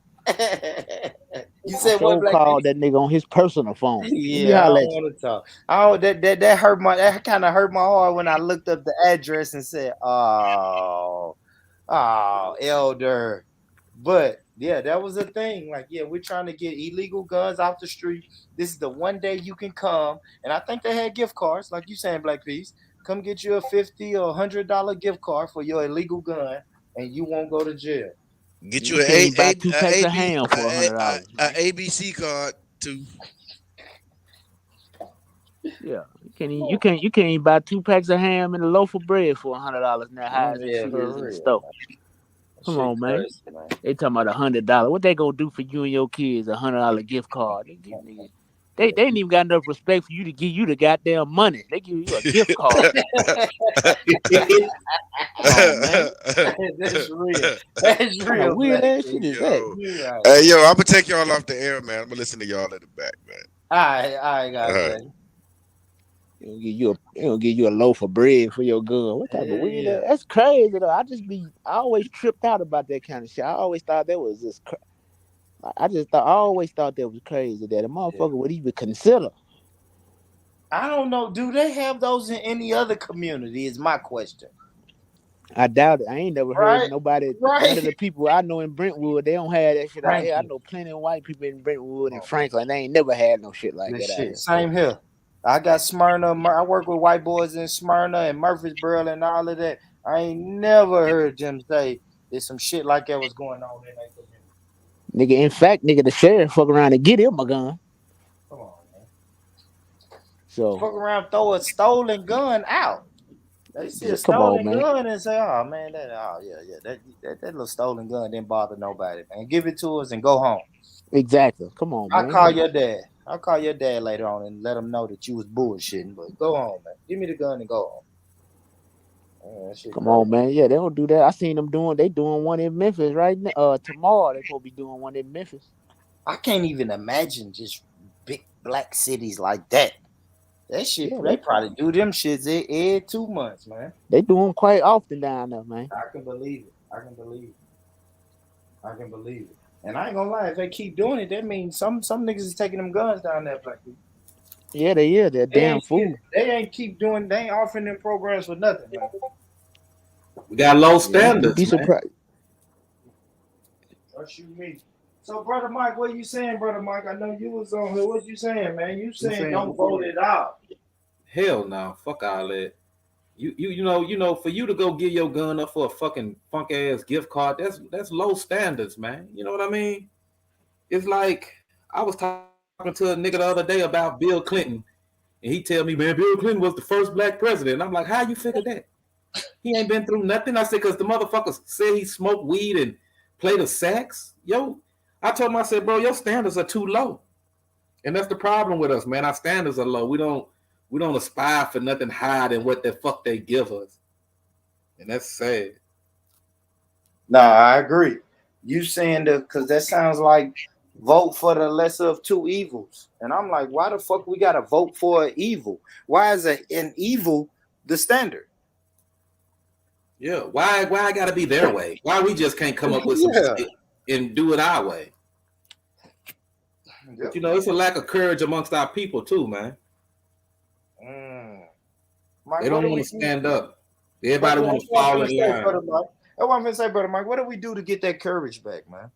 You I said what, sure Black called Peace? that nigga on his personal phone. Let me Yeah, I holler don't at you. want to talk. Oh, that hurt that kind of hurt my heart when I looked up the address and said, oh, elder. But yeah, that was a thing. Like, yeah, we're trying to get illegal guns off the street. This is the one day you can come, and I think they had gift cards, like you saying, Black Peace. Come get you a $50 or $100 gift card for your illegal gun, and you won't go to jail. Get You you can't even buy 2 packs of ham for $100. ABC card too. Yeah, you can't even buy 2 packs of ham and a loaf of bread for $100 now. How that Yeah, shit is for in the real. store. Come on, man. Crazy, man. They talking about $100. What they gonna do for you and your kids? $100 gift card. They ain't even got enough respect for you to give you the goddamn money. They give you a gift card. Come on, man. That's real. That's What kind of real. weird Black ass shit is that? You're right. Hey, yo, I'm gonna take y'all off the air, man. I'm gonna listen to y'all in the back, man. All right, guys. They gonna give you a loaf of bread for your gun. What type of weird ass? That's crazy though. I always tripped out about that kind of shit. I always thought that was just I always thought that was crazy that a motherfucker would even consider. I don't know. Do they have those in any other community? Is my question. I doubt it. I ain't never heard nobody. None of the people I know in Brentwood, they don't have that shit out here. I know plenty of white people in Brentwood and Franklin. They ain't never had no shit like that out here. Same here. I got Smyrna. I work with white boys in Smyrna and Murfreesboro and all of that. I ain't never heard them say there's some shit like that was going on in that community. Nigga, in fact, the sheriff fuck around and get him a gun. Come on, man. So fuck around, throw a stolen gun out. They see a stolen gun and say, "Oh man, that little stolen gun didn't bother nobody, man. Give it to us and go home." Exactly. Come on, man. I'll call your dad. I'll call your dad later on and let him know that you was bullshitting. But go home, man. Give me the gun and go home. Come on, man. Yeah, they don't do that. I seen them doing one in Memphis right now. Tomorrow they supposed to be doing one in Memphis. I can't even imagine just big black cities like that. That shit, they probably do them shits every 2 months, man. They do them quite often down there, man. I can believe it. And I ain't gonna lie, if they keep doing it, that means some niggas is taking them guns down there, black people. Yeah, they're damn fool. They ain't offering them programs for nothing, man. We got low standards. Be surprised. Trust you me. So, Brother Mike, what you saying, Brother Mike? I know you was on here. What you saying, man? You saying don't vote it out. Hell no. Fuck all that. You know, for you to go give your gun up for a fucking funk ass gift card, that's low standards, man. You know what I mean? It's like I was talking to a nigga the other day about Bill Clinton, and he tell me, man, Bill Clinton was the first black president. And I'm like, how you figure that? He ain't been through nothing. I said, because the motherfucker said he smoked weed and played a sax. Yo, I told him, I said, bro, your standards are too low. And that's the problem with us, man. Our standards are low. We don't aspire for nothing higher than what the fuck they give us. And that's sad. Nah, I agree. You saying that because that sounds like vote for the lesser of two evils. And I'm like, why the fuck we gotta vote for an evil? Why is an evil the standard? Yeah, why I gotta be their way? Why we just can't come up with some shit and do it our way? But, it's a lack of courage amongst our people too, man. Mike, they don't want to stand up. Everybody want to fall in line. That's what I'm gonna say, brother Mike. What do we do to get that courage back, man?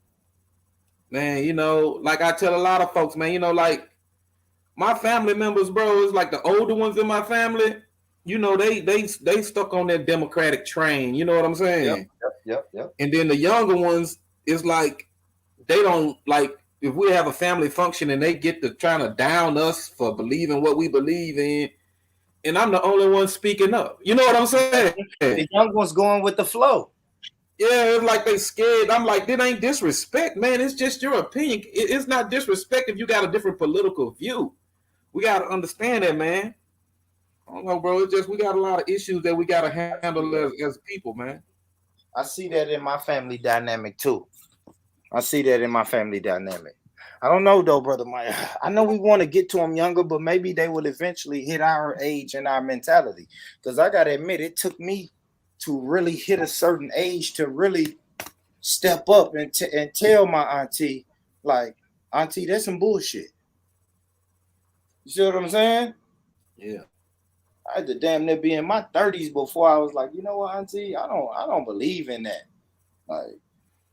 Man, like I tell a lot of folks, man, like my family members, bro, is like the older ones in my family. They stuck on that Democratic train. You know what I'm saying? Yep. And then the younger ones is like they don't like. If we have a family function and they get to trying to down us for believing what we believe in, and I'm the only one speaking up. You know what I'm saying? The young ones going with the flow. Yeah, it's like they scared. I'm like, that ain't disrespect, man. It's just your opinion. It's not disrespect if you got a different political view. We got to understand that, man. I don't know, bro. It's just we got a lot of issues that we got to handle as people, man. I see that in my family dynamic too. I don't know though, brother Mike. I know we want to get to them younger, but maybe they will eventually hit our age and our mentality. Because I gotta admit, it took me to really hit a certain age to really step up and tell my auntie, like, auntie, that's some bullshit. You see what I'm saying? Yeah. I had to damn near be in my 30s before I was like, you know what, auntie, I don't believe in that. Like.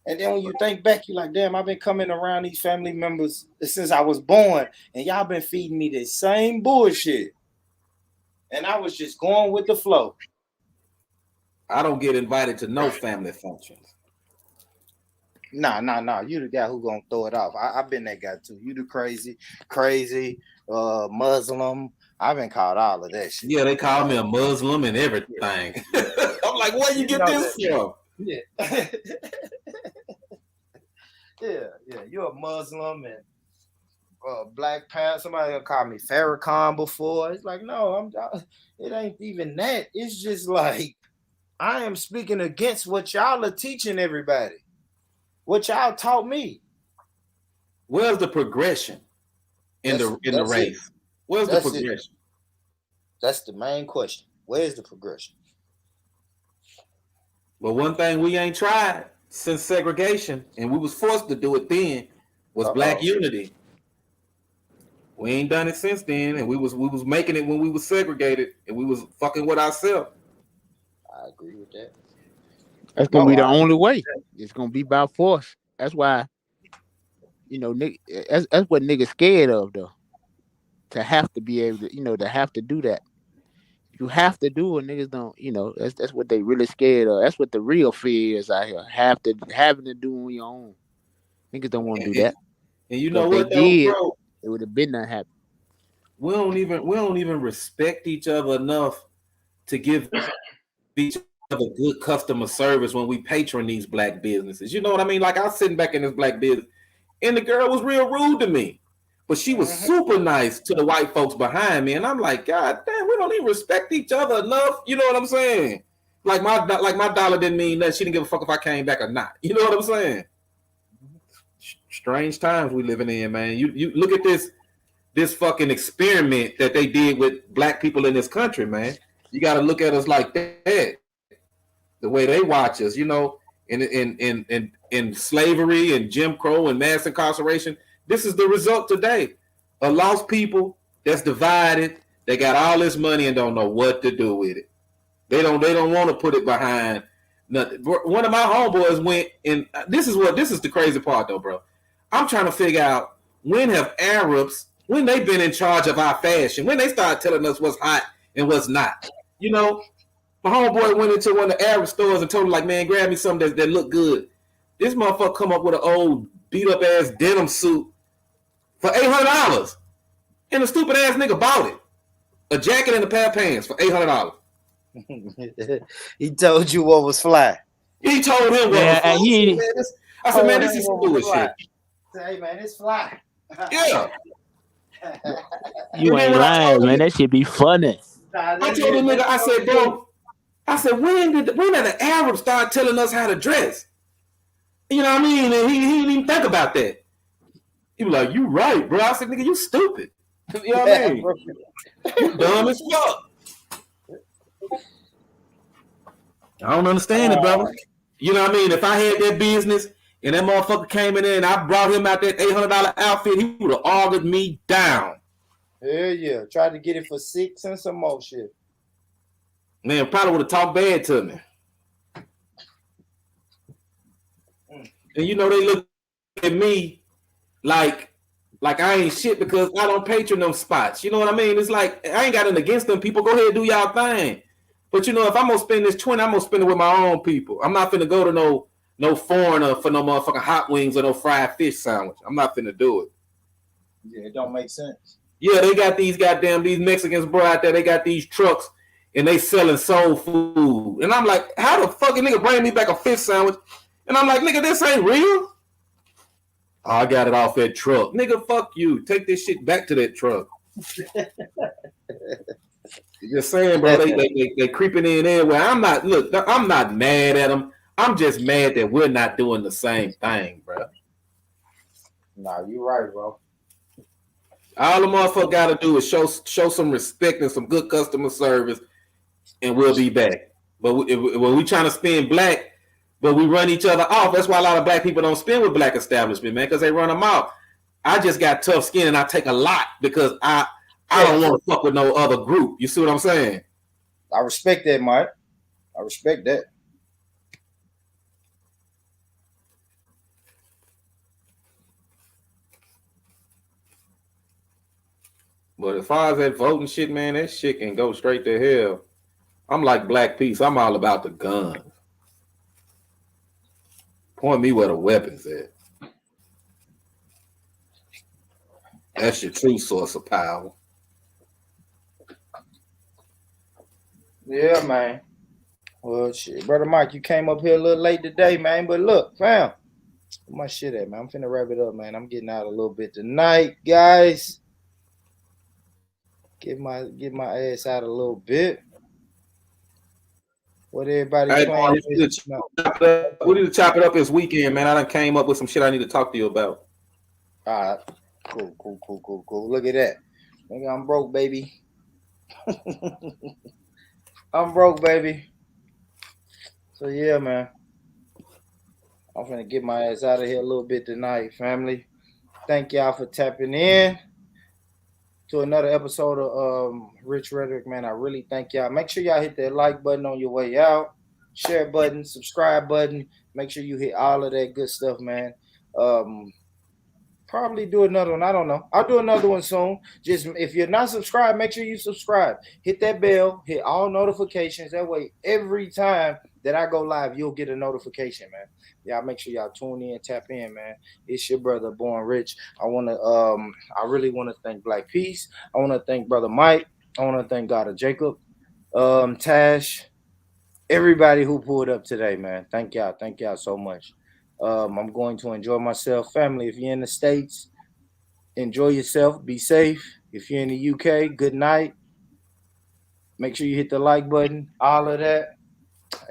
And then when you think back, you're like, damn, I've been coming around these family members since I was born, and y'all been feeding me the same bullshit. And I was just going with the flow. I don't get invited to no family functions. Nah. You the guy who gonna throw it off. I've been that guy too. You the crazy, Muslim. I've been called all of that shit. Yeah, they call me a Muslim and everything. I'm like, where you get this from? Yeah. yeah. You're a Muslim and Black Panther. Somebody gonna call me Farrakhan before. It's like, no, it ain't even that. It's just like I am speaking against what y'all are teaching everybody. What y'all taught me. Where's the progression in the race? Where's the progression? That's the main question. Where's the progression? But one thing we ain't tried since segregation, and we was forced to do it then, was black unity. We ain't done it since then, and we was making it when we was segregated, and we was fucking with ourselves. I agree with that. That's gonna be the only way. It's gonna be by force. That's why, that's what niggas scared of though. To have to be able to, to have to do that. You have to do it. Niggas don't, that's what they really scared of. That's what the real fear is out here. Having to do on your own. Niggas don't want to do that. And you know what, bro? It would have been not happening. We don't even respect each other enough to give each other good customer service when we patron these black businesses. You know what I mean? Like I was sitting back in this black business, and the girl was real rude to me. But she was super nice to the white folks behind me, and I'm like, God damn, we don't even respect each other enough. You know what I'm saying? Like my dollar didn't mean nothing. She didn't give a fuck if I came back or not. You know what I'm saying? Strange times we living in, man. You look at this fucking experiment that they did with black people in this country, man. You got to look at us like that, the way they watch us. In slavery and Jim Crow and mass incarceration. This is the result today. A lost people that's divided. They got all this money and don't know what to do with it. They don't want to put it behind nothing. One of my homeboys went, and this is the crazy part though, bro. I'm trying to figure out when have Arabs, when they've been in charge of our fashion, when they started telling us what's hot and what's not. My homeboy went into one of the Arab stores and told him, like, man, grab me something that look good. This motherfucker come up with an old beat up ass denim suit for $800, and the stupid ass nigga bought it. a jacket and a pair of pants for $800. He told you what was fly. He told him what was fly. I said, man, this is some bullshit. Hey, man, it's fly. Yeah. You ain't lying, man. That shit be funny. I told the nigga, I said, bro, I said, when did the Arabs start telling us how to dress? You know what I mean? And he didn't even think about that. He was like, you right, bro. I said, nigga, you stupid. You know what I mean? You dumb as fuck. I don't understand it, brother. You know what I mean? If I had that business and that motherfucker came in there and I brought him out that $800 outfit, he would have argued me down. Hell yeah. Tried to get it for $6 and some more shit. Man, probably would have talked bad to me. And you know, they look at me like I ain't shit because I don't patron them spots. You know what I mean? It's like, I ain't got nothing against them people. Go ahead and do y'all thing. But you know, if I'm gonna spend this 20, I'm gonna spend it with my own people. I'm not finna go to no foreigner for no motherfucking hot wings or no fried fish sandwich. I'm not finna do it. Yeah, it don't make sense. Yeah, they got these Mexicans, bro, out there. They got these trucks and they selling soul food. And I'm like, how the fucking nigga bring me back a fish sandwich? And I'm like, nigga, this ain't real. Oh, I got it off that truck. Nigga, fuck you. Take this shit back to that truck. Just saying, bro, they creeping in there where I'm not mad at them. I'm just mad that we're not doing the same thing, bro. Nah, you right, bro. All the motherfucker got to do is show some respect and some good customer service, and we'll be back. But when we trying to spend black, but we run each other off. That's why a lot of black people don't spend with black establishment, man, because they run them off. I just got tough skin, and I take a lot because I don't want to fuck with no other group. You see what I'm saying? I respect that, Mike. I respect that. But as far as that voting shit, man, that shit can go straight to hell. I'm like Black Peace. I'm all about the guns. Point me where the weapons at. That's your true source of power. Yeah, man. Well, shit, brother Mike, you came up here a little late today, man. But look, fam, where my shit at, man? I'm finna wrap it up, man. I'm getting out a little bit tonight, guys. Get my ass out a little bit. What everybody playing? We need to chop it up this weekend, man. I done came up with some shit I need to talk to you about. All right. Cool. Look at that. Nigga, I'm broke, baby. I'm broke, baby. So yeah, man. I'm finna get my ass out of here a little bit tonight, family. Thank y'all for tapping in to another episode of Rich Rhetoric, man. I really thank y'all. Make sure y'all hit that like button on your way out, share button, subscribe button. Make sure you hit all of that good stuff, man. Probably do another one. I don't know. I'll do another one soon. Just if you're not subscribed, make sure you subscribe. Hit that bell. Hit all notifications. That way, every time that I go live, you'll get a notification, man. Y'all make sure y'all tune in, tap in, man. It's your brother, Born Rich. I really want to thank Black Peace. I want to thank Brother Mike. I want to thank God of Jacob, Tash, everybody who pulled up today, man. Thank y'all. Thank y'all so much. I'm going to enjoy myself. Family, if you're in the States, enjoy yourself. Be safe. If you're in the UK, good night. Make sure you hit the like button, all of that.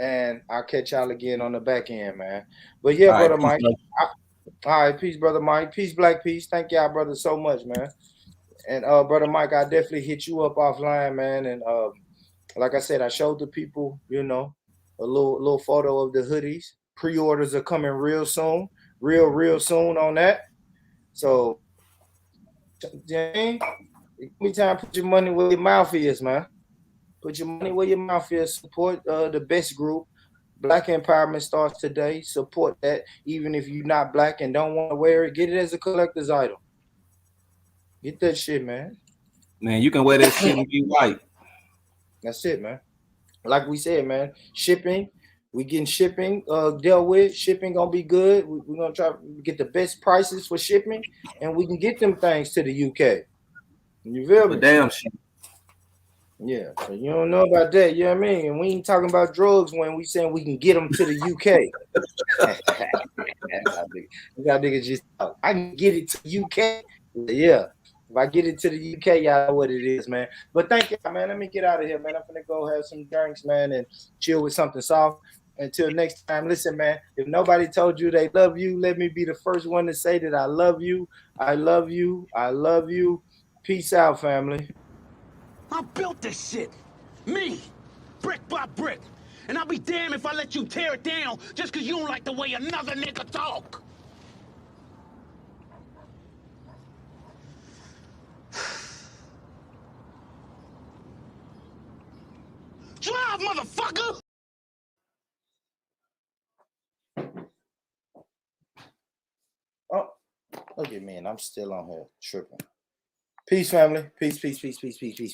And I'll catch y'all again on the back end, man. But yeah, brother Mike. All right, peace, brother Mike. Peace, Black Peace. Thank y'all, brother, so much, man. And brother Mike, I definitely hit you up offline, man. And like I said, I showed the people, a little photo of the hoodies. Pre-orders are coming real soon, real soon on that. So, Jane, give me time to put your money where your mouth is, man. Put your money where your mouth is. Support the best group. Black Empowerment starts today. Support that. Even if you're not black and don't want to wear it, get it as a collector's item. Get that shit, man. Man, you can wear that shit and be white. That's it, man. Like we said, man, shipping. We getting shipping dealt with. Shipping gonna be good. We're gonna try to get the best prices for shipping, and we can get them things to the UK. You feel me? Damn shit. Yeah, so you don't know about that, you know what I mean? And we ain't talking about drugs when we saying we can get them to the UK. That nigga just talk. I can get it to the UK. Yeah. If I get it to the UK, y'all know what it is, man. But thank you, man. Let me get out of here, man. I'm gonna go have some drinks, man, and chill with something soft. Until next time, listen, man. If nobody told you they love you, let me be the first one to say that I love you. I love you. I love you. Peace out, family. I built this shit. Me. Brick by brick. And I'll be damned if I let you tear it down just because you don't like the way another nigga talk. Drive, motherfucker! Oh, look at me, and I'm still on here tripping. Peace, family. Peace, peace, peace, peace, peace, peace.